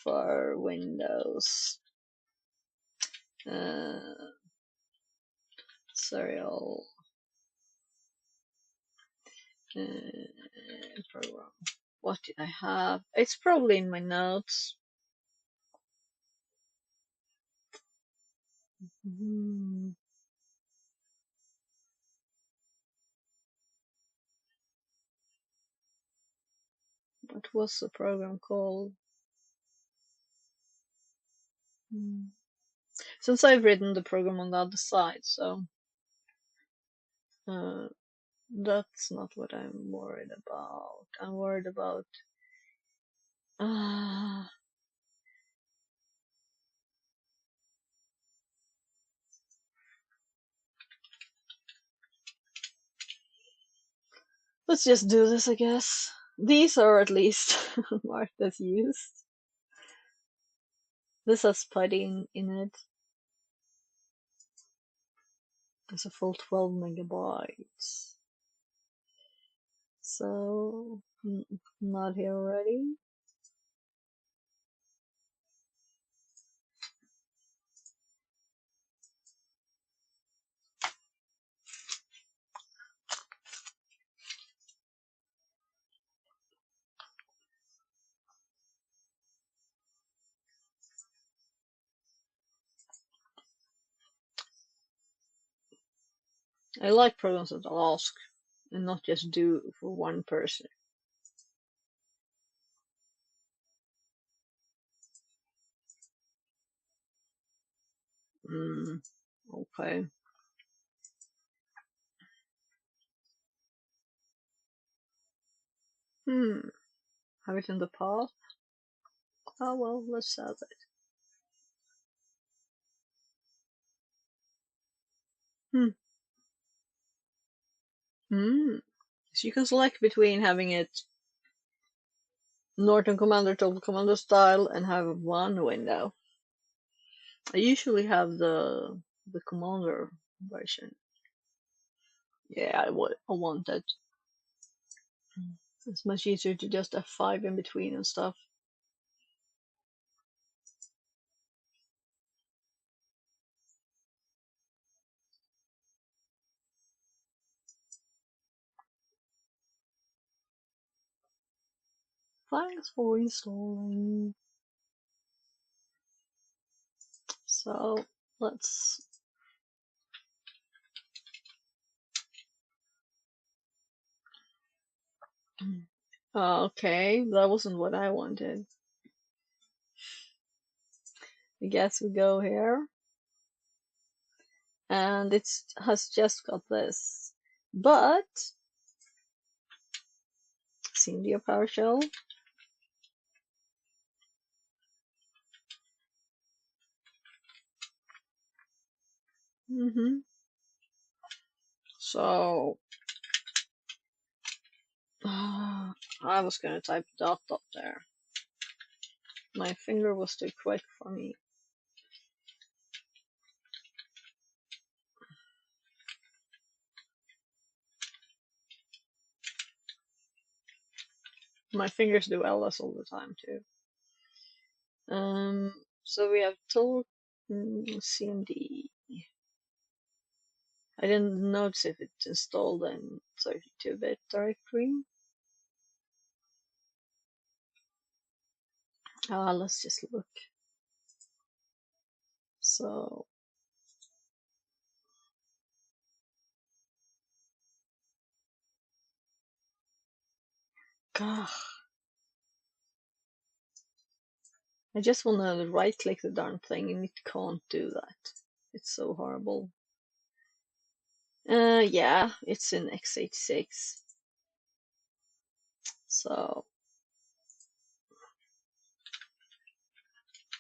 For Windows. Serial program. What did I have? It's probably in my notes. Hmm. What was the program called? Since I've written the program on the other side, so that's not what I'm worried about. I'm worried about let's just do this, I guess. These are at least marked as used. This has putty in it. It's a full 12 megabytes. So, not here already. I like programs that ask and not just do for one person. Okay. Have it in the past? Oh well, let's have it. So you can select between having it Norton Commander, Total Commander style, and have one window. I usually have the Commander version. Yeah, I want that. It's much easier to just have 5 in between and stuff. Thanks for installing. So let's okay, that wasn't what I wanted. I guess we go here. And it has just got this. But Cindy PowerShell. So I was gonna type dot up there. My finger was too quick for me. My fingers do LS all the time too. So we have total CMD. I didn't notice if it's installed in 32-bit directory. Let's just look. So God, I just want to right click the darn thing and it can't do that. It's so horrible. Yeah, it's in x86. So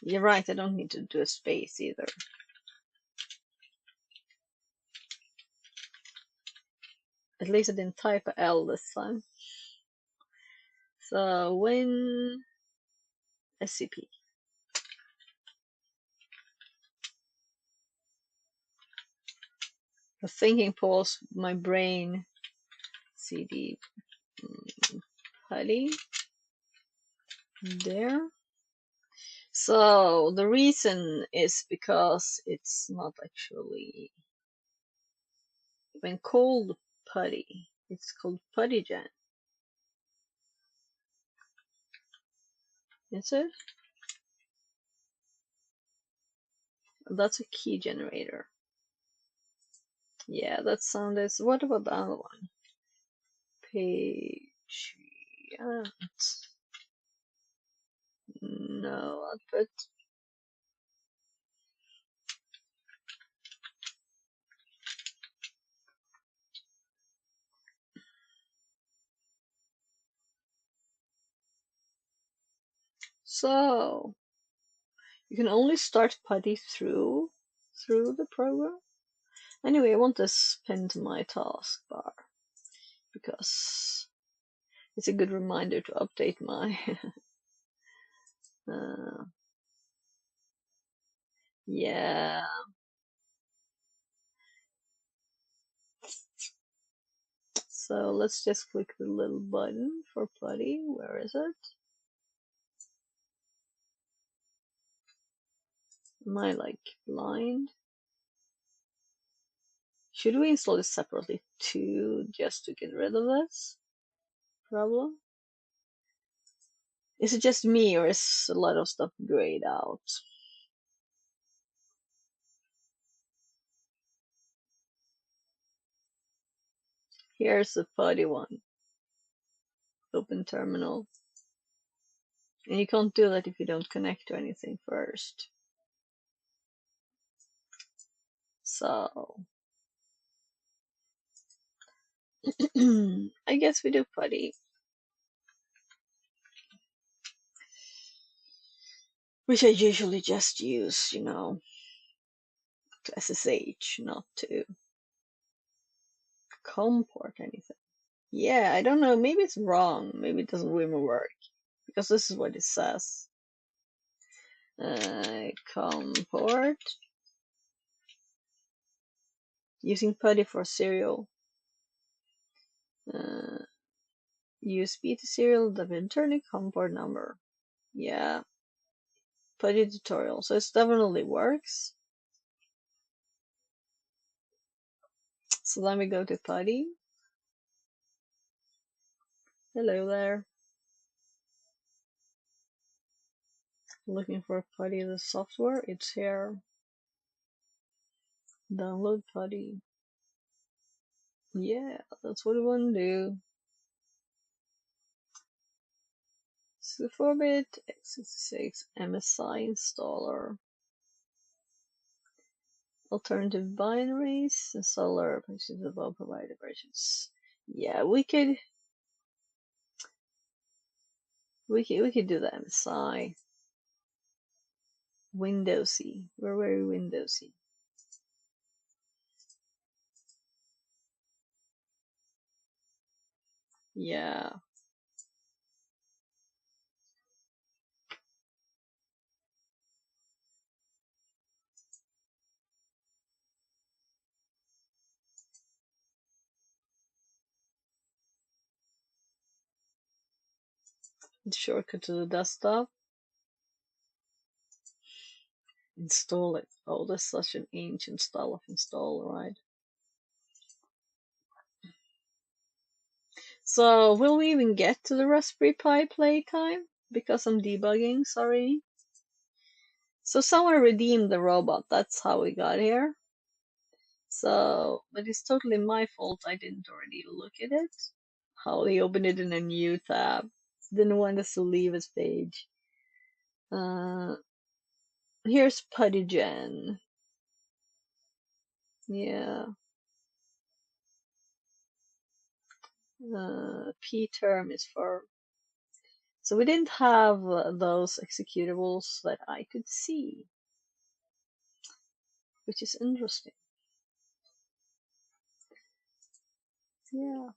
you're right, I don't need to do a space either. At least I didn't type a L this time. So win SCP. The thinking pause, my brain CD putty there. So the reason is because it's not actually when called putty, it's called PuttyGen. Is it? That's a key generator. Yeah, that sound is. What about the other one? Patient. No output. So you can only start PuTTY through the program. Anyway, I want this pinned to my taskbar because it's a good reminder to update my yeah. So let's just click the little button for PuTTY. Where is it? Am I like blind? Should we install this separately too, just to get rid of this problem? Is it just me, or is a lot of stuff grayed out? Here's the PuTTY one. Open terminal. And you can't do that if you don't connect to anything first. So I guess we do PuTTY, which I usually just use, you know, to SSH, not to comport anything. Yeah, I don't know, maybe it's wrong, maybe it doesn't really work, because this is what it says. Comport using PuTTY for serial. USB to serial, the internal comport number. Yeah, PuTTY tutorial. So it definitely works. So then we go to PuTTY. Hello there. Looking for PuTTY the software. It's here. Download PuTTY. Yeah, that's what we want to do. 64-bit x86 MSI installer. Alternative binaries, installer, purchase of all provided versions. Yeah, we could do the MSI. Windowsy. We're very Windowsy. Yeah. The shortcut to the desktop. Install it. Oh, that's such an ancient style of install, right? So, will we even get to the Raspberry Pi playtime? Because I'm debugging, sorry. So someone redeemed the robot, that's how we got here. So, but it's totally my fault I didn't already look at it. How he opened it in a new tab. Didn't want us to leave his page. Here's PuTTYgen. Yeah. P term is for. So we didn't have those executables that I could see, which is interesting. Yeah.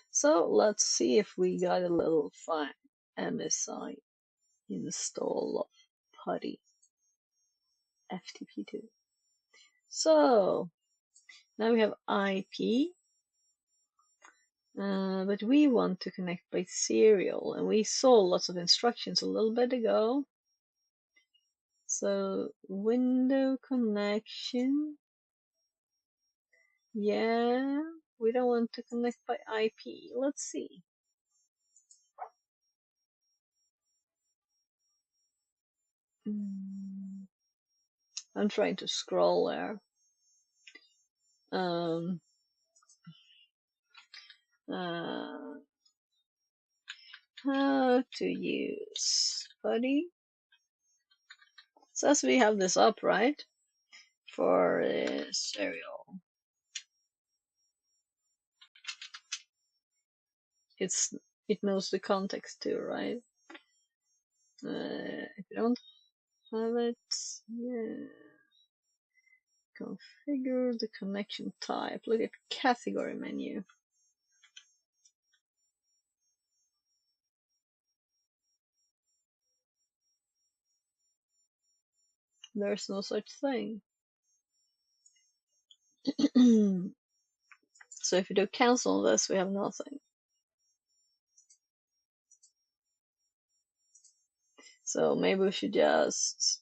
So let's see if we got a little fun MSI install of PuTTY FTP2. So now we have IP, but we want to connect by serial, and we saw lots of instructions a little bit ago. So window connection. Yeah, we don't want to connect by IP. Let's see. I'm trying to scroll there. Uh, how to use PuTTY. So as we have this up, right? For Serial. It knows the context too, right? If you don't have it, yeah. Configure the connection type. Look at category menu. There's no such thing. So if you do cancel this, we have nothing. So maybe we should just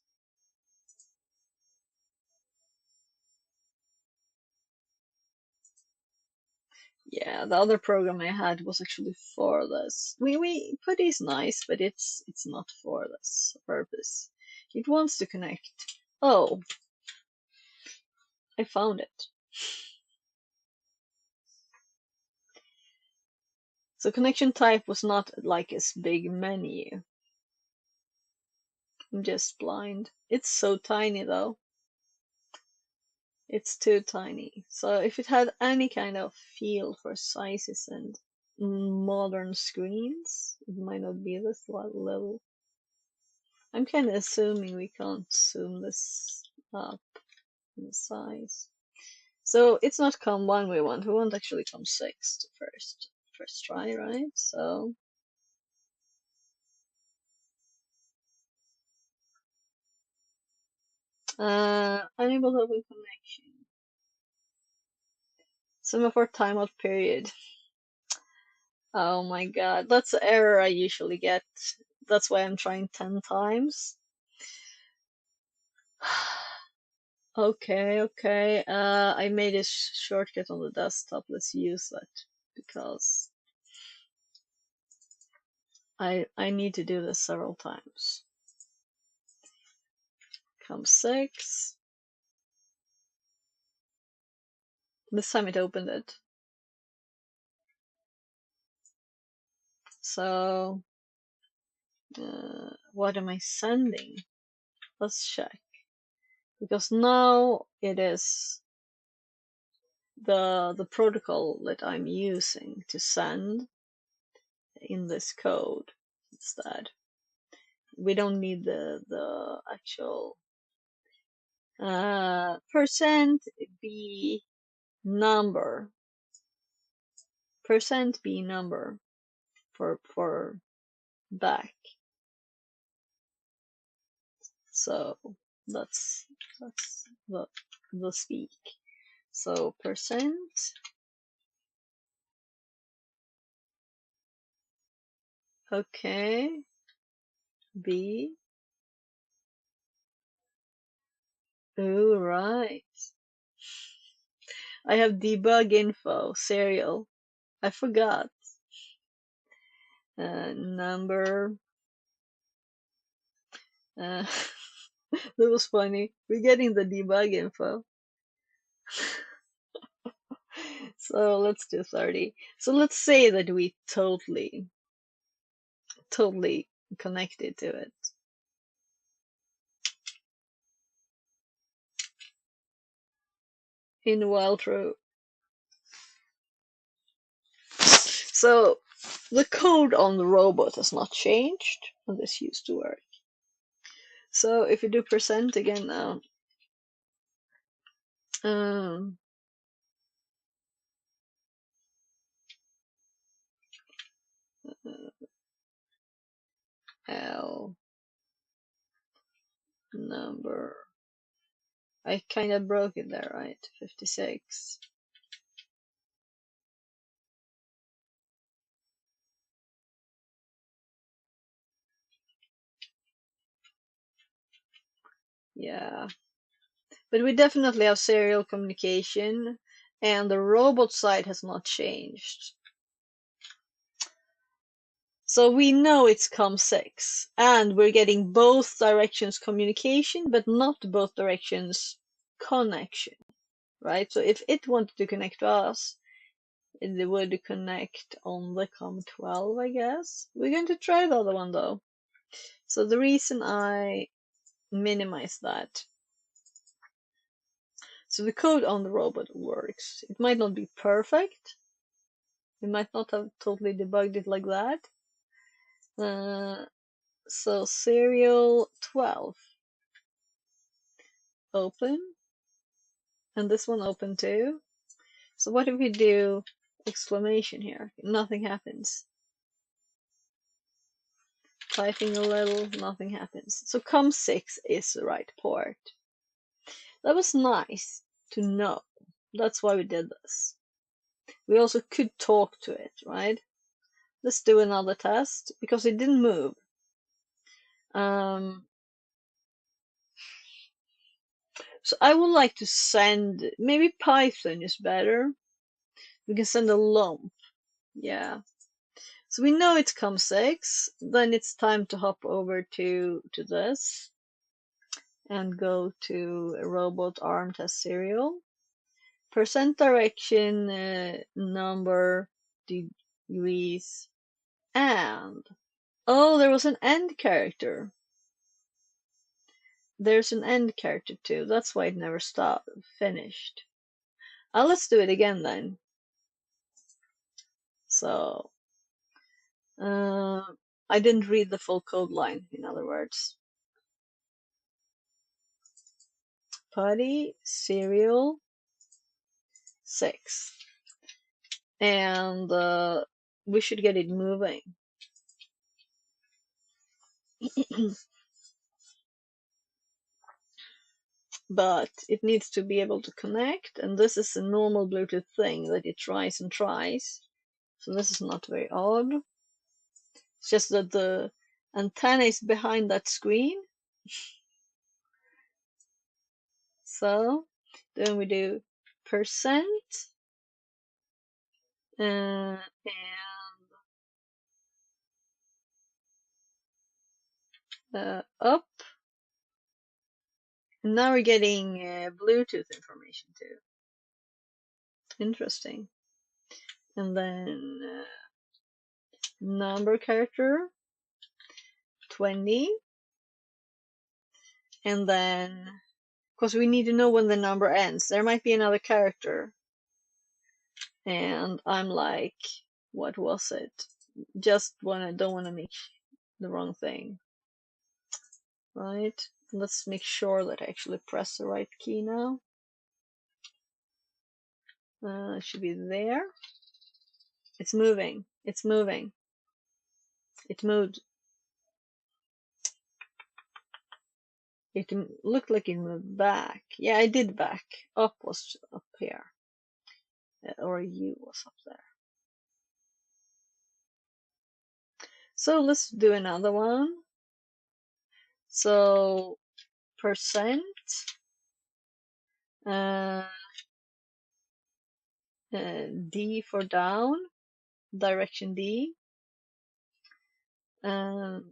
yeah, the other program I had was actually for this. We PuTTY is nice, but it's not for this purpose. It wants to connect. Oh, I found it. So connection type was not like this big menu. I'm just blind. It's so tiny though. It's too tiny. So if it had any kind of feel for sizes and modern screens, it might not be this level. I'm kind of assuming we can't zoom this up in size. So it's not COM1 we want actually COM6 first try, right? So unable to open connection. Semaphore timeout period. Oh my god, that's the error I usually get. That's why I'm trying 10 times. Okay. I made a shortcut on the desktop. Let's use that because I need to do this several times. COM6. This time it opened it. So what am I sending? Let's check. Because now it is the protocol that I'm using to send in this code instead. We don't need the actual percent %b number for back. So that's the speak. So percent okay b. Oh right. I have debug info serial. I forgot. Number. That was funny. We're getting the debug info. So let's do 30. So let's say that we totally connected to it. In while true. So the code on the robot has not changed, and this used to work. So if you do percent again now, L number. I kind of broke it there, right? 56. Yeah. But we definitely have serial communication, and the robot side has not changed. So we know it's COM6, and we're getting both directions communication, but not both directions connection, right? So if it wanted to connect to us, it would connect on the COM12, I guess. We're going to try the other one though. So the reason I minimize that, so the code on the robot works. It might not be perfect. We might not have totally debugged it like that. So serial 12, open, and this one open too. So what if we do exclamation here? Nothing happens. Typing a little, nothing happens. So COM6 is the right port. That was nice to know. That's why we did this. We also could talk to it, right? Let's do another test because it didn't move. So I would like to send, maybe Python is better. We can send a lump. Yeah. So we know it's COM6. Then it's time to hop over to this and go to robot arm test serial. Percent direction, number, degrees, and oh, there was an end character. There's an end character too. That's why it never stopped. Finished. Let's do it again then. So, I didn't read the full code line, in other words. Putty, serial, 6. And we should get it moving. But it needs to be able to connect, and this is a normal Bluetooth thing that it tries and tries. So this is not very odd. It's just that the antenna is behind that screen. So then we do percent and up. And now we're getting Bluetooth information too. Interesting. And then number character 20. And then, because we need to know when the number ends. There might be another character. And I'm like, what was it? Just don't want to make the wrong thing. Right? Let's make sure that I actually press the right key now. It should be there. It's moving. It's moving. It moved. It looked like it moved back. Yeah, I did back. Up was up here. Or U was up there. So let's do another one. So percent D for down, direction D, and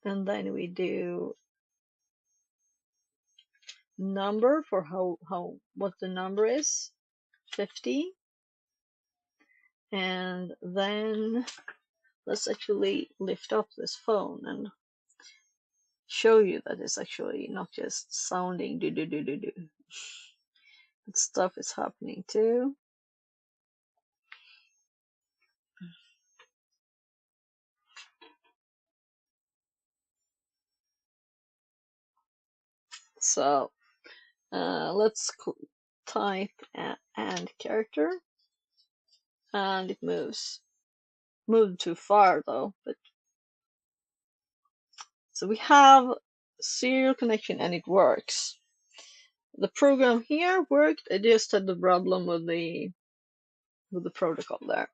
then we do number for what the number is, 50, and then let's actually lift up this phone and show you that it's actually not just sounding do do do do do. But stuff is happening too. So let's type and character, and it moves. Moved too far though, but so we have serial connection and it works. The program here worked. I just had the problem with the protocol there.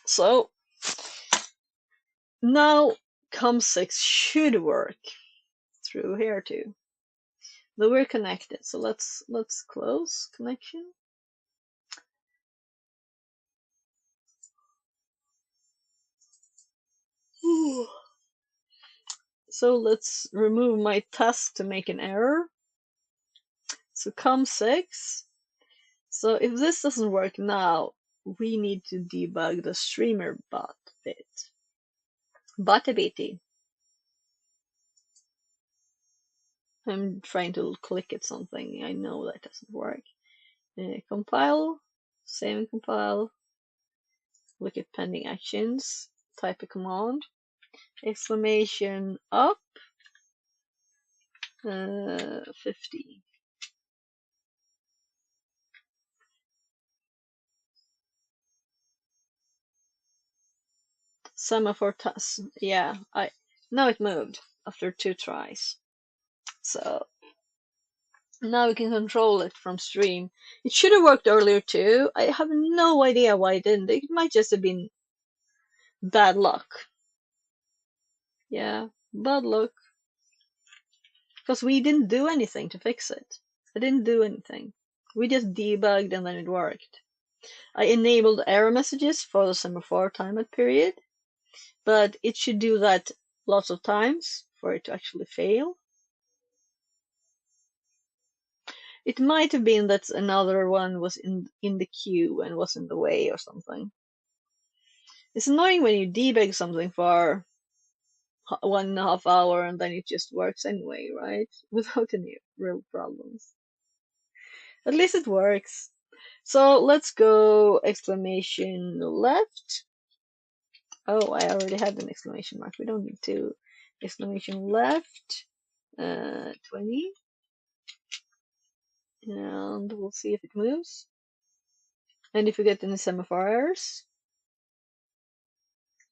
So now COM6 should work through here too. But we're connected, so let's close connection. So let's remove my test to make an error. So COM6. So if this doesn't work now, we need to debug the streamer bot bit. Botability. I'm trying to click at something. I know that doesn't work. Compile, save and compile. Look at pending actions. Type a command. Exclamation up. 50. Semaphore task. Yeah, now it moved after 2 tries. So now we can control it from stream. It should have worked earlier too. I have no idea why it didn't. It might just have been bad luck. Yeah, bad luck. Because we didn't do anything to fix it. I didn't do anything. We just debugged and then it worked. I enabled error messages for the semaphore timer period, but it should do that lots of times for it to actually fail. It might have been that another one was in the queue and was in the way or something. It's annoying when you debug something for 1.5 hours and then it just works anyway, right? Without any real problems. At least it works. So let's go exclamation left. Oh, I already had an exclamation mark. We don't need to. Exclamation left, 20. And we'll see if it moves. And if we get any semaphore errors,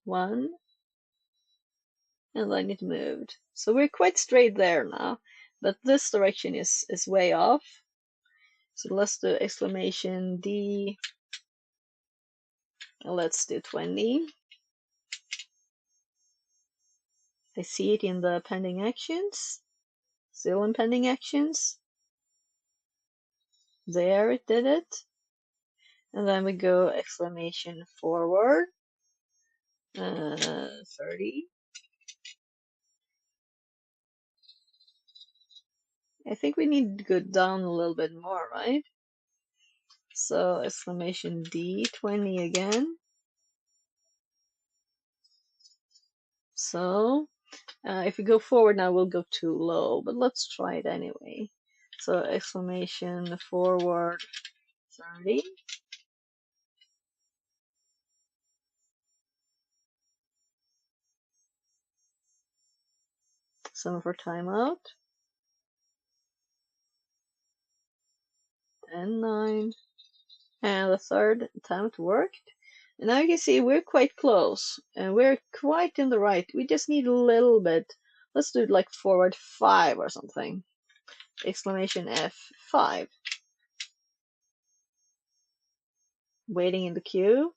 1. And then it moved. So we're quite straight there now, but this direction is way off. So let's do exclamation D. And let's do 20. I see it in the pending actions. Still in pending actions. There it did it. And then we go exclamation forward. 30. I think we need to go down a little bit more, right? So exclamation D, 20 again. So if we go forward now, we'll go too low, but let's try it anyway. So exclamation forward 30. Semaphore timeout. And 9. And the third time it worked. And now you can see we're quite close and we're quite in the right. We just need a little bit. Let's do it like forward 5 or something. Exclamation F5. Waiting in the queue.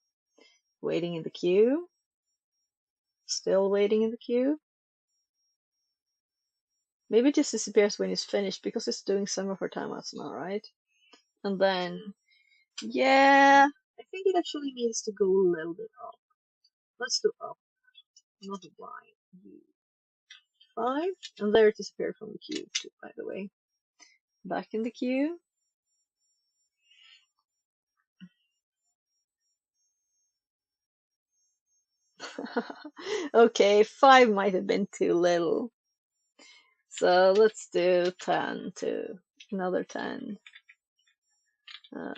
Waiting in the queue. Still waiting in the queue. Maybe it just disappears when it's finished because it's doing semaphore timeouts now, right? And then, yeah, I think it actually needs to go a little bit up. Let's do up, not Y. 5, and there it disappeared from the queue too, by the way. Back in the queue. Okay, 5 might have been too little. So let's do 10 too. Another 10.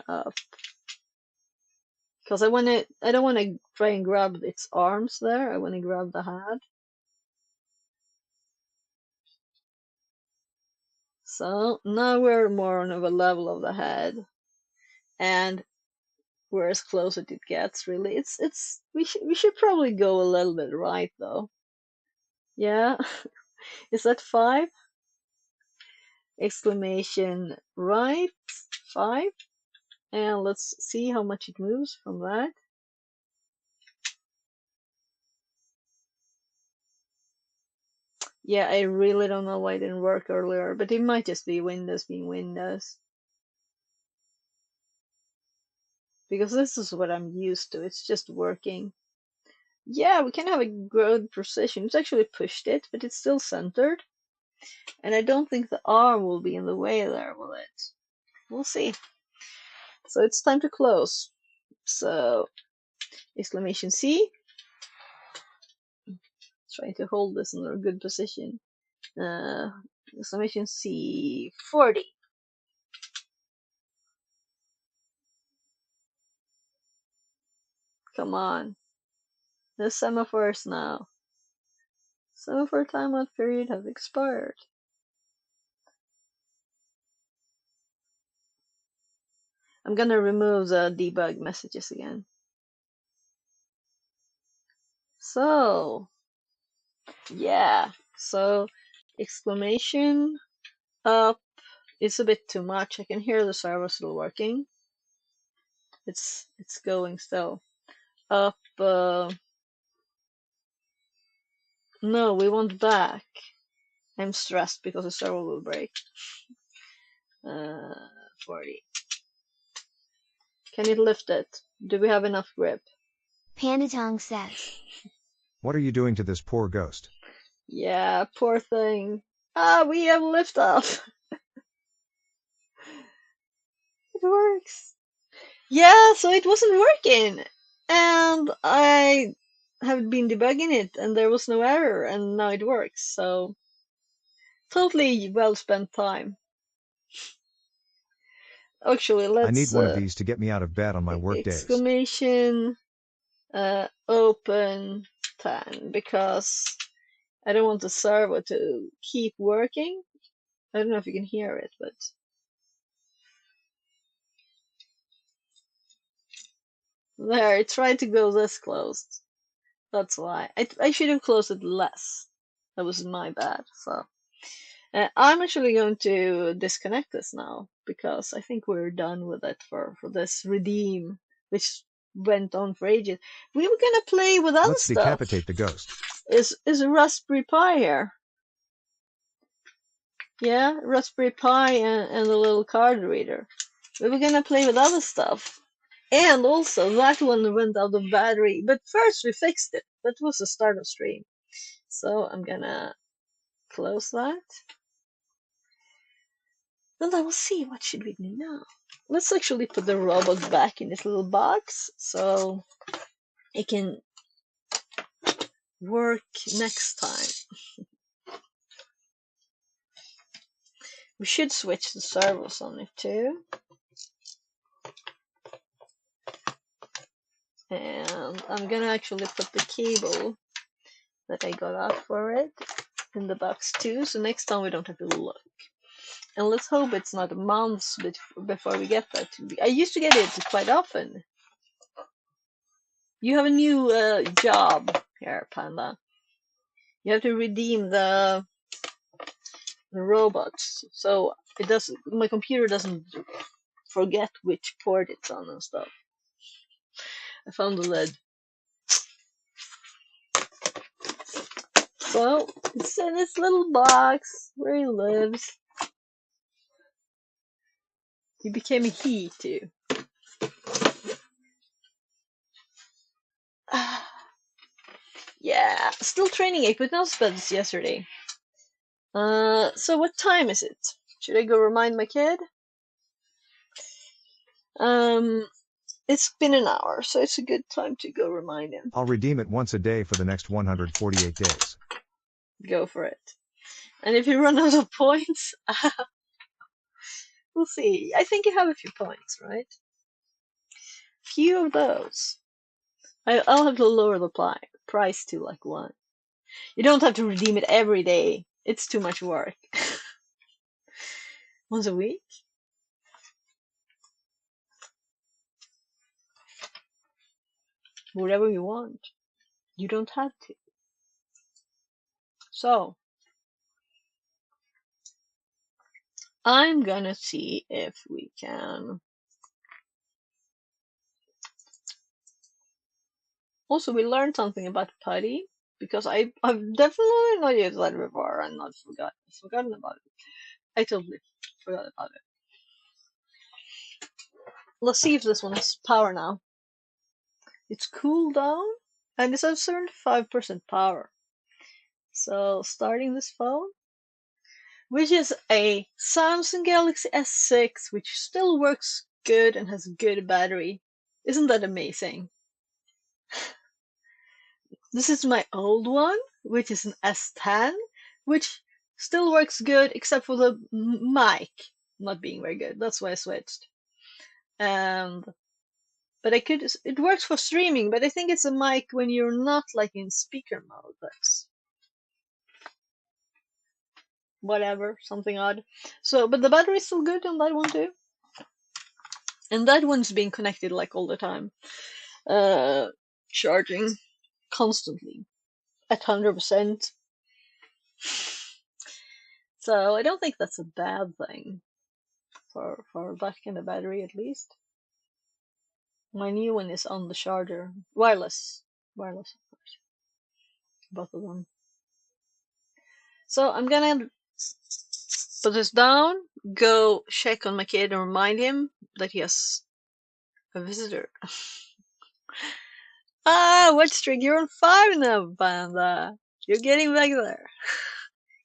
Up. Because I don't want to try and grab its arms there. I want to grab the head. So now we're more on a level of the head, and we're as close as it gets. Really, we should probably go a little bit right though. Yeah, is that 5? Exclamation right 5, and let's see how much it moves from that. Yeah, I really don't know why it didn't work earlier, but it might just be Windows being Windows. Because this is what I'm used to, it's just working. Yeah, we can have a good precision. It's actually pushed it, but it's still centered. And I don't think the arm will be in the way there, will it? We'll see. So it's time to close. So, exclamation C. Trying to hold this in a good position. Exclamation C 40. Come on. The semaphores now. Semaphore timeout period has expired. I'm gonna remove the debug messages again. So, yeah. So, exclamation up. It's a bit too much. I can hear the servo still working. It's going still. Up. No, we want back. I'm stressed because the servo will break. 40. Can it lift it? Do we have enough grip? Pandatong says. What are you doing to this poor ghost? Yeah, poor thing. We have liftoff. It works. Yeah, so it wasn't working. And I have been debugging it and there was no error and now it works. So totally well spent time. Actually, I need let's one of these to get me out of bed on my work days. exclamation open 10 because I don't want the servo to keep working. I don't know if you can hear it, but there, it tried to go this close. That's why. I should have closed it less. That was my bad. So I'm actually going to disconnect this now because I think we're done with it for this redeem, which went on for ages. We were gonna play with other Let's stuff. decapitate the ghost. Is a Raspberry Pi here? Yeah, Raspberry Pi and a little card reader. We were gonna play with other stuff. And also, that one went out of battery. But first we fixed it. That was the start of stream. So I'm gonna close that. Then I will see what should we do now. Let's actually put the robot back in this little box so it can work next time. We should switch the servos on it too. And I'm gonna actually put the cable that I got out for it in the box too, so next time we don't have to look. And let's hope it's not months before we get that. I used to get it quite often. You have a new job here, Panda. You have to redeem the robots, so it doesn't. My computer doesn't forget which port it's on and stuff. I found the lead. So it's in this little box where he lives. He became a he too. Yeah, still training 8, but not as bad as yesterday. So what time is it? Should I go remind my kid? It's been an hour, so it's a good time to go remind him. I'll redeem it once a day for the next 148 days. Go for it. And if you run out of points, we'll see. I think you have a few points, right? Few of those. I'll have to lower the price to like 1. You don't have to redeem it every day. It's too much work. Once a week? Whatever you want. You don't have to. So, I'm gonna see if we can. Also, we learned something about putty because I've definitely not used that before and not forgotten about it. I totally forgot about it. Let's see if this one has power now. It's cooled down and it's at 75% power. So starting this phone, which is a Samsung Galaxy S6, which still works good and has good battery. Isn't that amazing? This is my old one, which is an S10, which still works good except for the mic not being very good. That's why I switched. And but it works for streaming, but I think it's a mic when you're not like in speaker mode. That's whatever, something odd. So, but the battery's still good on that one too. And that one's being connected like all the time. Charging constantly at 100%. So I don't think that's a bad thing for that kind of battery at least. My new one is on the charger, wireless of course, both of them. So I'm gonna put this down, go check on my kid and remind him that he has a visitor. Watch String, you're on 5 now, Panda. You're getting back there.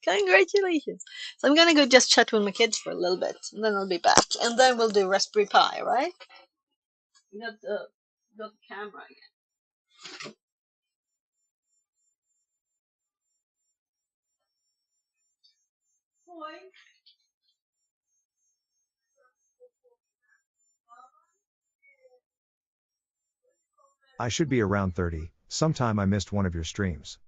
Congratulations. So I'm gonna go just chat with my kids for a little bit, and then I'll be back. And then we'll do Raspberry Pi, right? We got the camera again. Boy. I should be around 30. Sometime I missed one of your streams.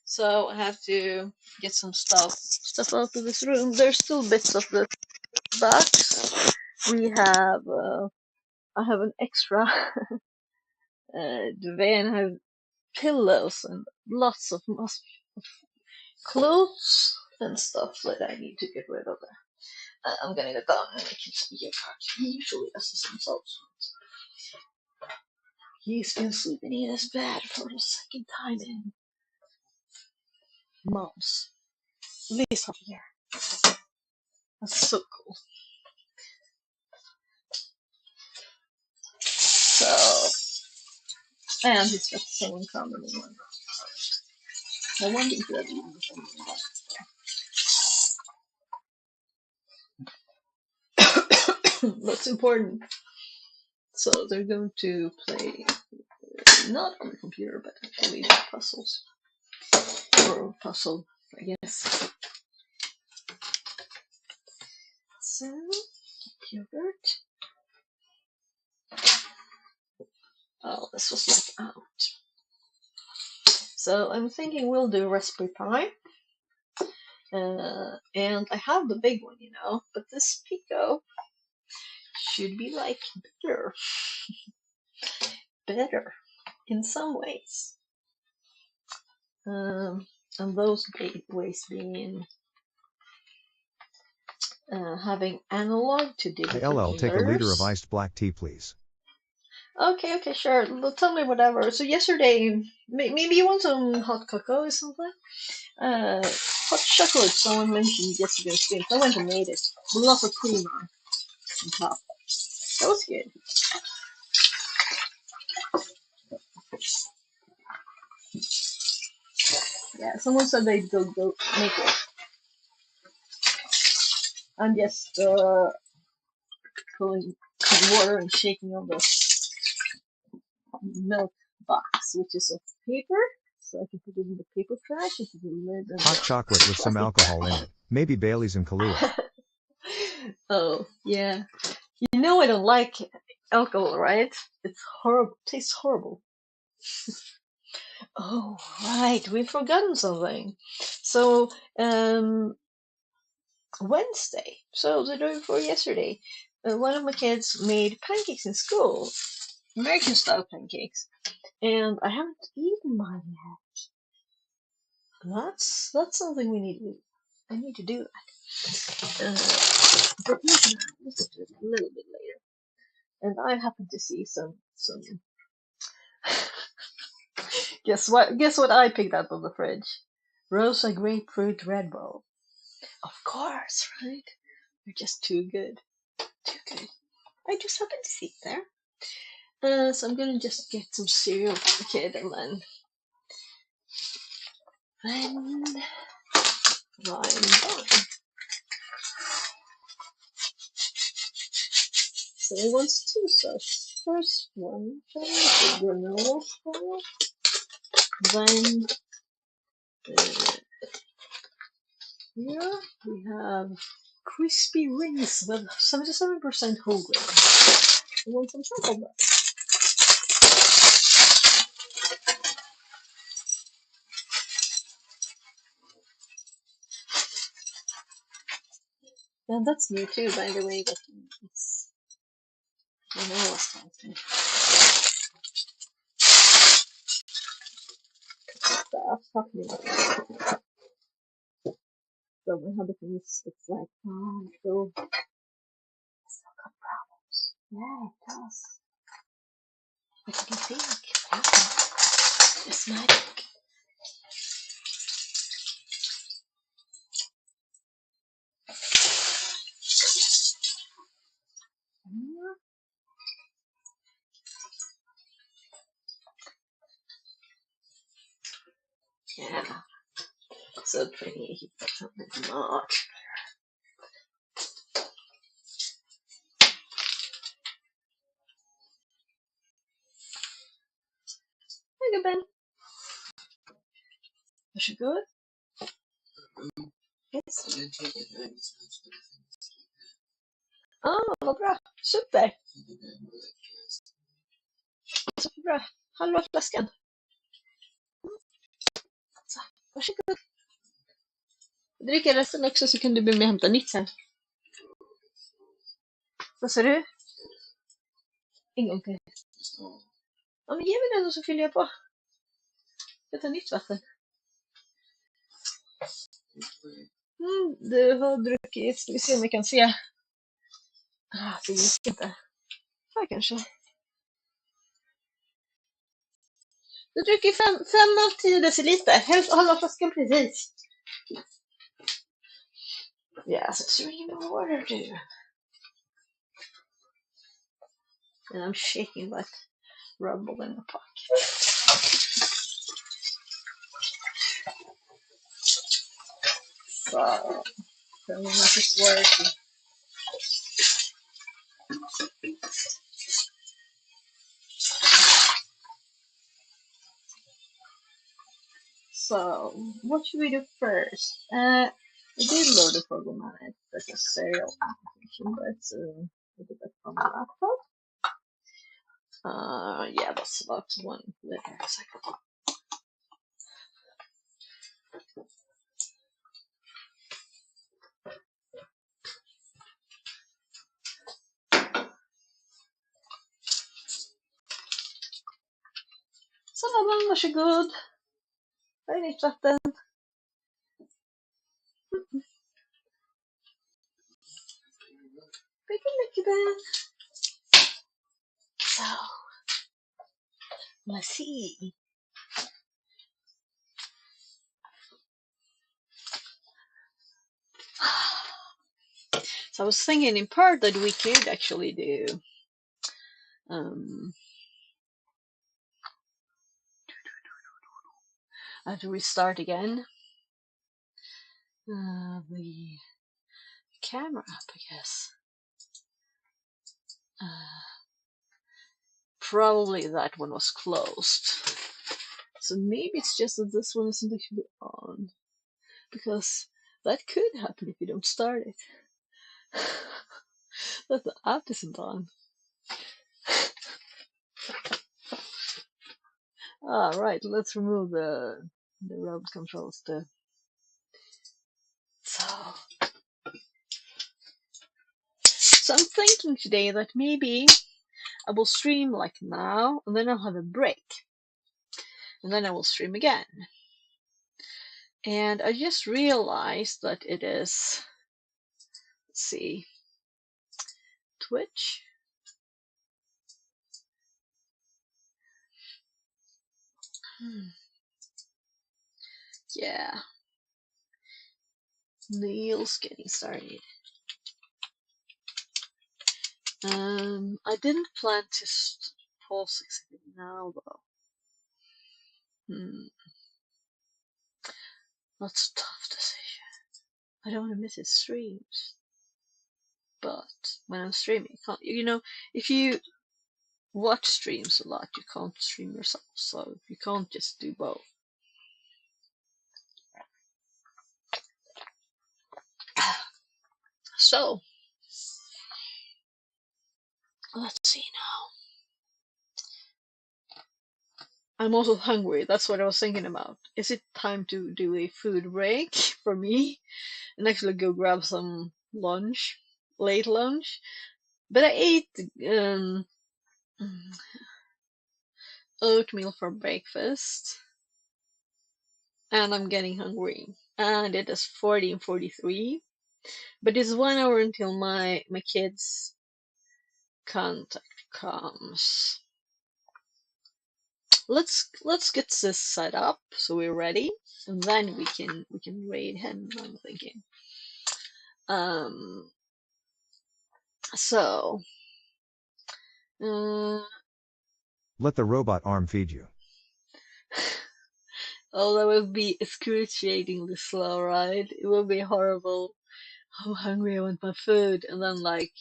So I have to get some stuff out of this room. There's still bits of the box. We have I have an extra duvet, and I have pillows and lots of clothes and stuff that I need to get rid of. I'm gonna go down and make him see your card. He usually does this himself. He's been sleeping in his bed for the second time in months. At least half a year. That's so cool. So, and he's got someone coming in. I wonder if they're even that's important. So they're going to play not on the computer, but actually the puzzles. Or puzzle, I guess. So, yogurt. Oh, this was left out. So I'm thinking we'll do Raspberry Pi. And I have the big one, you know, but this Pico should be like better in some ways. And those ways being having analog to digital LL, take a liter of iced black tea, please. Okay, sure. Tell me whatever. So yesterday, maybe you want some hot cocoa or something? Hot chocolate, someone mentioned yesterday stream. So I went and made it. With lots of cream on top. That was good. Yeah, someone said they'd go make it. I'm just pulling water and shaking on the milk box, which is of paper, so I can put it in the paper trash into the lid. And hot chocolate with some alcohol in it, maybe Bailey's and Kahlua. Oh yeah, you know I don't like alcohol, right? It's horrible. Tastes horrible. Oh right, we've forgotten something. So Wednesday, so the day before yesterday, one of my kids made pancakes in school, American style pancakes, and I haven't eaten mine yet. That's something we need to do. I need to do that. But not now. Let's do it a little bit later. And I happen to see some. Guess what I picked out of the fridge? Rosa grapefruit Red Bull. Of course, right? They're just too good. Too good. I just happened to see it there. So I'm gonna just get some cereal for the kid and then I'm done. So he wants two sauces. First one, the granola style. Then here we have crispy rings with 77% whole grain. I want some chocolate. And that's new too, by the way, but it's granola style too. Stop talking about it. So we have the things, it's like, oh, so it's still got problems. Yeah, it does. What do you think? It's magic. Yeah, so pretty. He put something not. Thank you, Ben. Is it good? Yes. Oh, vad bra. Super. bra. Halva flaskan. Så, varsågod. Dricka resten också så kan du be mig hämta nytt sen. Vad sa du? En gång till. Ja, men ge mig den och så fyller jag på. Jag tar nytt vatten. Du har druckit, ska vi se om vi kan se. Det gick inte. Här kanske. Du dricker 5 av 10 deciliter. Halva flaskan precis. Yes, it's drinking water too. And I'm shaking like rubble in the pocket. So, then we make it work. So, what should we do first? I did load the program on it. That's a serial application, but look at that from my laptop. Yeah, that's about one later. Så varsågod. Här är nytt vatten. Mycket bra. So, let's see. So I was thinking in part that we could actually do I have to restart again. The camera app, I guess. Probably that one was closed. So maybe it's just that this one isn't actually on. Because that could happen if you don't start it. That the app isn't on. Right, let's remove the remote controls too. So I'm thinking today that maybe I will stream like now, and then I'll have a break. And then I will stream again. And I just realized that it is, let's see, Twitch. Yeah. Neil's getting started. I didn't plan to pause exactly now though. That's a tough decision. I don't want to miss his streams. But when I'm streaming, you know, if you watch streams a lot, you can't stream yourself, so you can't just do both. So, let's see now. I'm also hungry, that's what I was thinking about. Is it time to do a food break for me and actually go grab some lunch, late lunch? But I ate oatmeal for breakfast and I'm getting hungry. And it is 14:43, but it's 1 hour until my kids' contact comes. Let's get this set up so we're ready, and then we can raid him. I'm thinking. So. Let the robot arm feed you. Oh, that would be excruciatingly slow, right? It would be horrible. I'm hungry, I want my food, and then like.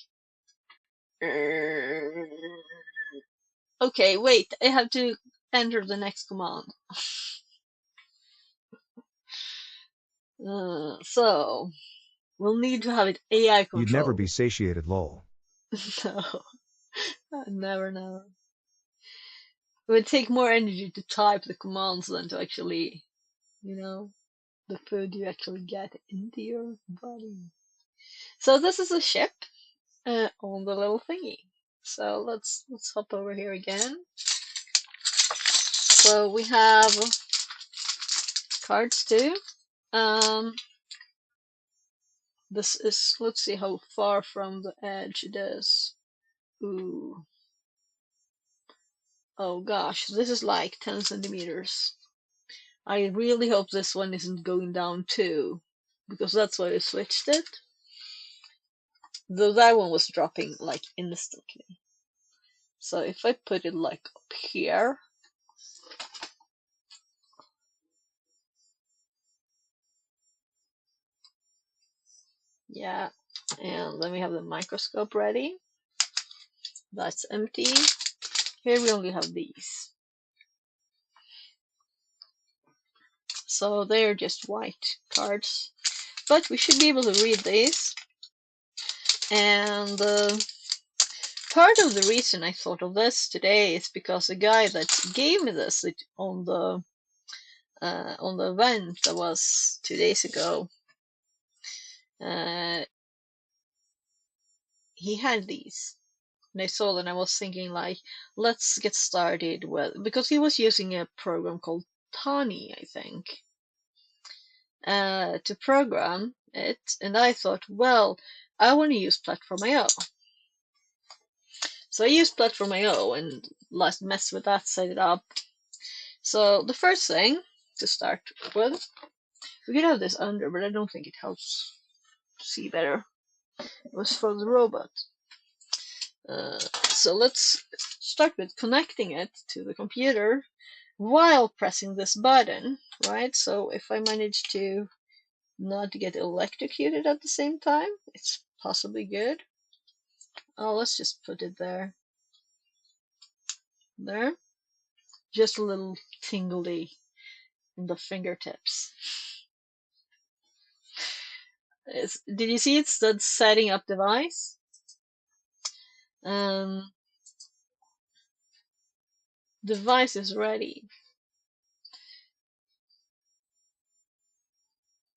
Okay, wait, I have to enter the next command. So, we'll need to have it AI control. You'd never be satiated, lol. No, never. It would take more energy to type the commands than to actually, the food you actually get into your body. So this is a ship on the little thingy. So let's hop over here again. So we have cards too. This is, let's see how far from the edge it is. Ooh. Oh gosh, this is like 10 centimeters. I really hope this one isn't going down too, because that's why I switched it. Though that one was dropping like instantly. So if I put it like up here, yeah, and then we have the microscope ready. That's empty. Here we only have these. So they're just white cards, but we should be able to read these. And part of the reason I thought of this today is because the guy that gave me this on the event that was 2 days ago, he had these. And I saw them and I was thinking like, let's get started with, because he was using a program called Tani, I think, to program it. And I thought, well, I want to use Platform.io. So I used Platform.io and let's mess with that, set it up. So the first thing to start with, we could have this under, but I don't think it helps see better. It was for the robot. So let's start with connecting it to the computer while pressing this button, right? So if I manage to not get electrocuted at the same time, it's possibly good. Oh, let's just put it there. There. Just a little tingly in the fingertips. Did you see it's the setting up device? Device is ready.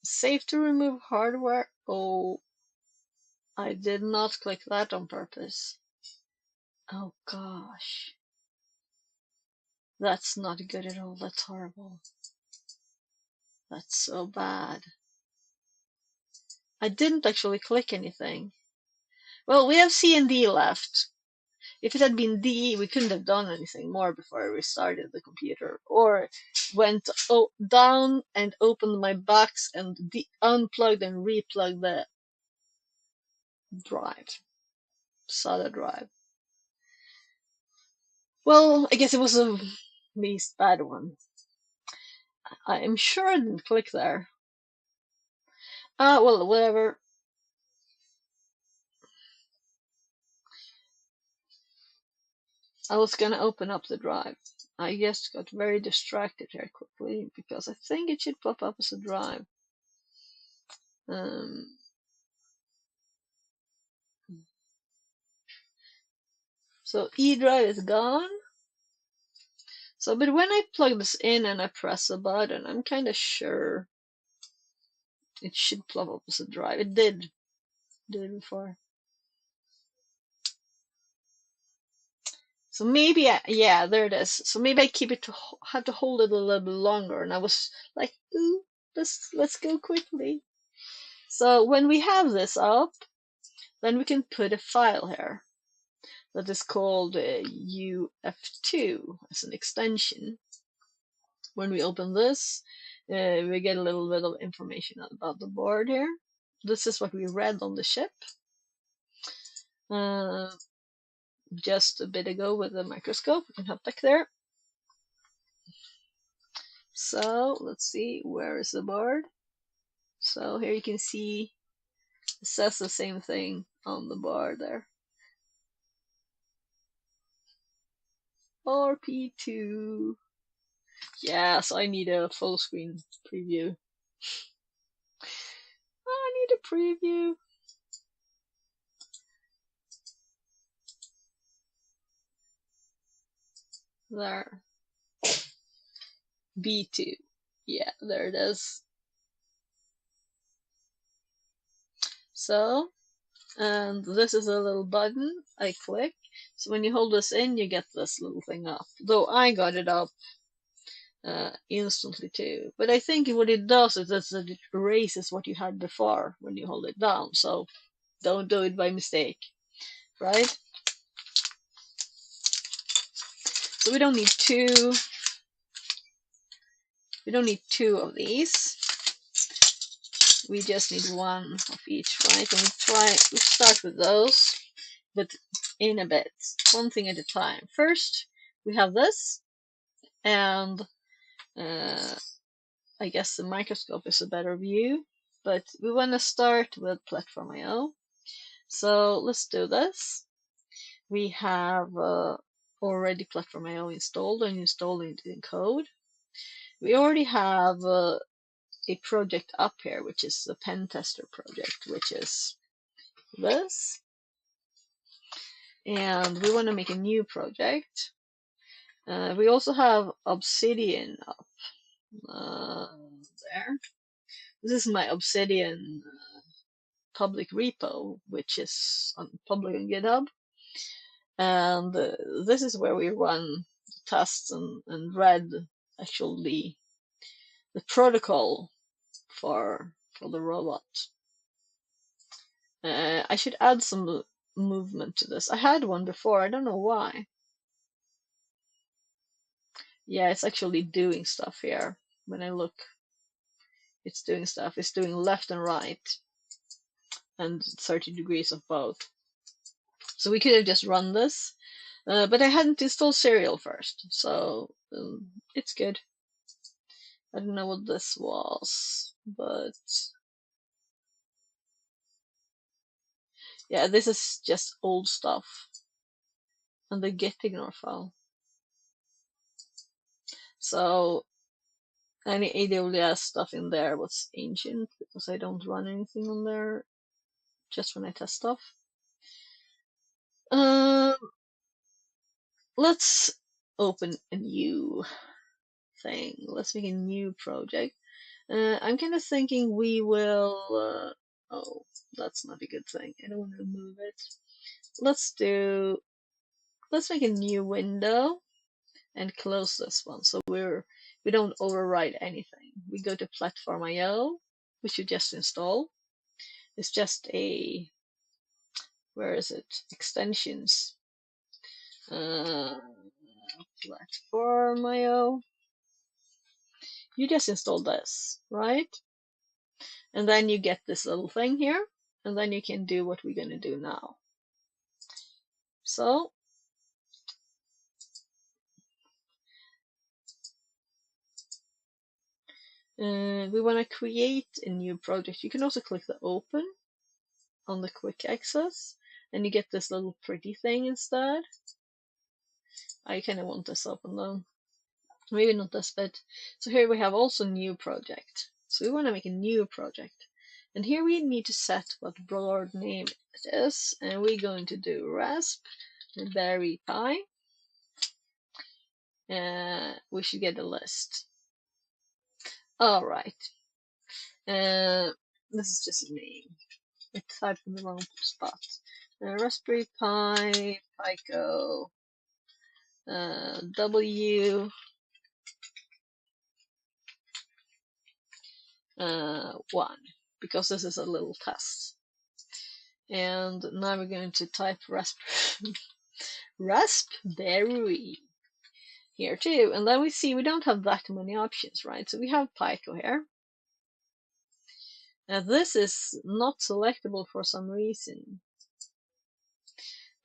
Safe to remove hardware. Oh, I did not click that on purpose. Oh gosh. That's not good at all. That's horrible. That's so bad. I didn't actually click anything. Well, we have C and D left. If it had been D, we couldn't have done anything more before I restarted the computer. Or went down and opened my box and unplugged and replugged the drive. SATA drive. Well, I guess it was the least bad one. I am sure I didn't click there. Well, whatever. I was gonna open up the drive. I just got very distracted here quickly because I think it should pop up as a drive. So E drive is gone. So, but when I plug this in and I press the button, I'm kind of sure it should pop up as a drive. It did before. So maybe, yeah, there it is. So maybe I keep it have to hold it a little bit longer. And I was like, ooh, let's go quickly. So when we have this up, then we can put a file here that is called UF2 as an extension. When we open this, we get a little bit of information about the board here. This is what we read on the ship just a bit ago with the microscope. We can hop back there. So let's see, where is the board? So here you can see it says the same thing on the board there. RP2. Yes, I need a full screen preview. I need a preview. There. B2. Yeah, there it is. So, and this is a little button I click. So when you hold this in, you get this little thing up. Though I got it up instantly too. But I think what it does is that it erases what you had before when you hold it down. So don't do it by mistake, right? So we don't need two. We don't need two of these. We just need one of each, right? And we start with those, but in a bit, one thing at a time. First, we have this, and I guess the microscope is a better view, but we want to start with Platform IO. So let's do this. We have already Platform IO installed and installed it in code. We already have a project up here, which is the pen tester project, which is this. And we want to make a new project. We also have Obsidian up there. This is my Obsidian public repo, which is public on GitHub. And this is where we run tests and read actually the protocol for the robot. I should add some movement to this. I had one before, I don't know why. Yeah, it's actually doing stuff here. When I look, it's doing stuff. It's doing left and right and 30 degrees of both. So we could have just run this, but I hadn't installed Serial first, so it's good. I don't know what this was, but yeah, this is just old stuff. And the gitignore file. So any AWS stuff in there was ancient because I don't run anything on there just when I test stuff. Let's open a new thing. Let's make a new project. I'm kind of thinking we will. Oh, that's not a good thing. I don't want to move it. Let's make a new window and close this one so we don't override anything. We go to Platform IO, which you just install. It's just a, where is it? Extensions. Platform IO. You just install this, right? And then you get this little thing here, and then you can do what we're going to do now. So we want to create a new project. You can also click the open on the quick access, and you get this little pretty thing instead. I kind of want this open though. Maybe not this bit. So here we have also new project. So we want to make a new project. And here we need to set what broad name it is. And we're going to do Raspberry Pi. We should get a list. All right. This is just a name. I typed in the wrong spot. Raspberry Pi, Pico, W, 1, because this is a little test. And now we're going to type Raspberry here too. And then we see we don't have that many options, right? So we have Pico here. Now this is not selectable for some reason.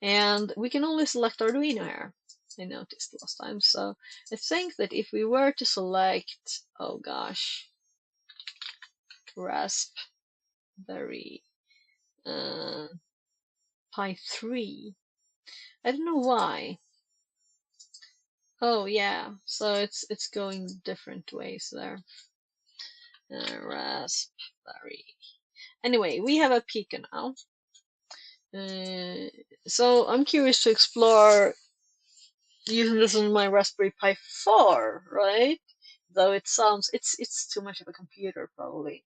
And we can only select Arduino here, I noticed last time. So I think that if we were to select, oh gosh, Raspberry Pi 3, I don't know why. Oh yeah, so it's going different ways there. Raspberry. Anyway, we have a Pico now. So I'm curious to explore using this on my Raspberry Pi 4, right? Though it sounds, it's too much of a computer probably.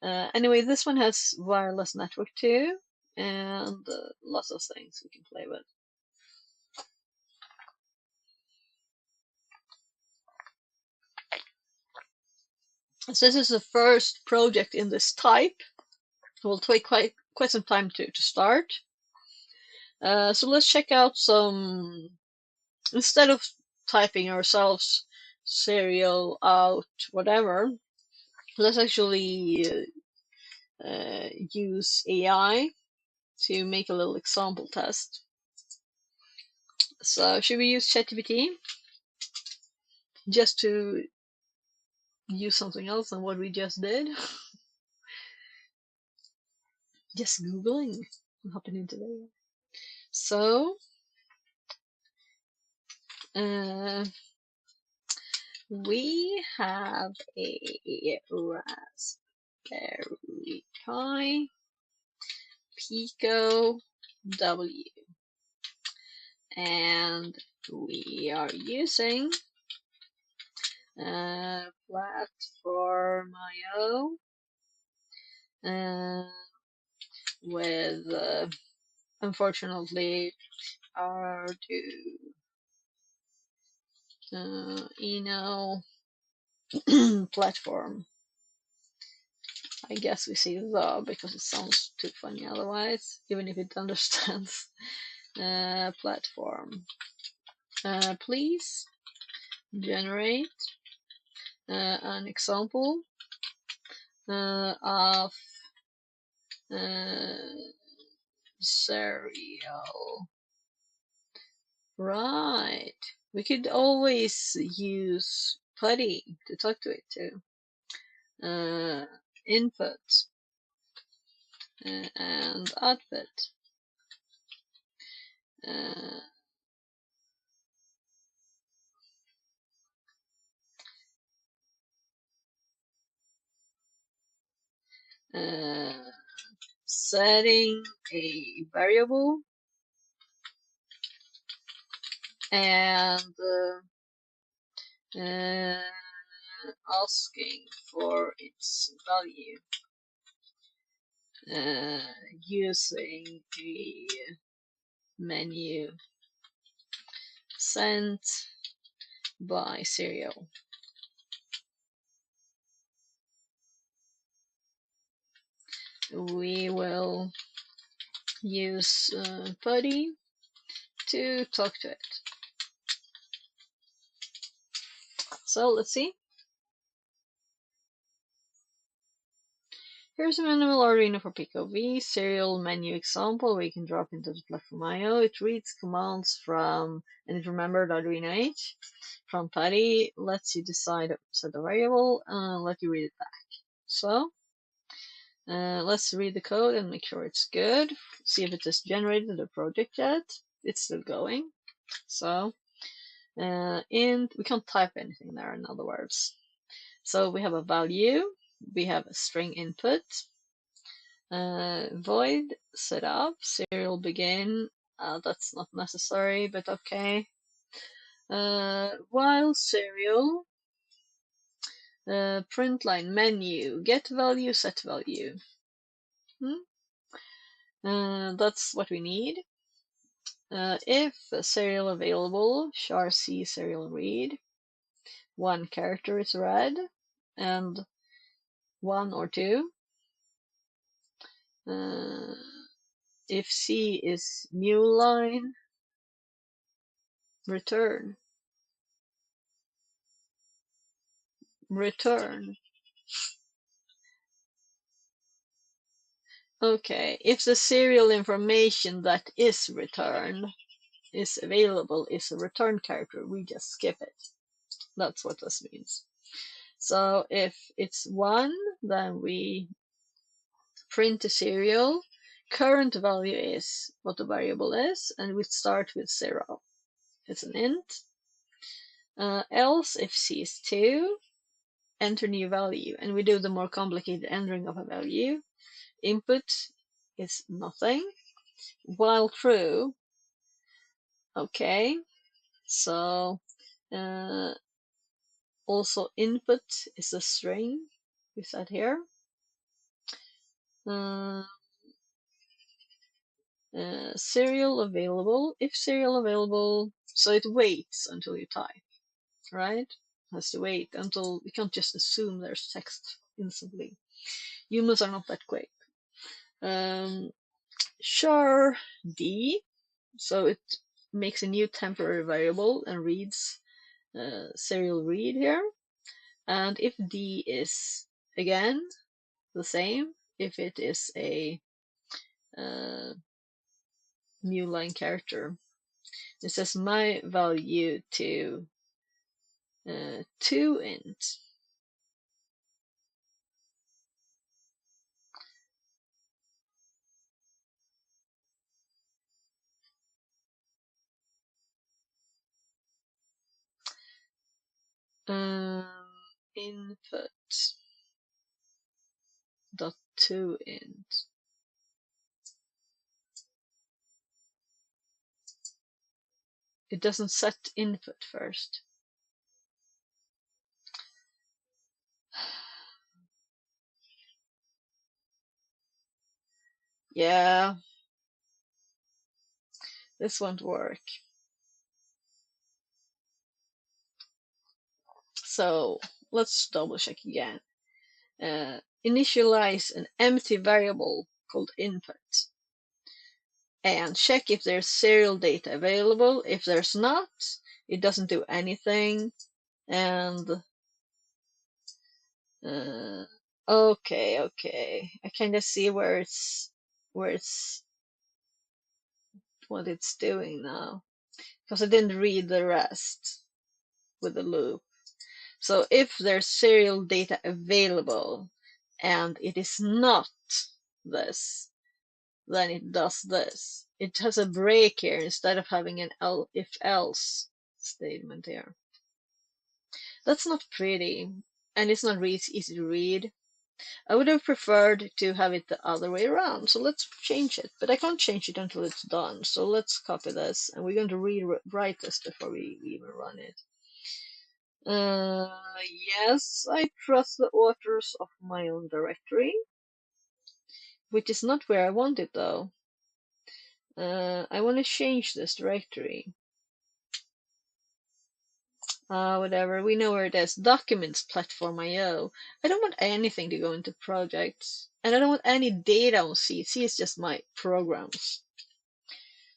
Anyway, this one has wireless network too, and lots of things we can play with. So this is the first project in this type. It will take quite some time to start. So let's check out some, instead of typing ourselves serial out whatever, let's actually use AI to make a little example test. So should we use ChatGPT just to use something else than what we just did? Just Googling what happened in today. So we have a Raspberry Pi Pico W, and we are using Platform.io with unfortunately Arduino platform. I guess we see the because it sounds too funny otherwise, even if it understands. Platform. Please generate an example of serial. Right. We could always use PuTTY to talk to it too. Input and output. Setting a variable and asking for its value using a menu sent by serial. We will use PuTTY to talk to it. So let's see. Here's a minimal Arduino for Pico V serial menu example where you can drop into the Platform.io. It reads commands from, and it remembered Arduino H from PuTTY, lets you decide to set a variable, and let you read it back. So let's read the code and make sure it's good. See if it has generated a project yet. It's still going. So we can't type anything there, in other words. So we have a value, we have a string input, void setup, serial begin, that's not necessary, but okay. While serial, print line menu, get value, set value. That's what we need. If serial available, char_c serial read, one character is read, and one or two. If C is new line, return. Okay, if the serial information that is returned is available is a return character, we just skip it. That's what this means. So if it's 1, then we print the serial. Current value is what the variable is, and we start with 0. It's an int. Else, if C is 2, enter new value, and we do the more complicated entering of a value. Input is nothing. While true, okay, So also input is a string we set here. Serial available. If serial available, so it waits until you type, right? Has to wait until, we can't just assume there's text instantly. Humans are not that quick. Char D, so it makes a new temporary variable and reads serial read here. And if D is again the same, if it is a new line character, it says my value to 2int. Input dot 2int. It doesn't set input first. Yeah, this won't work. So let's double check again. Initialize an empty variable called input and check if there's serial data available. If there's not, it doesn't do anything. And okay, I kind of see where it's what it's doing now, because I didn't read the rest with the loop. So if there's serial data available and it is not this, then it does this. It has a break here instead of having an if else statement here. That's not pretty, and it's not really easy to read. I would have preferred to have it the other way around, so let's change it. But I can't change it until it's done, so let's copy this, and we're going to rewrite this before we even run it. Yes, I trust the authors of my own directory, which is not where I want it though. I want to change this directory. Whatever, we know where it is. Documents, platform IO. I don't want anything to go into projects, and I don't want any data on C. C is just my programs.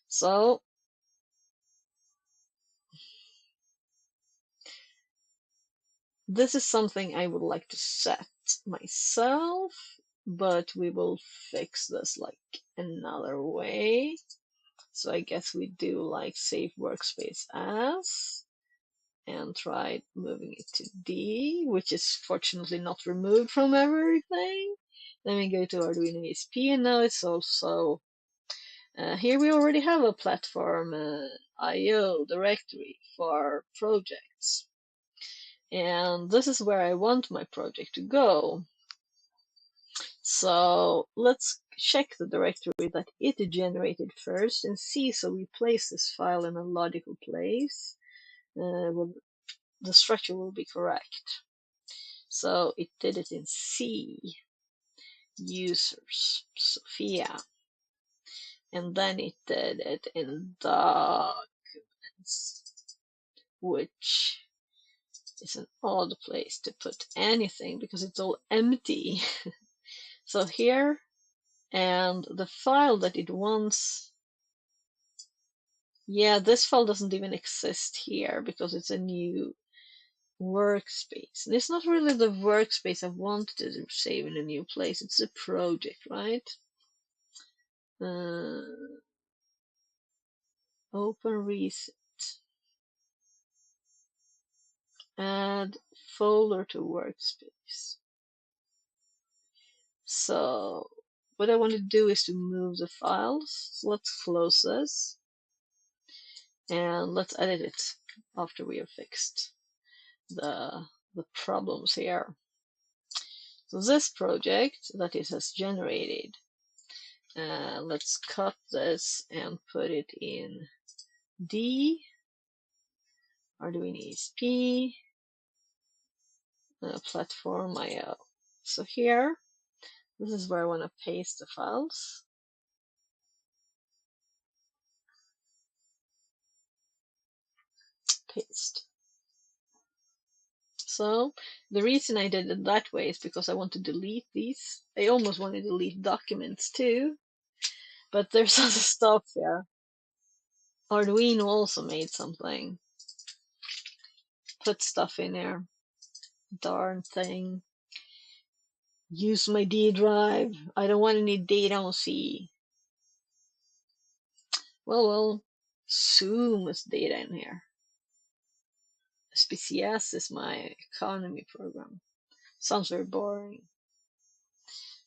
So this is something I would like to set myself, but we will fix this like another way. So I guess we do like save workspace as, and try moving it to D, which is fortunately not removed from everything. Then we go to Arduino ESP, and now it's also, here we already have a platform IO directory for projects. And this is where I want my project to go. So let's check the directory that it generated first and see, so we place this file in a logical place. The structure will be correct. So it did it in C, users, Sophia, and then it did it in documents, which is an odd place to put anything because it's all empty. So here, and the file that it wants, yeah, this file doesn't even exist here because it's a new workspace. And it's not really the workspace I wanted to save in a new place, it's a project, right? Open reset. Add folder to workspace. So what I want to do is to move the files. So let's close this and let's edit it after we have fixed the problems here. So this project that it has generated, let's cut this and put it in D, Arduino ESP, platform IO. So here, this is where I want to paste the files. Paste. So the reason I did it that way is because I want to delete these. I almost want to delete documents too, but there's other stuff here. Arduino also made something. Put stuff in there. Darn thing. Use my D drive. I don't want any data on C. Well, Zoom is data in here. SPCS is my economy program. Sounds very boring.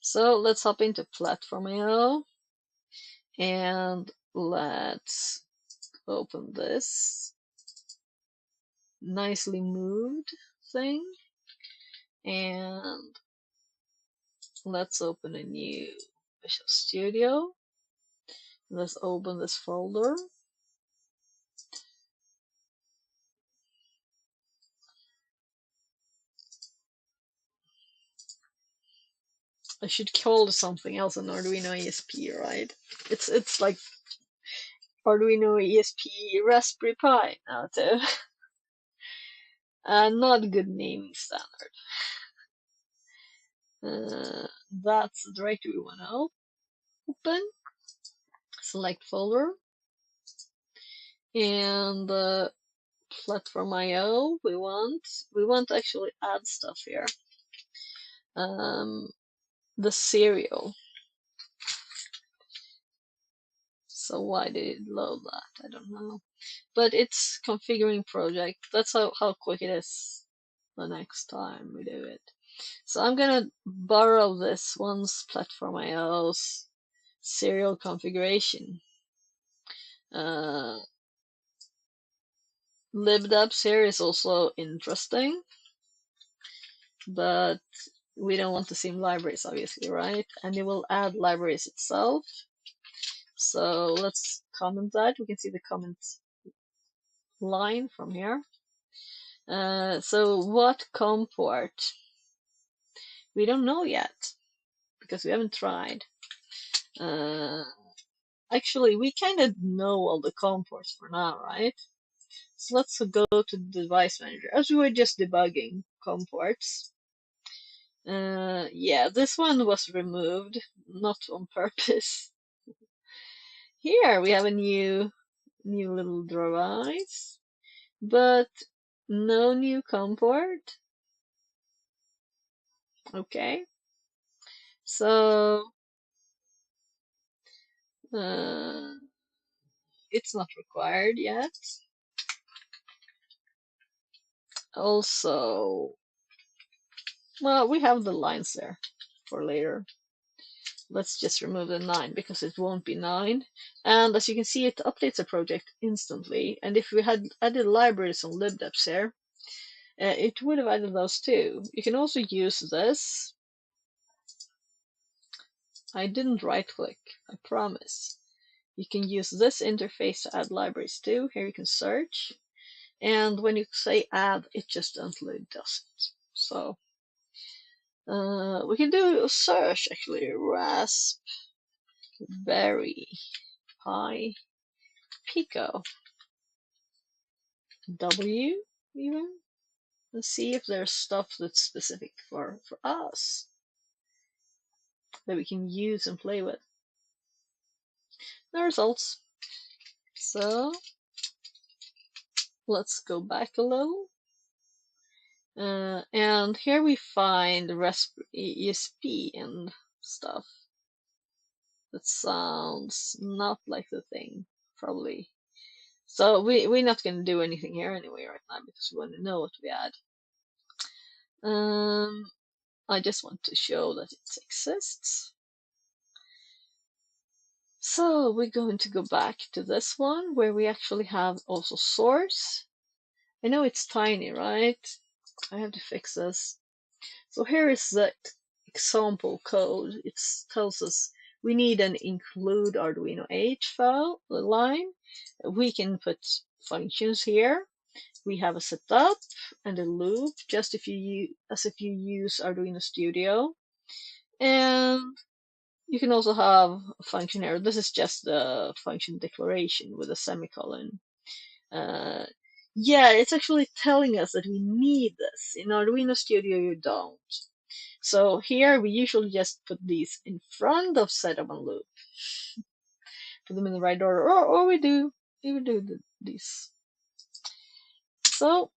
So let's hop into Platform IO and let's open this nicely moved thing and let's open a new Visual Studio. Let's open this folder. I should call it something else an Arduino ESP, right? It's like Arduino ESP Raspberry Pi now too. Not a good naming standard. That's the directory we want to open. Select folder. And platform IO we want to actually add stuff here. The serial. So why did it load that? I don't know. But it's configuring project. That's how quick it is the next time we do it. So I'm gonna borrow this one's platform IO's serial configuration. Libdubs here is also interesting, but we don't want the same libraries, obviously, right? And it will add libraries itself. So let's comment that. We can see the comment line from here. So what COM port? We don't know yet because we haven't tried. Actually, we kind of know all the COM ports for now, right? So let's go to the device manager as we were just debugging COM ports. Yeah, this one was removed, not on purpose. Here we have a new little device, but no new COM port. Okay, so it's not required yet. Also, well, we have the lines there for later. Let's just remove the 9 because it won't be 9. And as you can see, it updates a project instantly. And if we had added libraries on libdubs here, it would have added those too. You can also use this. I didn't right click, I promise. You can use this interface to add libraries too. Here you can search. And when you say add, it just instantly does it. So we can do a search actually. Raspberry Pi Pico W even, and see if there's stuff that's specific for us that we can use and play with. The results. So let's go back a little. And here we find Raspberry ESP and stuff. That sounds not like the thing, probably. So we're not going to do anything here anyway right now because we want to know what we add. I just want to show that it exists. So we're going to go back to this one where we actually have also source. I know it's tiny, right? I have to fix this. So here is the example code. It tells us we need an include Arduino H file line. We can put functions here. we have a setup and a loop, just as if you use Arduino Studio. And you can also have a function here. This is just the function declaration with a semicolon. Yeah, it's actually telling us that we need this. In Arduino Studio, you don't. So here we usually just put these in front of setup and loop. Put them in the right order, or we do these. So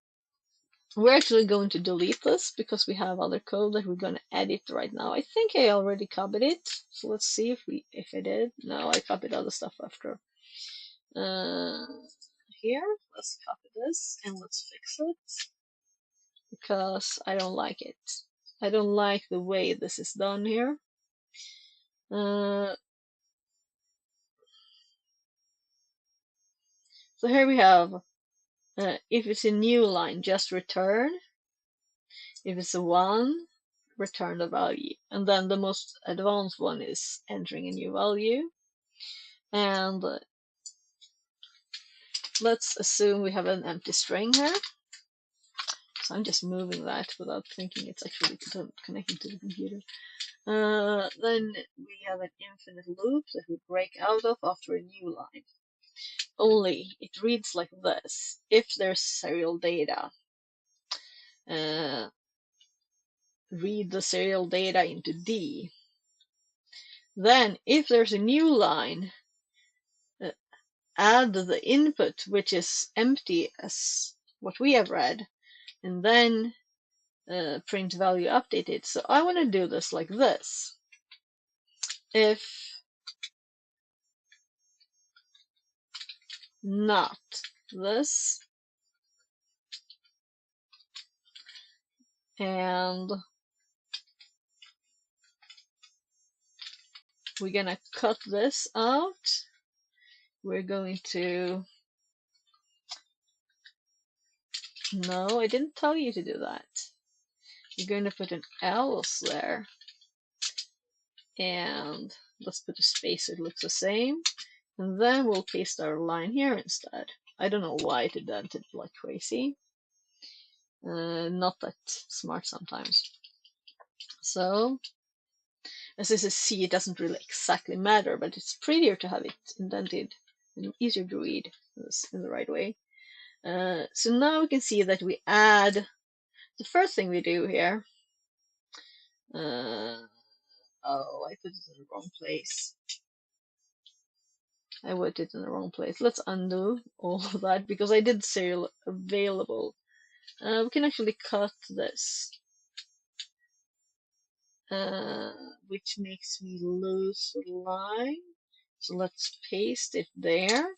we're actually going to delete this because we have other code that we're going to edit right now. I think I already copied it. So let's see if I did. No, I copied other stuff after. Here, let's copy this and let's fix it because I don't like it. I don't like the way this is done here. So here we have, if it's a new line, just return. If it's a 1, return the value. And then the most advanced one is entering a new value. And let's assume we have an empty string here. So I'm just moving that without thinking it's actually connecting to the computer. Then we have an infinite loop that we break out of after a new line. Only it reads like this. If there's serial data, read the serial data into D. Then if there's a new line, add the input, which is empty as what we have read, and then print value updated. So I want to do this like this. If not this, and we're gonna cut this out. We're going to, no, I didn't tell you to do that. You're going to put an else there, and let's put a space so it looks the same, and then we'll paste our line here instead. I don't know why it indented like crazy. Not that smart sometimes. So, as this is C, it doesn't really exactly matter, but it's prettier to have it indented and easier to read this in the right way. So now we can see that we add, the first thing we do here, oh, I put it in the wrong place. I put it in the wrong place. Let's undo all of that because I did serial available. We can actually cut this, which makes me lose a line. So let's paste it there.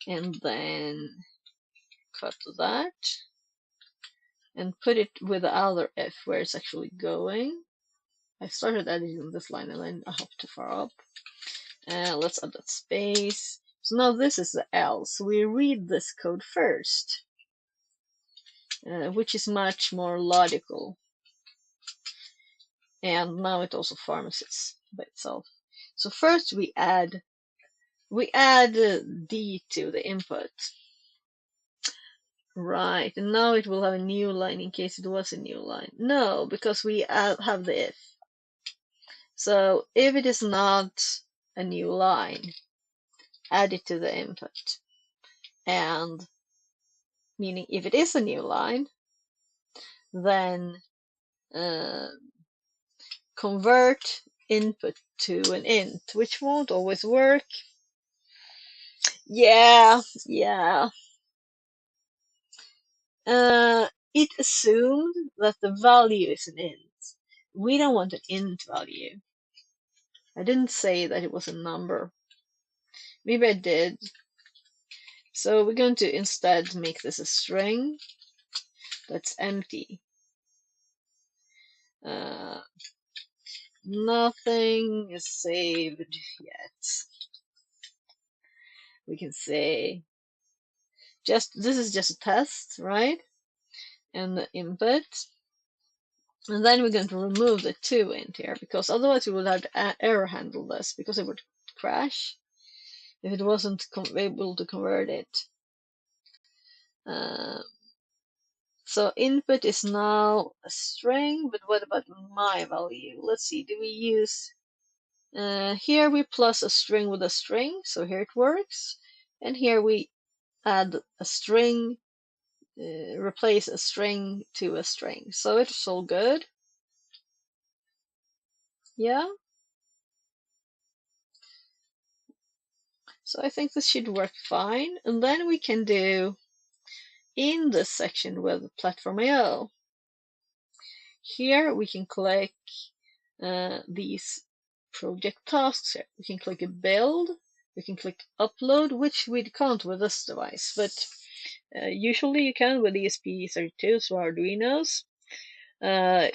And then cut that. And put it with the other F where it's actually going. I started editing this line and then I hopped too far up. Let's add that space. So now this is the L. So we read this code first, which is much more logical. And now it also pharmacies by itself. So first we add D to the input. Right, and now it will have a new line in case it was a new line. No, because we have the if. So if it is not a new line, add it to the input. And meaning if it is a new line, then convert input to an int, which won't always work. Yeah. It assumed that the value is an int. We don't want an int value. I didn't say that it was a number. Maybe I did. So we're going to instead make this a string that's empty. Nothing is saved yet. We can say this is just a test, right? And the input. And then we're going to remove the 2 int here because otherwise we would have to error handle this because it would crash. if it wasn't able to convert it. So input is now a string, but what about my value? Let's see, do we use, here we plus a string with a string, so here it works. And here we add a string, replace a string to a string. So it's all good. Yeah. So I think this should work fine. And then we can do, in this section with Platform.io, here we can click these project tasks here. We can click build, we can click upload, which we can't with this device, but usually you can with ESP32s or Arduinos.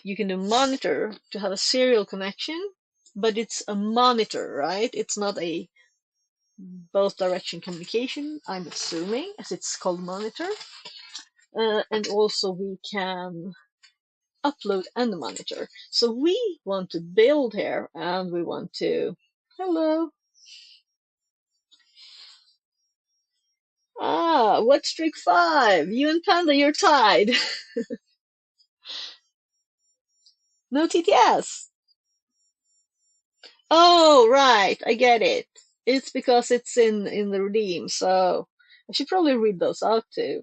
You can do monitor to have a serial connection, but it's a monitor, right? It's not a both direction communication, I'm assuming, as it's called monitor. And also we can upload and monitor. So we want to build here, and we want to, hello. Ah, what's trick 5? You and Panda, you're tied. No TTS. Oh, right, I get it. It's because it's in the redeem, so I should probably read those out too.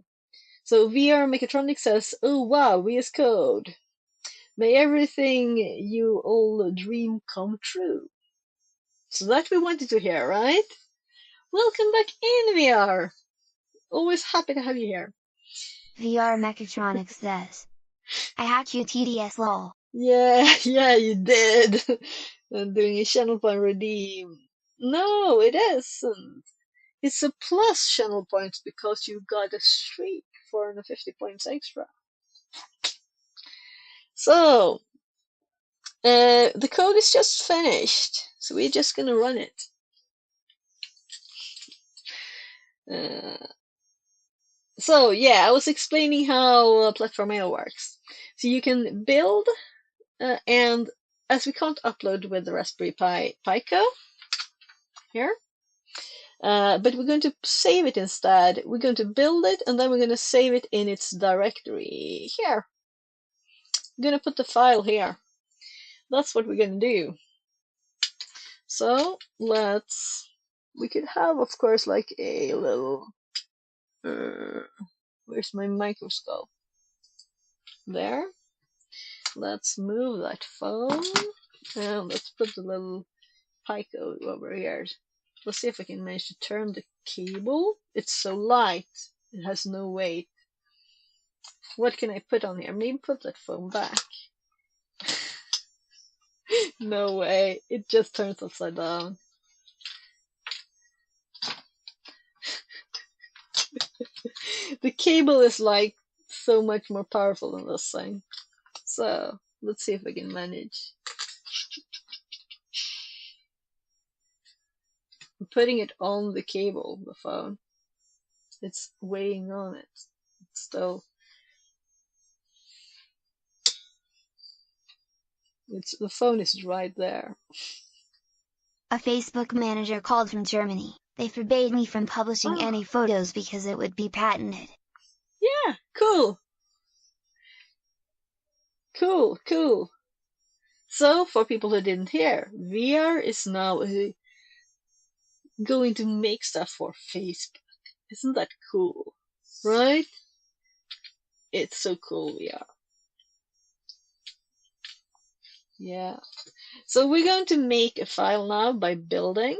So VR Mechatronics says, oh wow, VS Code. May everything you all dream come true. So that we wanted to hear, right? Welcome back in, VR. Always happy to have you here. VR Mechatronics says, I hacked you TDS lol. Yeah, you did. I'm doing a channel point redeem. No, it isn't. It's a plus channel points because you got a streak, 450 points extra. So, the code is just finished, so we're just gonna run it. So yeah, I was explaining how Platform.io works. So you can build, and as we can't upload with the Raspberry Pi Pico here, but we're going to save it instead. We're going to build it, and then we're going to save it in its directory here. I'm going to put the file here. That's what we're going to do. So we could have, of course, like a little, where's my microscope? There. Let's move that phone, and let's put the little Pico over here. Let's see if I can manage to turn the cable. It's so light, it has no weight. What can I put on here? Maybe put that phone back. No way, it just turns upside down. The cable is like so much more powerful than this thing. So let's see if I can manage. I'm putting it on the cable, the phone. It's weighing on it. It's still. The phone is right there. A Facebook manager called from Germany. They forbade me from publishing any photos because it would be patented. Yeah, cool. Cool. So, for people who didn't hear, VR is now going to make stuff for Facebook. Isn't that cool? Right? It's so cool, VR. Yeah. So we're going to make a file now by building,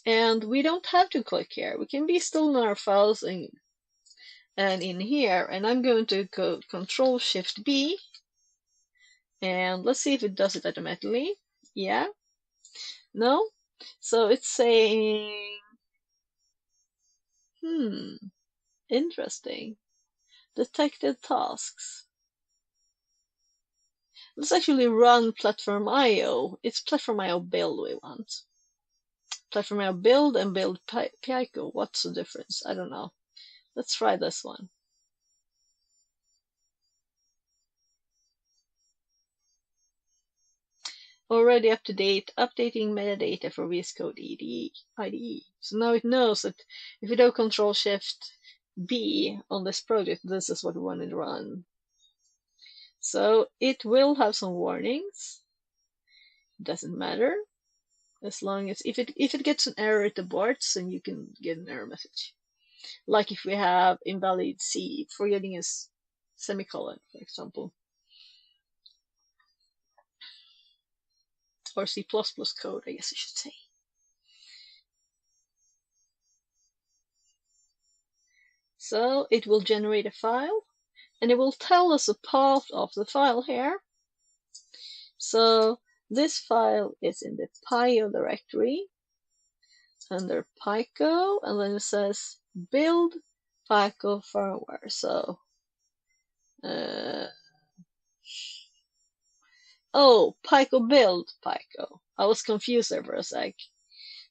and we don't have to click here. We can be still in our files and in here, and I'm going to go Control-Shift-B, and let's see if it does it automatically. Yeah. No? So it's saying, interesting. Detected tasks. Let's actually run Platform.io. It's Platform.io build we want. Platform.io build and build Pico. What's the difference? I don't know. Let's try this one. already up to date, updating metadata for VS Code IDE. So now it knows that if we do Control-Shift-B on this project, this is what we want to run. So it will have some warnings. Doesn't matter, as long as if it gets an error, it aborts, and you can get an error message. Like if we have invalid C, forgetting a semicolon, for example. Or C++ code, I guess I should say. So it will generate a file, and it will tell us a path of the file here. So this file is in the Pio directory under Pico, and then it says build Pico firmware. So oh, Pico build Pico. I was confused there for a sec.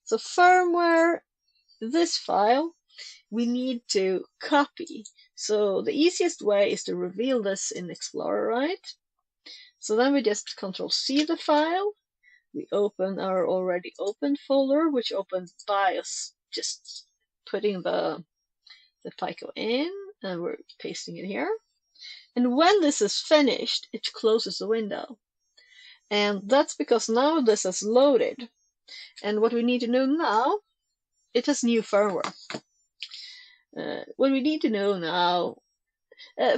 So firmware, this file, we need to copy. So the easiest way is to reveal this in Explorer, right? So then we just Control-C the file. We open our already opened folder, which opens BIOS, just putting the Pico in, and we're pasting it here. And when this is finished, it closes the window. And that's because now this is loaded. And what we need to know now, it has new firmware. What we need to know now,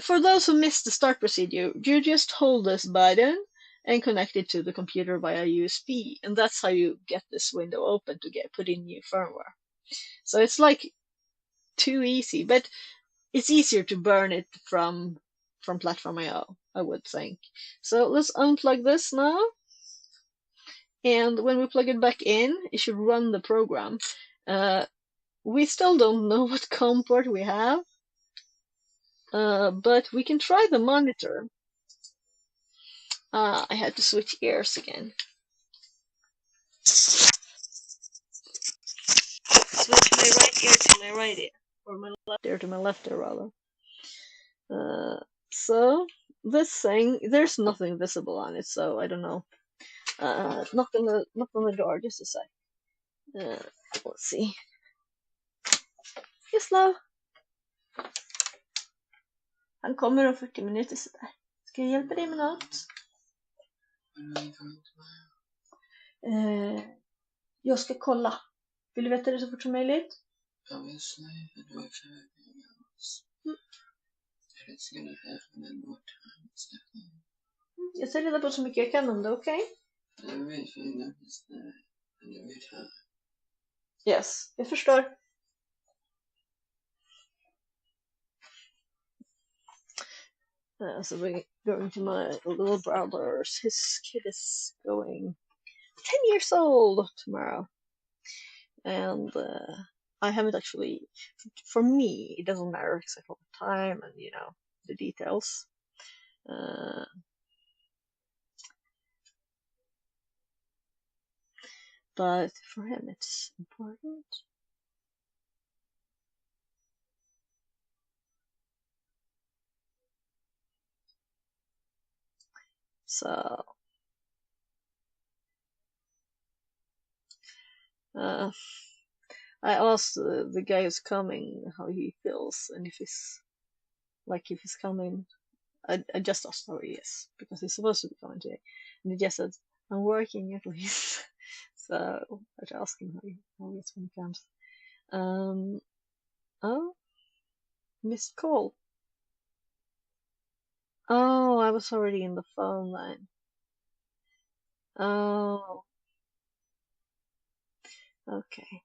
for those who missed the start procedure, you just hold this button and connect it to the computer via USB, and that's how you get this window open to put in new firmware. So it's like too easy, but it's easier to burn it from Platform.io, I would think. So let's unplug this now, and when we plug it back in, it should run the program. We still don't know what COM port we have, but we can try the monitor. I had to switch ears again. Switch my right ear to my right ear, or my left ear to my left ear, rather. So this thing, there's nothing visible on it, so I don't know. Knock on the door, just a sec. Let's see. Yes, love. Han kommer om 40 minuter sådär. Ska jag hjälpa dig med något? Jag ska kolla. Vill du veta det så fort som möjligt? Jag ska reda på så mycket jag kan om det, okej? Yes, jag förstår. So we're going to my little brother's. His kid is going 10 years old tomorrow. And I haven't actually, for me, it doesn't matter except for the time and, you know, the details. But for him, it's important. So, I asked the guy who's coming how he feels and if he's coming. I just asked how he is because he's supposed to be coming today, and he just said, "I'm working at least." So I should ask him how he is when he comes. Oh, missed call. Oh, I was already in the phone line. Oh, okay.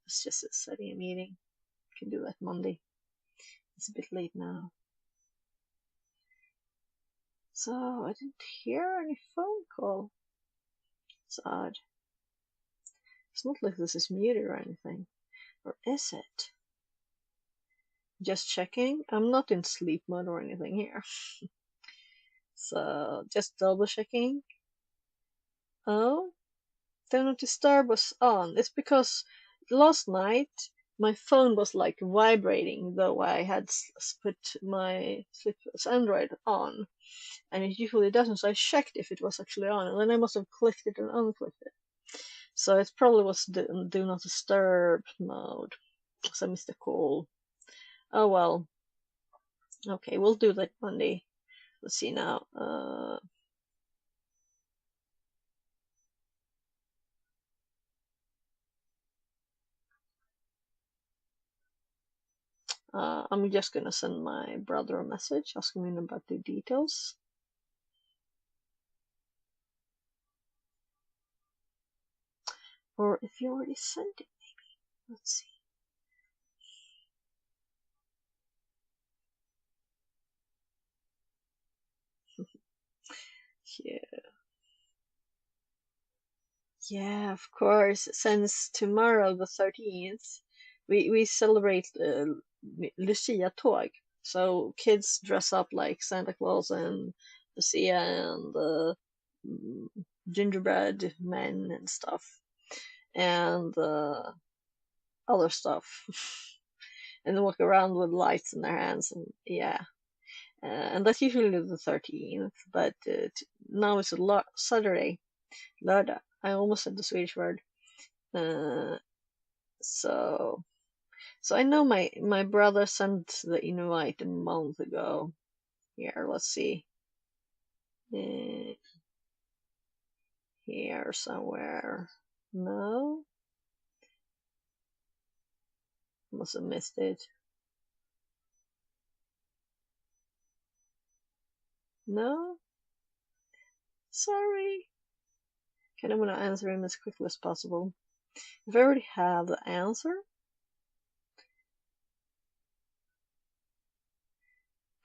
It's just setting a meeting. Can do that Monday. It's a bit late now. So I didn't hear any phone call. It's odd. It's not like this is muted or anything. Or is it? Just checking. I'm not in sleep mode or anything here. So just double checking. Oh, Do Not Disturb was on. It's because last night my phone was like vibrating, though I had put my Sleepless Android on, and it usually doesn't. So I checked if it was actually on, and then I must have clicked it and unclicked it. So it probably was do not disturb mode. So I missed a call. Oh well. Okay, we'll do that Monday. Let's see now. I'm just gonna send my brother a message asking him about the details. Or if you already sent it, maybe. Let's see. Yeah. Yeah, of course. Since tomorrow, the 13th, we celebrate Lucia-tåg. So kids dress up like Santa Claus and Lucia and gingerbread men and stuff, and other stuff, and they walk around with lights in their hands, and yeah. And that's usually the 13th, but now it's a Saturday, lördag. I almost said the Swedish word. So I know my brother sent the invite a month ago. Here, let's see. Here somewhere. No, must have missed it. No, sorry. Okay, I'm gonna answer him as quickly as possible. If I already have the answer.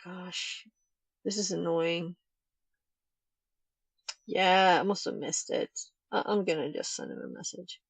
Gosh, this is annoying. Yeah, I must have missed it. I'm gonna just send him a message.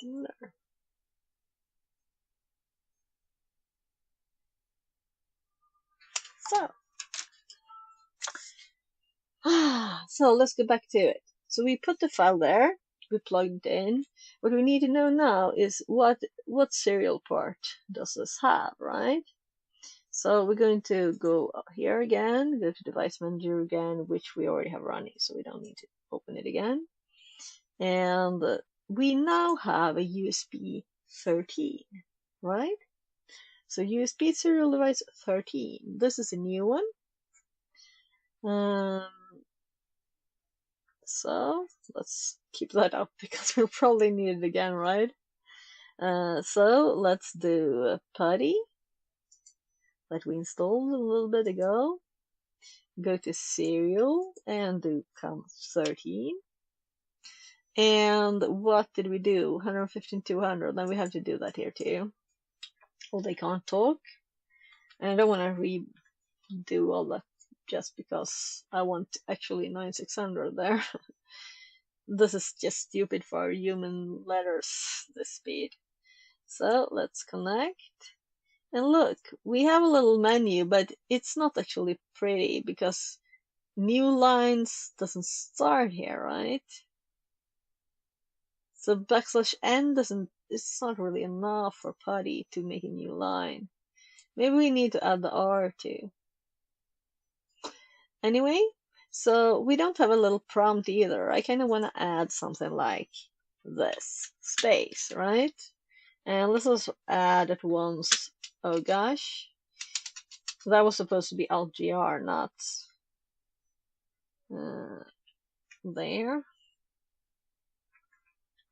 There. So let's go back to it. So we put the file there, we plugged in. What we need to know now is what serial port does this have, right? So we're going to go here again, go to device manager again, which we already have running, so we don't need to open it again. And we now have a USB 13, right? So USB serial device 13. This is a new one. So let's keep that up because we'll probably need it again, right? So let's do PuTTY that we installed a little bit ago. Go to serial and do COM13. And what did we do? 115, 200. Then we have to do that here too. Well, they can't talk. And I don't want to redo all that just because I want actually 9600 there. This is just stupid for human letters, this speed. So let's connect. And look, we have a little menu, but it's not actually pretty because new lines doesn't start here, right? So \n it's not really enough for PuTTY to make a new line. Maybe we need to add the R too. Anyway, so we don't have a little prompt either. I kind of want to add something like this, space, right? And let's also add at once, oh gosh. That was supposed to be Alt-GR, not there.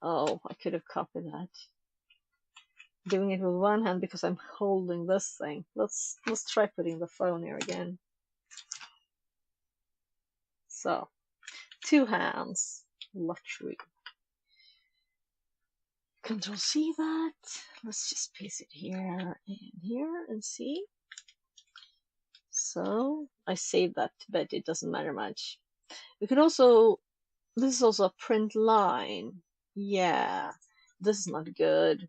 Oh, I could have copied that. doing it with one hand because I'm holding this thing. Let's try putting the phone here again. So, 2 hands, luxury. Control C that. Let's just paste it here and here and see. So I saved that, but it doesn't matter much. We could also, this is also a print line. Yeah, this is not good.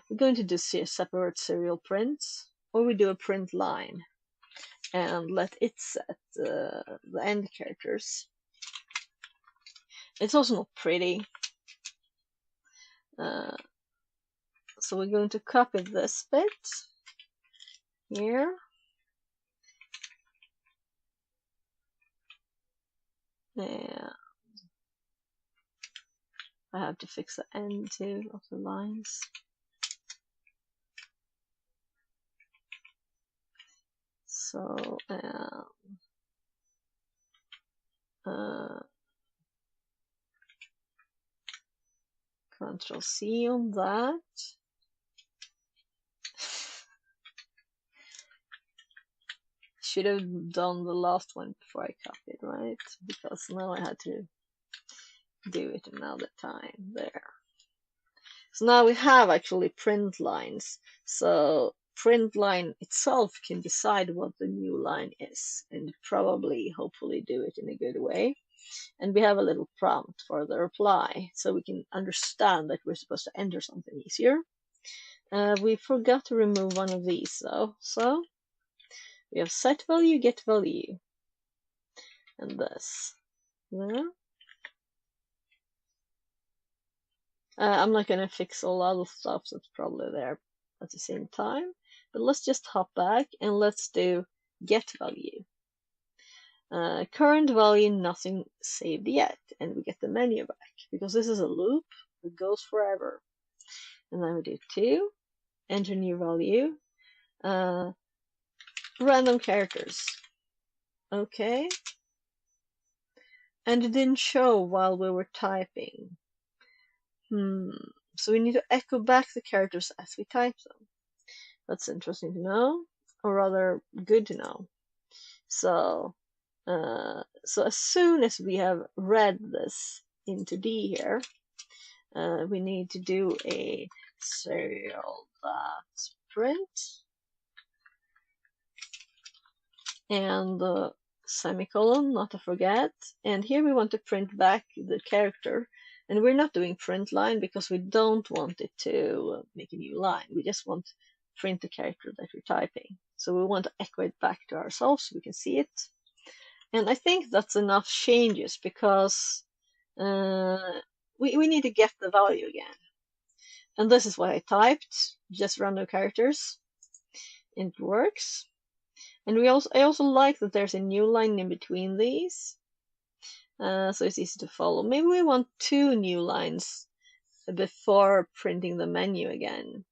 We're going to do separate serial prints, or we do a print line and let it set the end characters. It's also not pretty. So we're going to copy this bit here. And I have to fix the end too of the lines. So, Control C on that. Should have done the last one before I copied, right? Because now I had to do it another time there. So now we have actually print lines. So print line itself can decide what the new line is and probably, hopefully do it in a good way. And we have a little prompt for the reply so we can understand that we're supposed to enter something easier. We forgot to remove one of these though. So we have set value, get value, and this. Yeah. I'm not going to fix all other stuff that's probably there at the same time, but let's just hop back and let's do get value. Current value, nothing saved yet, and we get the menu back because this is a loop that goes forever. And then we do 2, enter new value, random characters. Okay. And it didn't show while we were typing. So we need to echo back the characters as we type them. That's interesting to know, or rather good to know. So, so as soon as we have read this into D here, we need to do a serial.print and semicolon, not to forget. And here we want to print back the character. And we're not doing print line because we don't want it to make a new line. We just want to print the character that we're typing. So we want to echo it back to ourselves so we can see it. And I think that's enough changes because we need to get the value again. And this is what I typed, just random characters. It works. And I also like that there's a new line in between these. So it's easy to follow. Maybe we want 2 new lines before printing the menu again.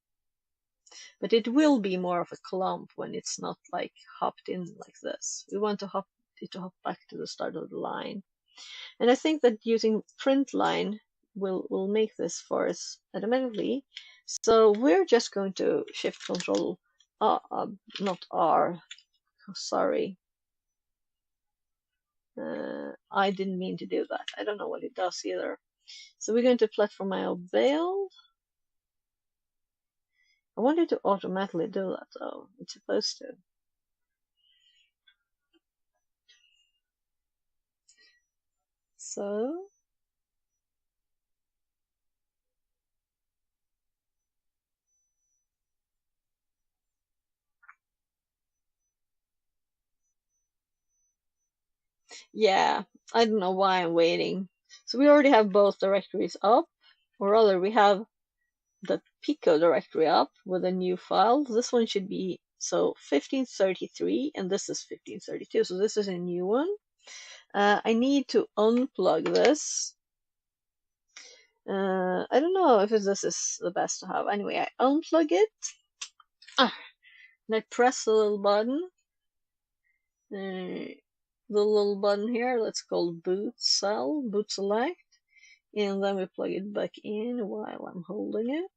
But it will be more of a clump when it's not like hopped in like this. We want to hop back to the start of the line. And I think that using print line will make this for us automatically. So we're just going to shift control, not R, sorry. I didn't mean to do that. I don't know what it does either. So we're going to platform IO build. I want it to automatically do that though. It's supposed to. So yeah, I don't know why I'm waiting. So we already have both directories up, or rather we have the Pico directory up with a new file. This one should be, so 1533, and this is 1532, so this is a new one. I need to unplug this. I don't know if this is the best to have. Anyway, I unplug it. And I press the little button. The little button here, that's called boot select. And then we plug it back in while I'm holding it.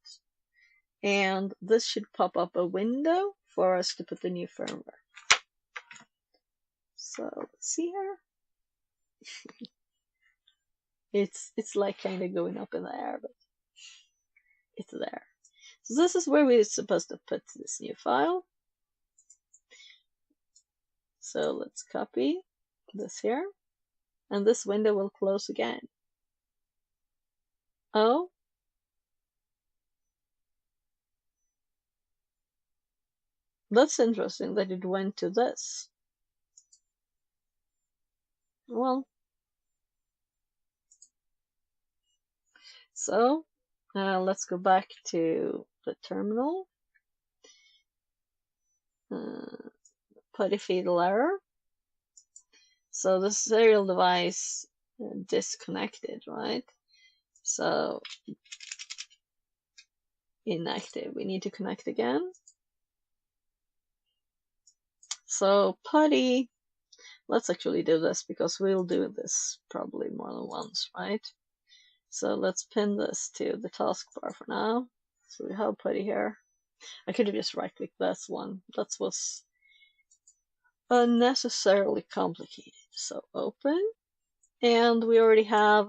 and this should pop up a window for us to put the new firmware. So let's see here. It's like kind of going up in the air, but it's there. So this is where we're supposed to put this new file. So let's copy this here, and this window will close again. Oh, that's interesting that it went to this. Well, so let's go back to the terminal. PuTTY fatal error. So the serial device disconnected, right? So inactive. We need to connect again. So PuTTY, let's actually do this because we'll do this probably more than once, right? So let's pin this to the taskbar for now. So we have PuTTY here. I could have just right-clicked this one. That was unnecessarily complicated. So open, and we already have,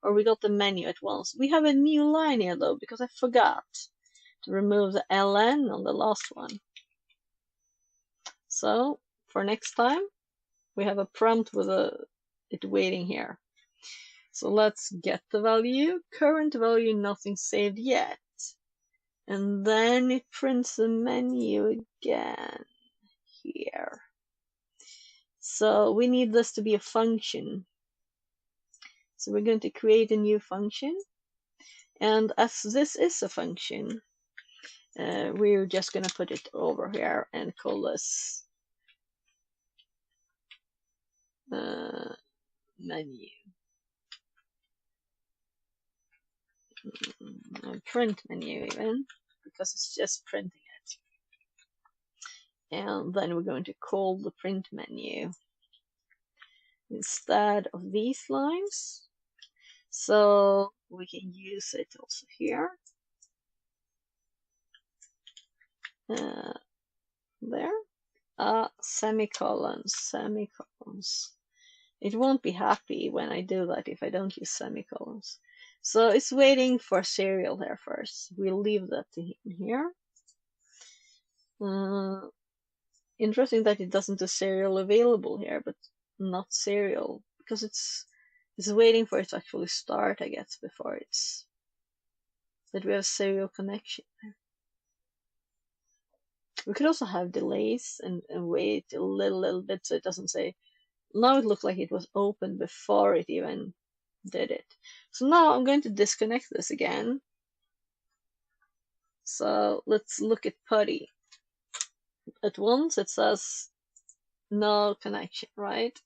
or we got the menu at once. We have a new line here though, because I forgot to remove the ln on the last one. So for next time, we have a prompt with it waiting here. So let's get the value, current value, nothing saved yet. And then it prints the menu again here. So we need this to be a function. So we're going to create a new function. And as this is a function, we're just going to put it over here and call this menu. Print menu even, because it's just printing it. And then we're going to call the print menu instead of these lines. So we can use it also here. There. Semicolons. It won't be happy when I do that if I don't use semicolons. So it's waiting for serial here first. We'll leave that in here. Interesting that it doesn't do serial available here, but not serial, because it's waiting for it to actually start, I guess, before it's that we have serial connection. We could also have delays and wait a little bit so it doesn't say. Now it looked like it was open before it even did it. So now I'm going to disconnect this again. So let's look at PuTTY. At once it says no connection, right?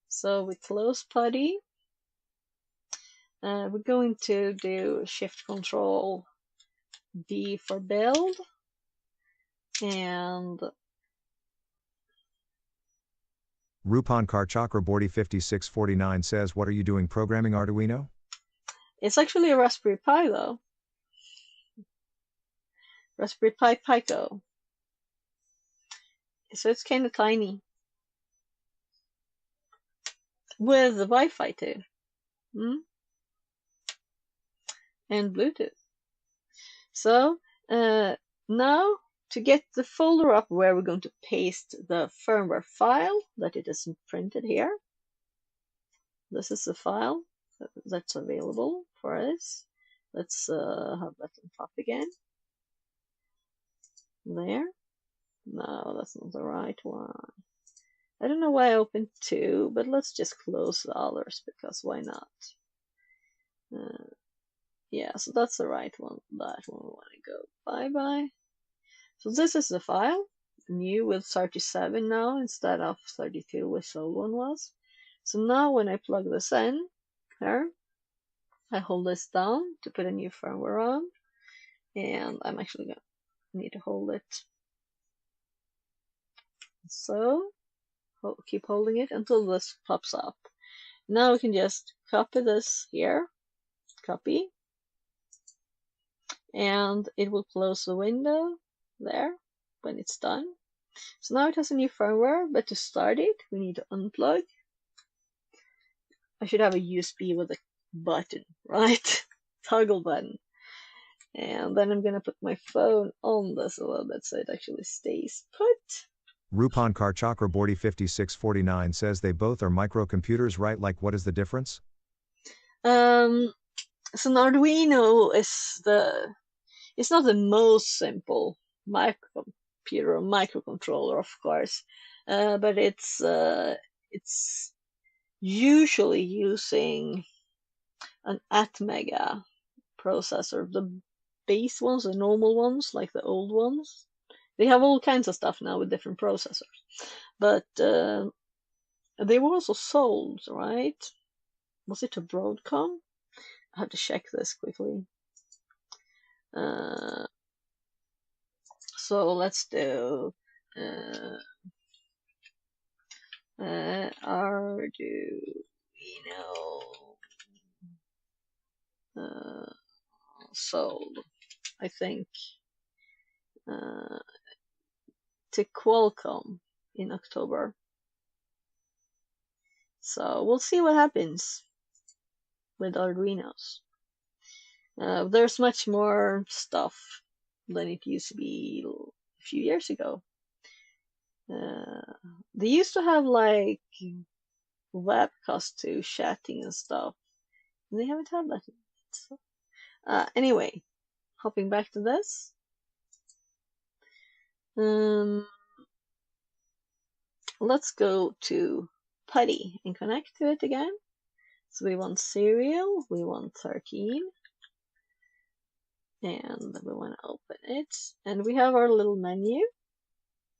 So we close PuTTY. We're going to do Shift Control B for build. And Rupan Karchakraborty 5649 says, what are you doing programming Arduino? It's actually a Raspberry Pi though. Raspberry Pi Pico. So it's kind of tiny. With Wi-Fi too. And Bluetooth. So now to get the folder up where we're going to paste the firmware file that it isn't printed here. This is the file that's available for us. Let's have that on top again. There. No, that's not the right one. I don't know why I opened two, but let's just close the others because why not? Yeah, so that's the right one. That one we want to go bye-bye. So this is the file, new with 37 now instead of 32 which the old one was. So now when I plug this in here, I hold this down to put a new firmware on, and I'm actually going to need to hold it. So keep holding it until this pops up. Now we can just copy this here, copy, and it will close the window there when it's done. So now it has a new firmware, but to start it, we need to unplug. I should have a USB with a button, right? Toggle button. And then I'm gonna put my phone on this a little bit so it actually stays put. Rupon Karchakra Bordy 5649 says they both are microcomputers, right? Like, what is the difference? So an Arduino is it's not the most simple microcomputer or microcontroller, of course, but it's usually using an Atmega processor, the base ones, the normal ones, like the old ones. They have all kinds of stuff now with different processors, but they were also sold, right? Was it to Broadcom? I have to check this quickly. So let's do Arduino sold, I think, to Qualcomm in October. So we'll see what happens with Arduinos. There's much more stuff than it used to be a few years ago. They used to have like webcast to chatting and stuff. They haven't had that yet. So, anyway, hopping back to this. Let's go to PuTTY and connect to it again. So we want serial, we want 13, and we want to open it. And we have our little menu,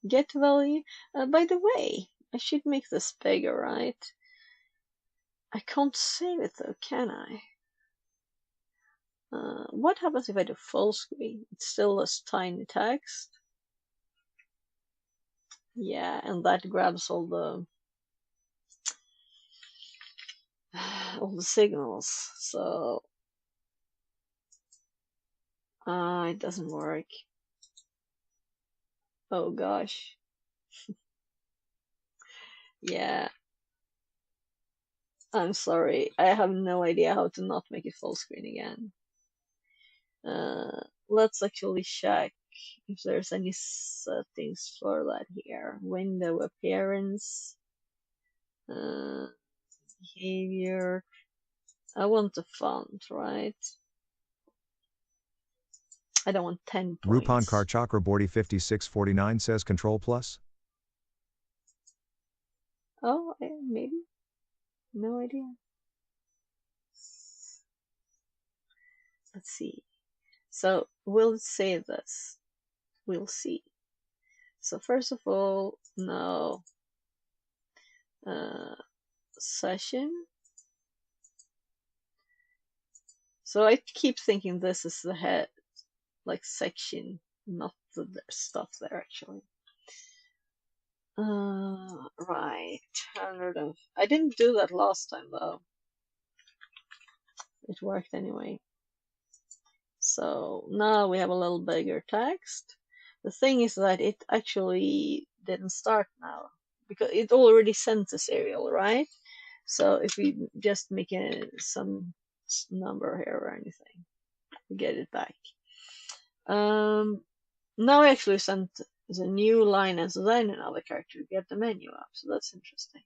get value. By the way, I should make this bigger, right? I can't save it though, can I? What happens if I do full screen? It's still this tiny text. Yeah, and that grabs all the signals. So it doesn't work. Oh gosh. Yeah. I'm sorry. I have no idea how to not make it full screen again. Let's actually check if there's any settings for that here. Window appearance, behavior. I want the font, right? I don't want 10 points. Rupon Karchakra Bordy 5649 says Control Plus. Oh, maybe. No idea. Let's see. So we'll save this. We'll see. So first of all, no. Session. So I keep thinking this is the head, like section, not the stuff there actually. Right. I didn't do that last time though. It worked anyway. So now we have a little bigger text. The thing is that it actually didn't start now because it already sent the serial, right? So if we just make some number here or anything, we get it back. Now I actually sent the new line and then another character to get the menu up, so that's interesting.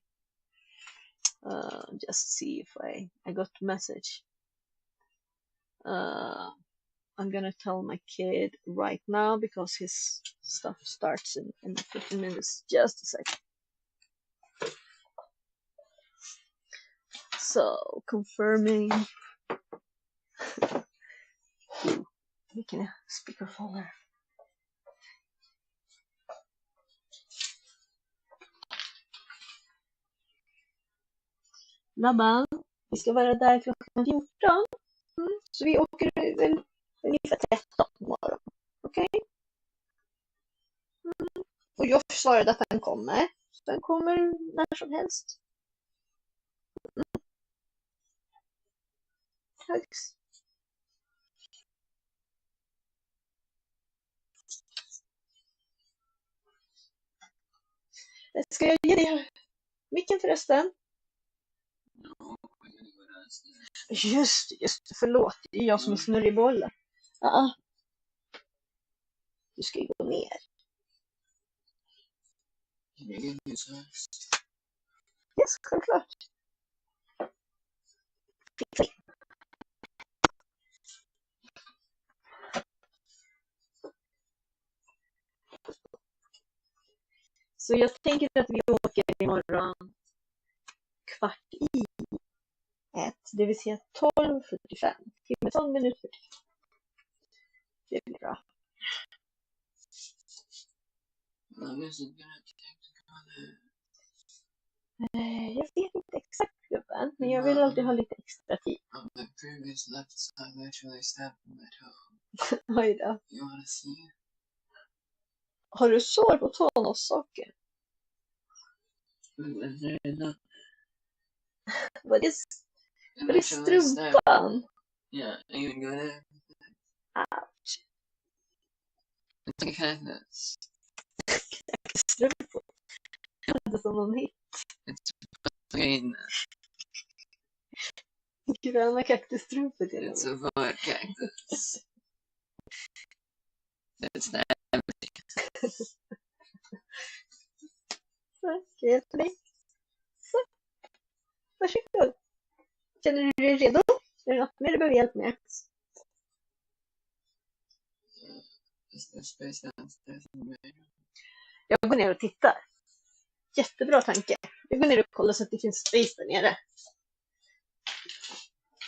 Just see if I got the message. I'm gonna tell my kid right now because his stuff starts in 15 minutes. Just a second. So confirming. Making a speaker folder. Laban, vi ska vara där klockan 14. Så vi åker väl ungefär 13 på morgonen. Okej? Och jag svarade att han kommer. Så han kommer när som helst. Högst. Ska jag ge dig micken förresten? Just, förlåt. Det är jag som är snurrig i bollen. Du ska ju gå ner. Yes, självklart. Så jag tänker att vi åker imorgon 1:15. Det vill säga 12:45. 12 minuter. Det blir bra. Jag vet inte exakt, gubben, men jag vill alltid ha lite extra tid. Oj då. Har du sår på tån och socker? Vad är strumpan? Yeah, you can go there. Ouch. It's like a cactus. Strumpor. Det som någon hit. Green. Gröna kaktusstrumpor till It's och med. a bird cactus. It's that. Så, ska jag hjälpa dig? Så. Varsågod. Känner du dig redo? Är det något mer du behöver hjälp med? Jag går ner och tittar. Jättebra tanke. Jag går ner och kollar så att det finns space där nere.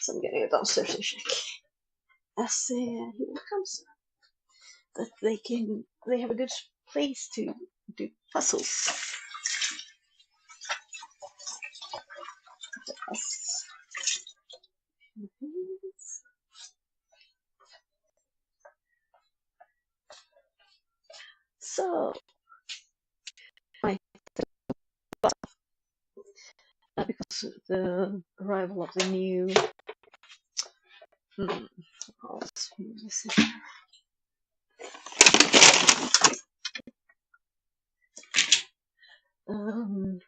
Som går ner downstairs and check. As he comes, that they have a good place to do puzzles. So, because of the arrival of the new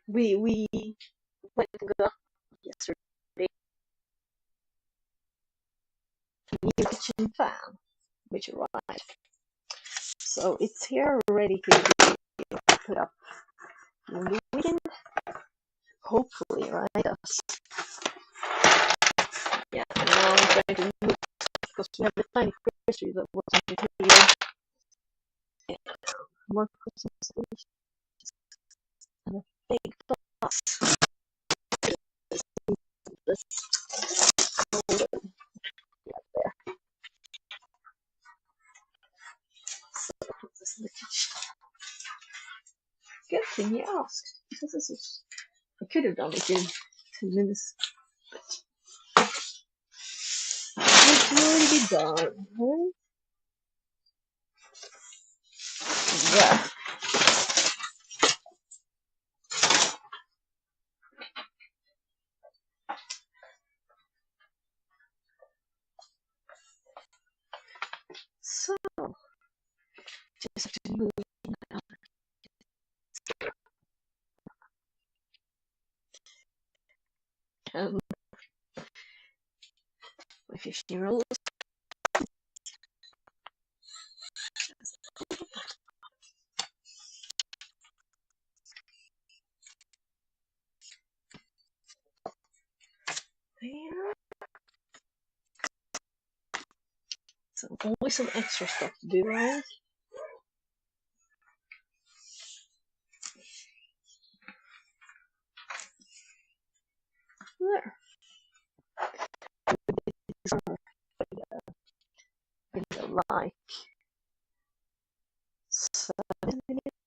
we went to go yesterday to the new kitchen fan, which arrived. So it's here ready to be put up in the weekend. Hopefully, right? Yeah, now I'm trying to move because we have the tiny Christmas that was on the video. And more Christmas trees and a big bus. This there. So put this in the kitchen. Good thing you asked. Because this is, I could have done it in 2 minutes. It's already done, right? Yeah. So, just have to move my other. My 15-year-old. There. So always some extra stuff to do, right? There. Like 7 minutes.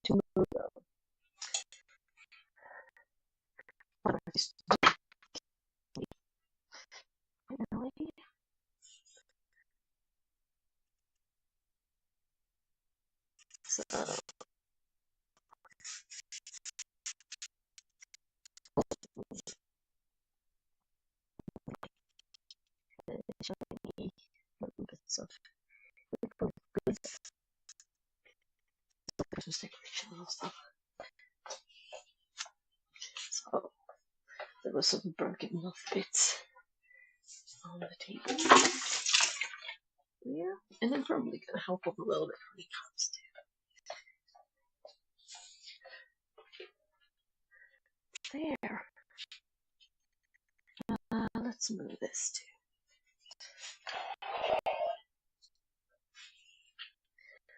To move so lots of goods. Christmas decorations and stuff. So there was some broken off bits on the table. Yeah, and I'm probably gonna help him a little bit when he comes to there. Let's move this too.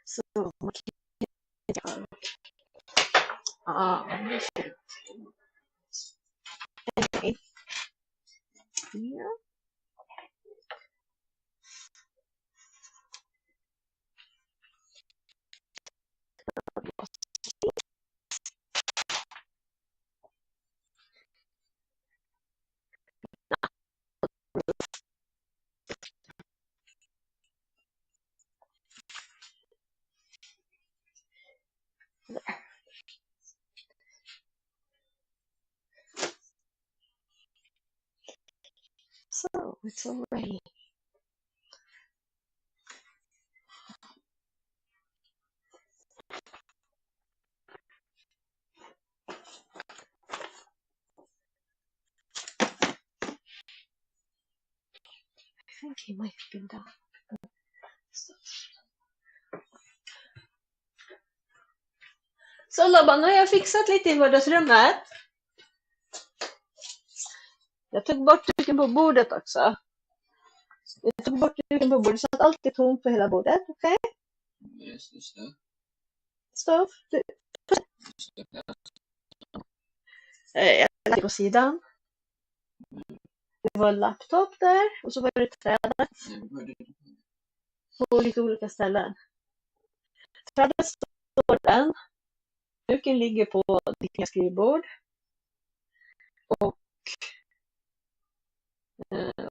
So okay. Yeah. So it's already I think he might have been done. Så Lobban, nu har jag fixat lite i vardagsrummet. Jag tog bort duken på bordet också. Jag tog bort duken på bordet så att allt är tomt på hela bordet, okej? Okay? Just det. Stoff. Jag lade på sidan. Det var en laptop där och så var det trädet. På lite olika ställen. Trädet står den. Duken ligger på ditt skrivbord. Och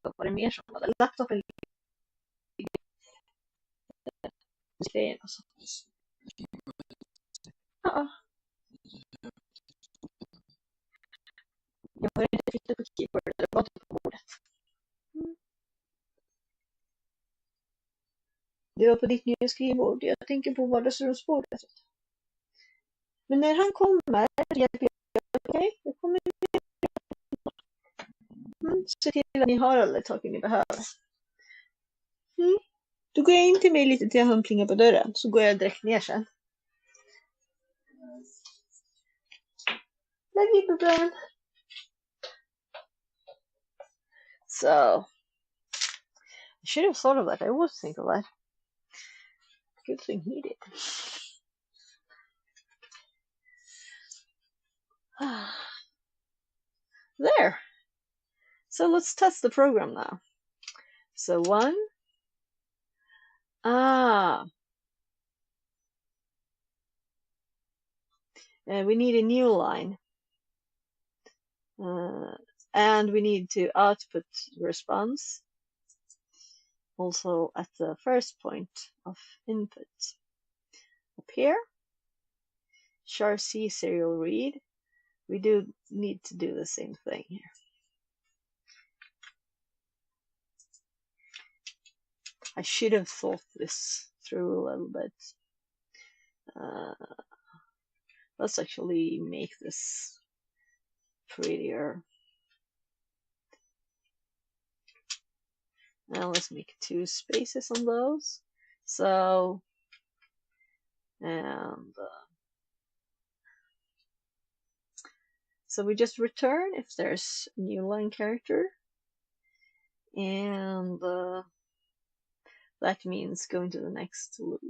vad var det mer som var där? Laptopen ligger på grejen och så. Ja. Jag har inte tittat på keyboardet, det var typ på bordet. Det var på ditt nya skrivbord. Jag tänker på vardagsrumsbordet. Men när han kommer hjälper jag. Okej, jag kommer. Se till att ni har alla saker ni behöver. Då går jag in till mig lite till han plingar på dörren. Så går jag direkt ner sen. Love you, Bubben. So, I should have thought of that. I always think of that. Good thing he did. There. So let's test the program now. So and we need a new line. And we need to output response also at the first point of input. Up here, char-c serial read. We do need to do the same thing here. I should have thought this through a little bit. Let's actually make this prettier. Now let's make 2 spaces on those. So, and so we just return if there's a new line character, and that means going to the next loop.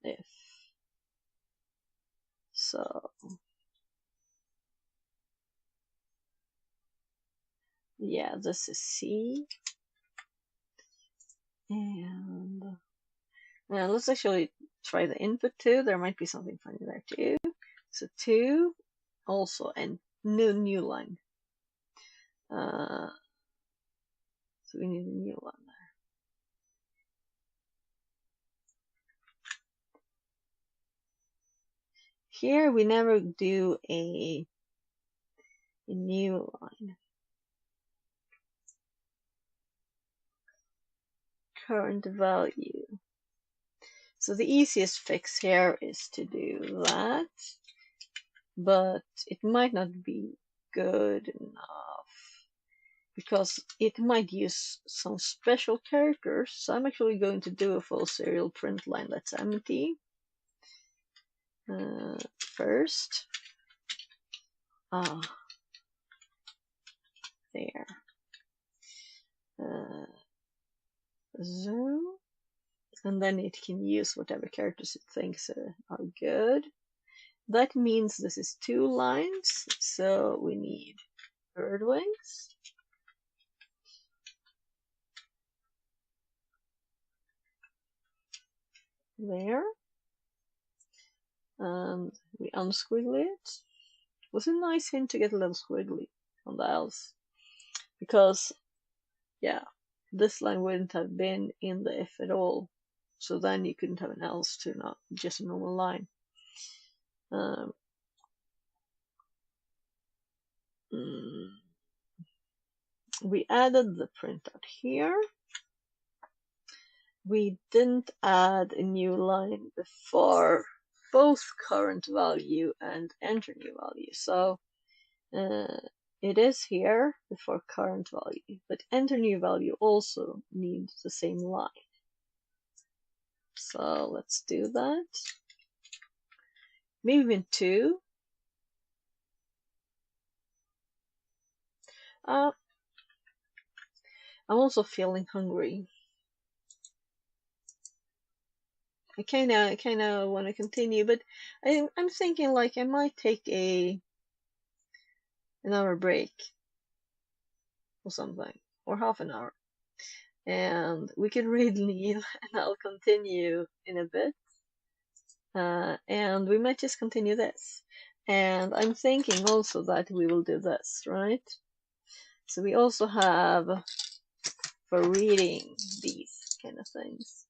If so, yeah, this is C, and let's actually try the input too. There might be something funny there too. So 2, also, and new line. So we need a new one there. here we never do a new line. Current value. So the easiest fix here is to do that, but it might not be good enough because it might use some special characters. So I'm actually going to do a full serial print line that's empty first. There. Zoom. And then it can use whatever characters it thinks are good. That means this is 2 lines, so we need bird wings. There. And we unsquiggly it. It was a nice hint to get a little squiggly on the else. Because, yeah, this line wouldn't have been in the if at all. So then you couldn't have an else to not just a normal line. We added the printout here. We didn't add a new line before both current value and enter new value. So it is here before current value, but enter new value also needs the same line. So let's do that. Maybe even 2. I'm also feeling hungry. I kind of want to continue, but I'm thinking like I might take an hour break or something, or half an hour, and we can read Neil, and I'll continue in a bit, and we might just continue this. And I'm thinking also that we will do this, right? So we also have for reading these kind of things.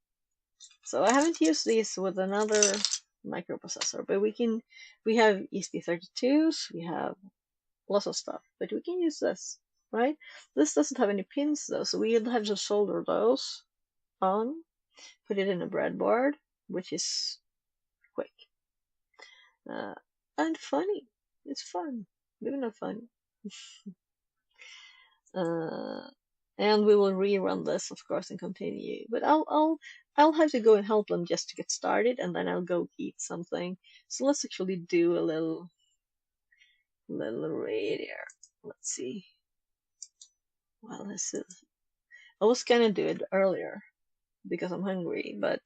So I haven't used these with another microprocessor, but we have ESP32s, we have lots of stuff, but we can use this, right? This doesn't have any pins though, so we'll have to solder those on, put it in a breadboard, which is quick and funny. It's fun, maybe not funny. And we will rerun this, of course, and continue. But I'll have to go and help them just to get started, and then I'll go eat something. So let's actually do a little raid here. Let's see. Well, this is. I was gonna do it earlier because I'm hungry, but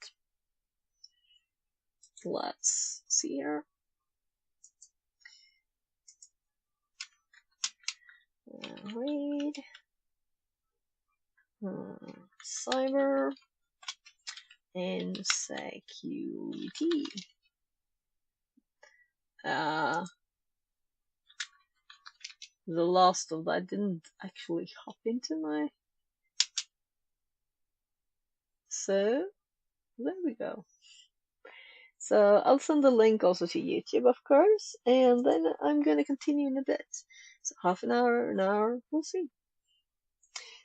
let's see here. Raid. Cyber and security. The last of that didn't actually hop into my. So there we go. So I'll send the link also to YouTube, of course, and then I'm gonna continue in a bit. So half an hour, we'll see.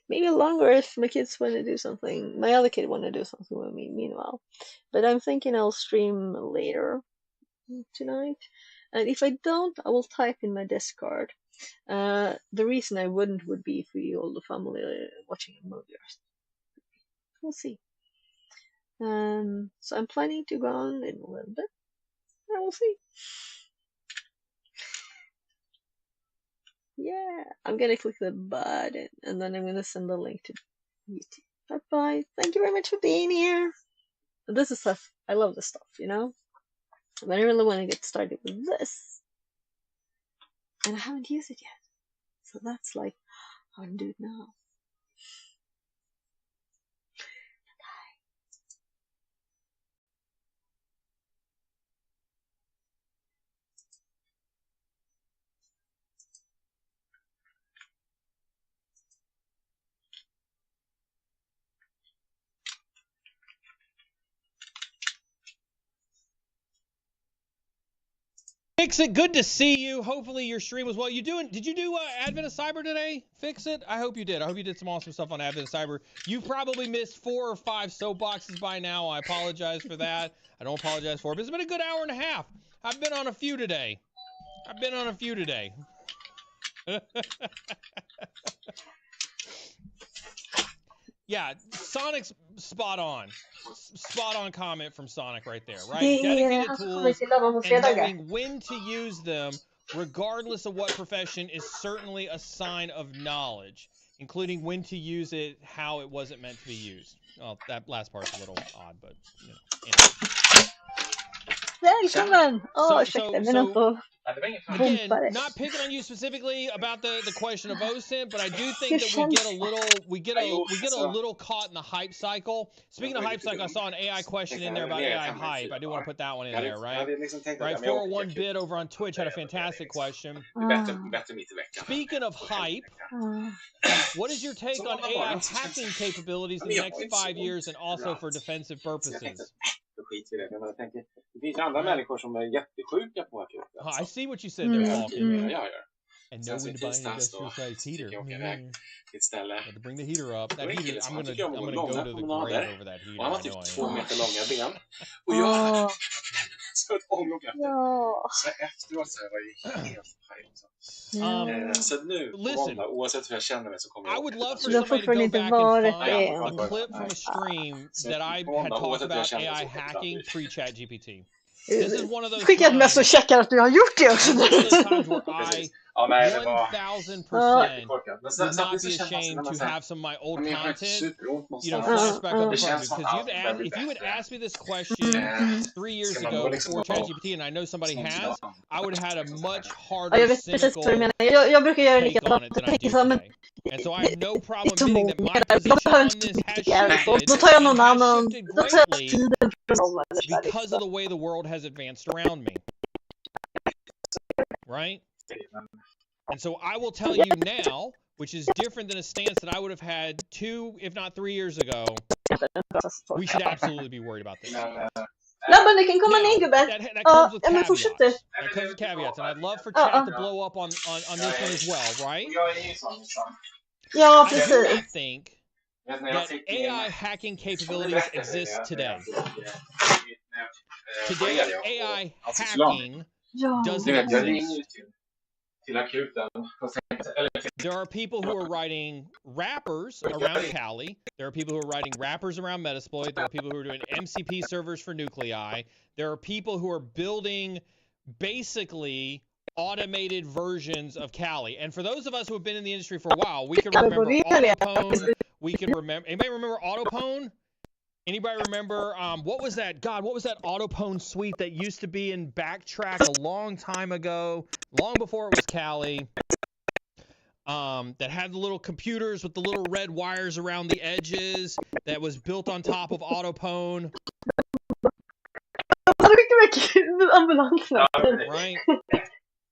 Maybe longer if my kids want to do something. My other kid want to do something with me meanwhile. But I'm thinking I'll stream later tonight. And if I don't, I will type in my Discord. The reason I wouldn't would be for you all the family watching a movie or something. We'll see. So I'm planning to go on in a little bit. I will see. Yeah, I'm gonna click the button and then I'm gonna send the link to YouTube. Bye bye. Thank you very much for being here. This is stuff. I love this stuff, you know? But I really want to get started with this. And I haven't used it yet. So that's like, I'll do it now. Fix It, good to see you. Hopefully your stream was well. Did you do Advent of Cyber today? Fix It? I hope you did. I hope you did some awesome stuff on Advent of Cyber. You've probably missed 4 or 5 soapboxes by now. I apologize for that. I don't apologize for it, but it's been a good hour and a half. I've been on a few today. Yeah, Sonic's spot on. Spot on comment from Sonic right there, right? Det är Dedicated han som kommer tools till dem på and fredagar. knowing when to use them, regardless of what profession, is certainly a sign of knowledge, including when to use it, how it wasn't meant to be used. Well, that last part's a little odd, but you know. Anyway. Välkommen! Ursäkta, men inte Again, not picking on you specifically about the question of OSINT, but I do think that we get a little caught in the hype cycle. Speaking of hype cycle, I saw an AI question in there about AI hype. I do want to put that one in there, right? Right, 401bit over on Twitch had a fantastic question. Speaking of hype, what is your take on AI hacking capabilities in the next 5 years and also for defensive purposes? I see what you said there, Falcon. And know when to buy an industrial-sized heater. To bring the heater up. That heater, I'm gonna go to the grave over that heater. Han har typ 2 meter långa ben. Och så ett ånglok efter. Så efteråt så var det helt färdigt. Så nu, oavsett hur jag känner mig så kommer jag I would love for somebody to go back and find a clip from a stream that I had talked about AI hacking pre-ChatGPT. This is one of those Skicka ett mess och checkar att du har gjort det också. One of those times where I 1000% would not be ashamed to have some of my old content, flashback up in front of me. Because if you had asked me this question 3 years ago before ChatGPT, and I know somebody has, I would have had a much harder, cynical take on it than I do today. And so I have no problem admitting that my position on this has shifted greatly because of the way the world has advanced around me. Right? And so I will tell you now, which is different than a stance that I would have had 2, if not 3 years ago, we should absolutely be worried about this. Labben, du kan komma in, gubben. That comes with caveats. That comes with caveats. And I'd love for chat to blow up on this one as well, right? Ja, I precis. think that AI hacking capabilities exist today. Today, AI hacking doesn't exist. There are people who are writing wrappers around Kali. There are people who are writing wrappers around Metasploit. There are people who are doing MCP servers for Nuclei. There are people who are building basically automated versions of Kali. And for those of us who have been in the industry for a while, we can remember Autopone. We can remember. Anybody remember Autopone? Anybody remember, what was that Autopone suite that used to be in Backtrack a long time ago, long before it was Kali, that had the little computers with the little red wires around the edges, that was built on top of Autopone? Right?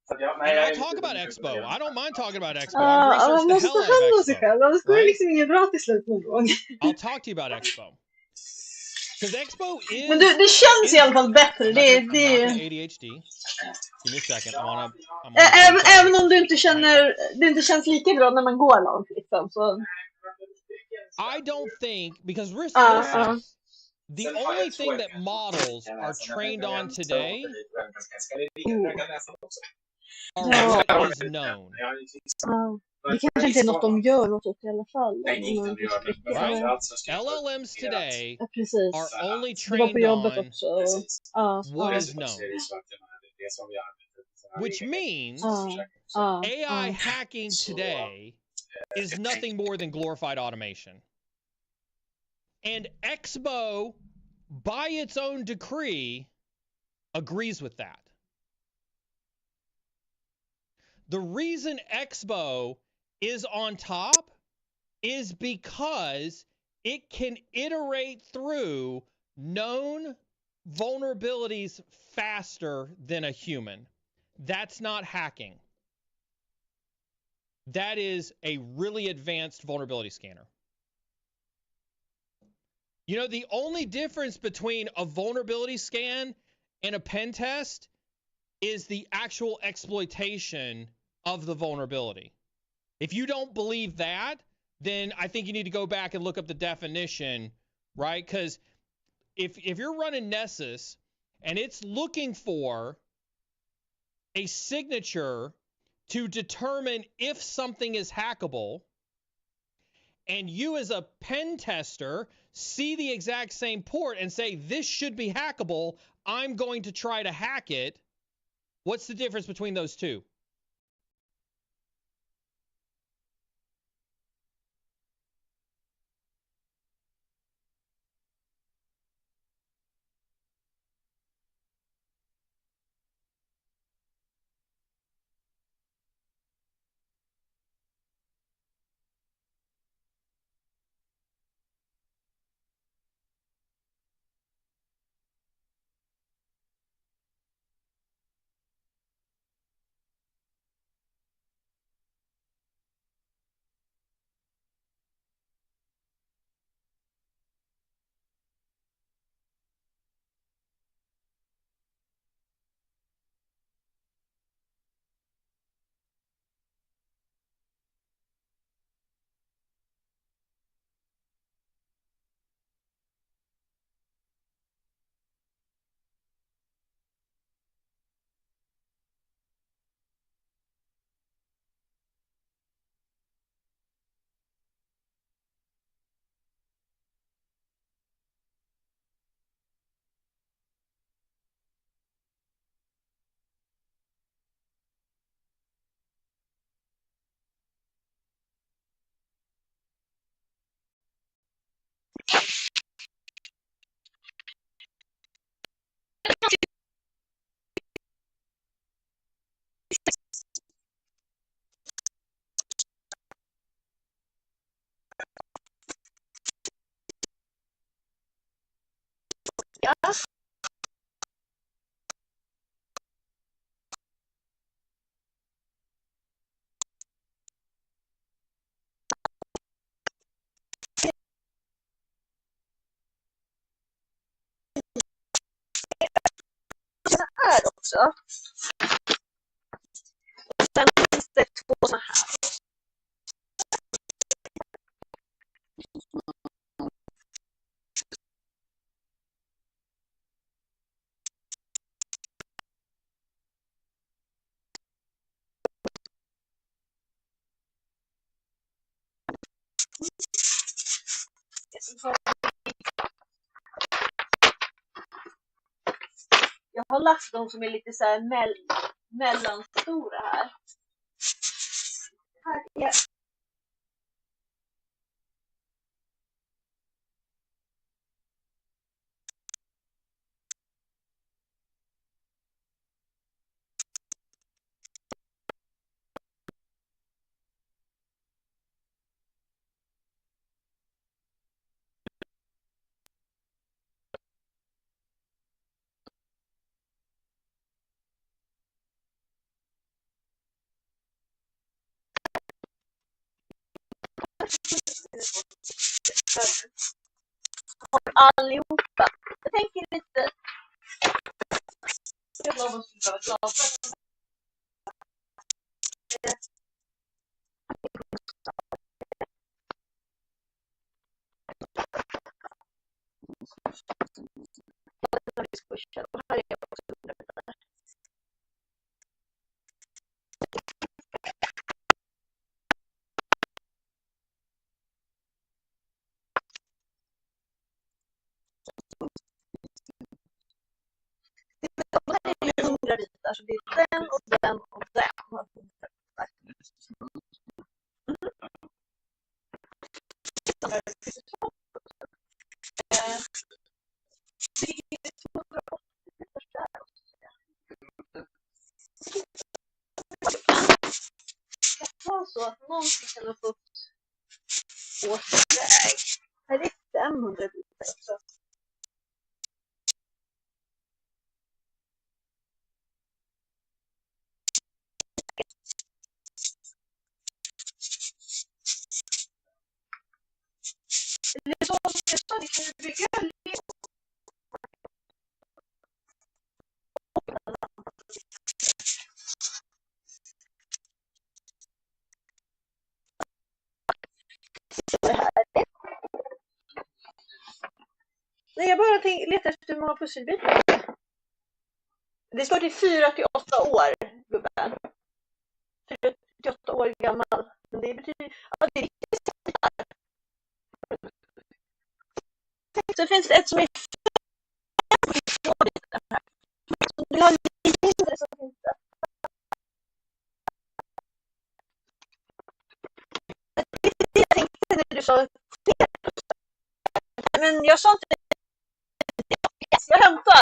And I'll talk about Expo. I don't mind talking about Expo. I've researched the hell out of Expo. Right? I'll talk to you about Expo. Because Expo is... Men det känns i alla fall bättre. Det ADHD. Give me a second. Även om det inte känns lika bra när man går långt liksom, så... I don't think, because the only thing that models are trained on today are what is known. Det kanske inte är något de gör något åt i alla fall. LLMs today are only trained on what is known. Which means AI hacking today is nothing more than glorified automation. And Expo, by its own decree, agrees with that. The reason Expo is on top is because it can iterate through known vulnerabilities faster than a human. That's not hacking. That is a really advanced vulnerability scanner. You know, the only difference between a vulnerability scan and a pen test is the actual exploitation of the vulnerability. If you don't believe that, then I think you need to go back and look up the definition, right? Because if you're running Nessus and it's looking for a signature to determine if something is hackable, and you as a pen tester see the exact same port and say, this should be hackable, I'm going to try to hack it, what's the difference between those two? Ja. Så här också. Och sen finns det två såna här. Jag har lagt dem som är lite så här mellanstora här. Här är allihopa. Jag tänker lite. Jag lovar att jag ska vara klar. Bitar, så det är den och den och den. Det var så att någonting kan ha fått återväg. Här är 500 bitar också. Det är så att vi kan bygga det här. Nej, jag bara letar efter hur många pusselbitar. Det står till 4 till 8 år, gubben. 4 till 8 år gammal. Men det betyder... Ja, det är riktigt. Så finns det ett som är 52 bitar här. Så du har lite mindre så finns det. Det är det jag tänkte när du sa men jag sa inte det. Jag hämtar.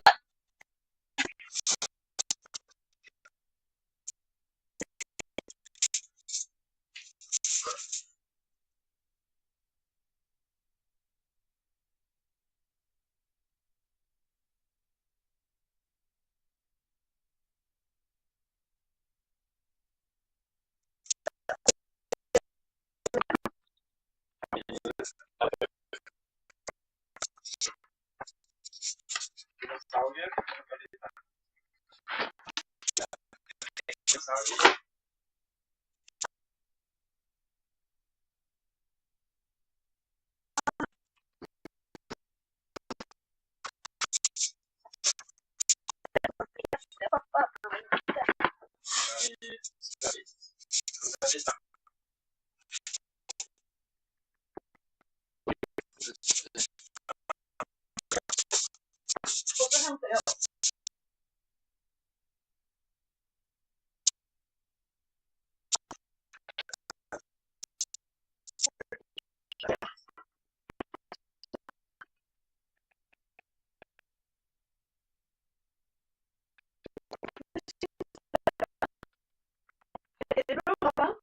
Och så hämtar jag. Är det bra, pappa?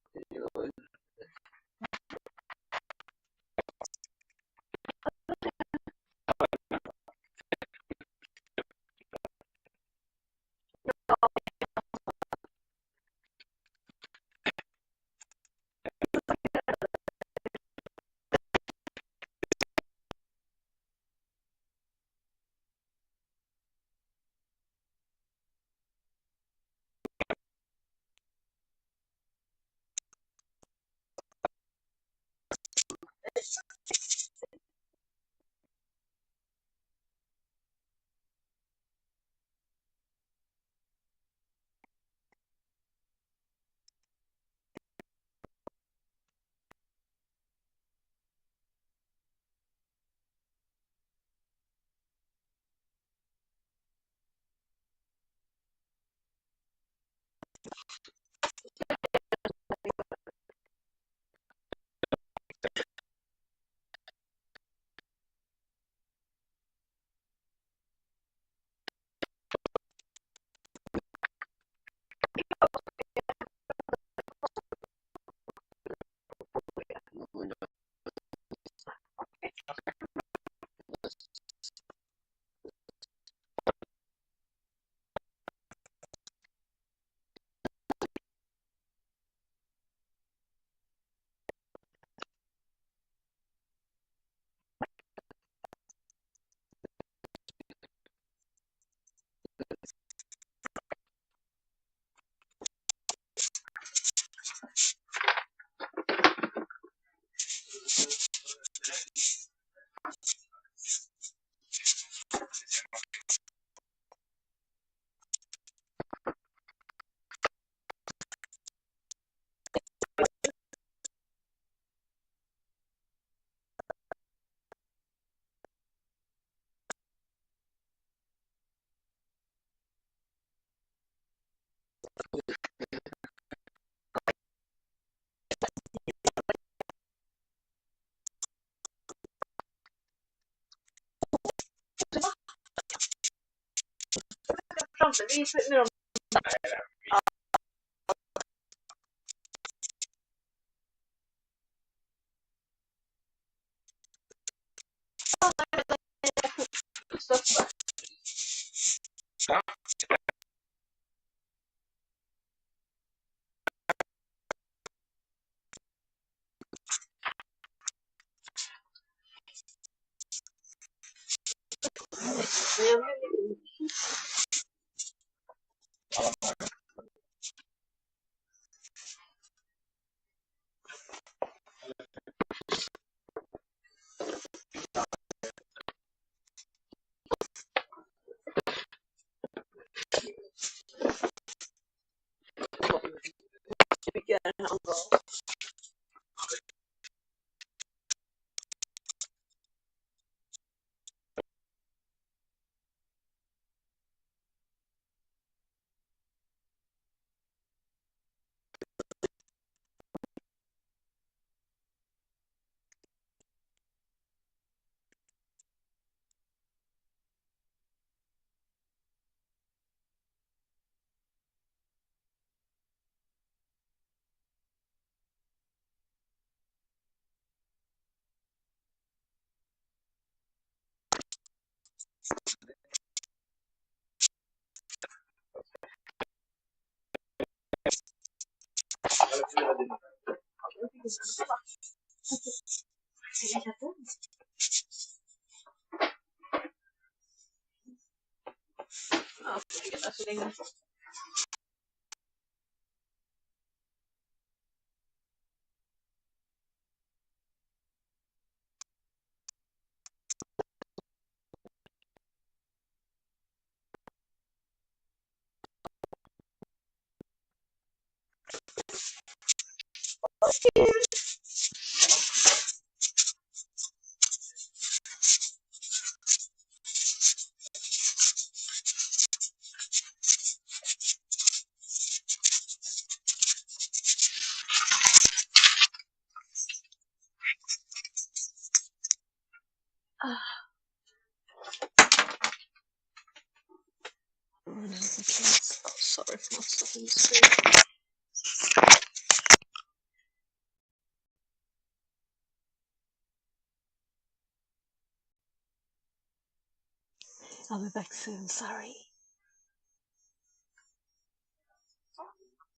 Framförvis med dem. Stötta. Sorry for not stopping the stream. I'll be back soon, sorry.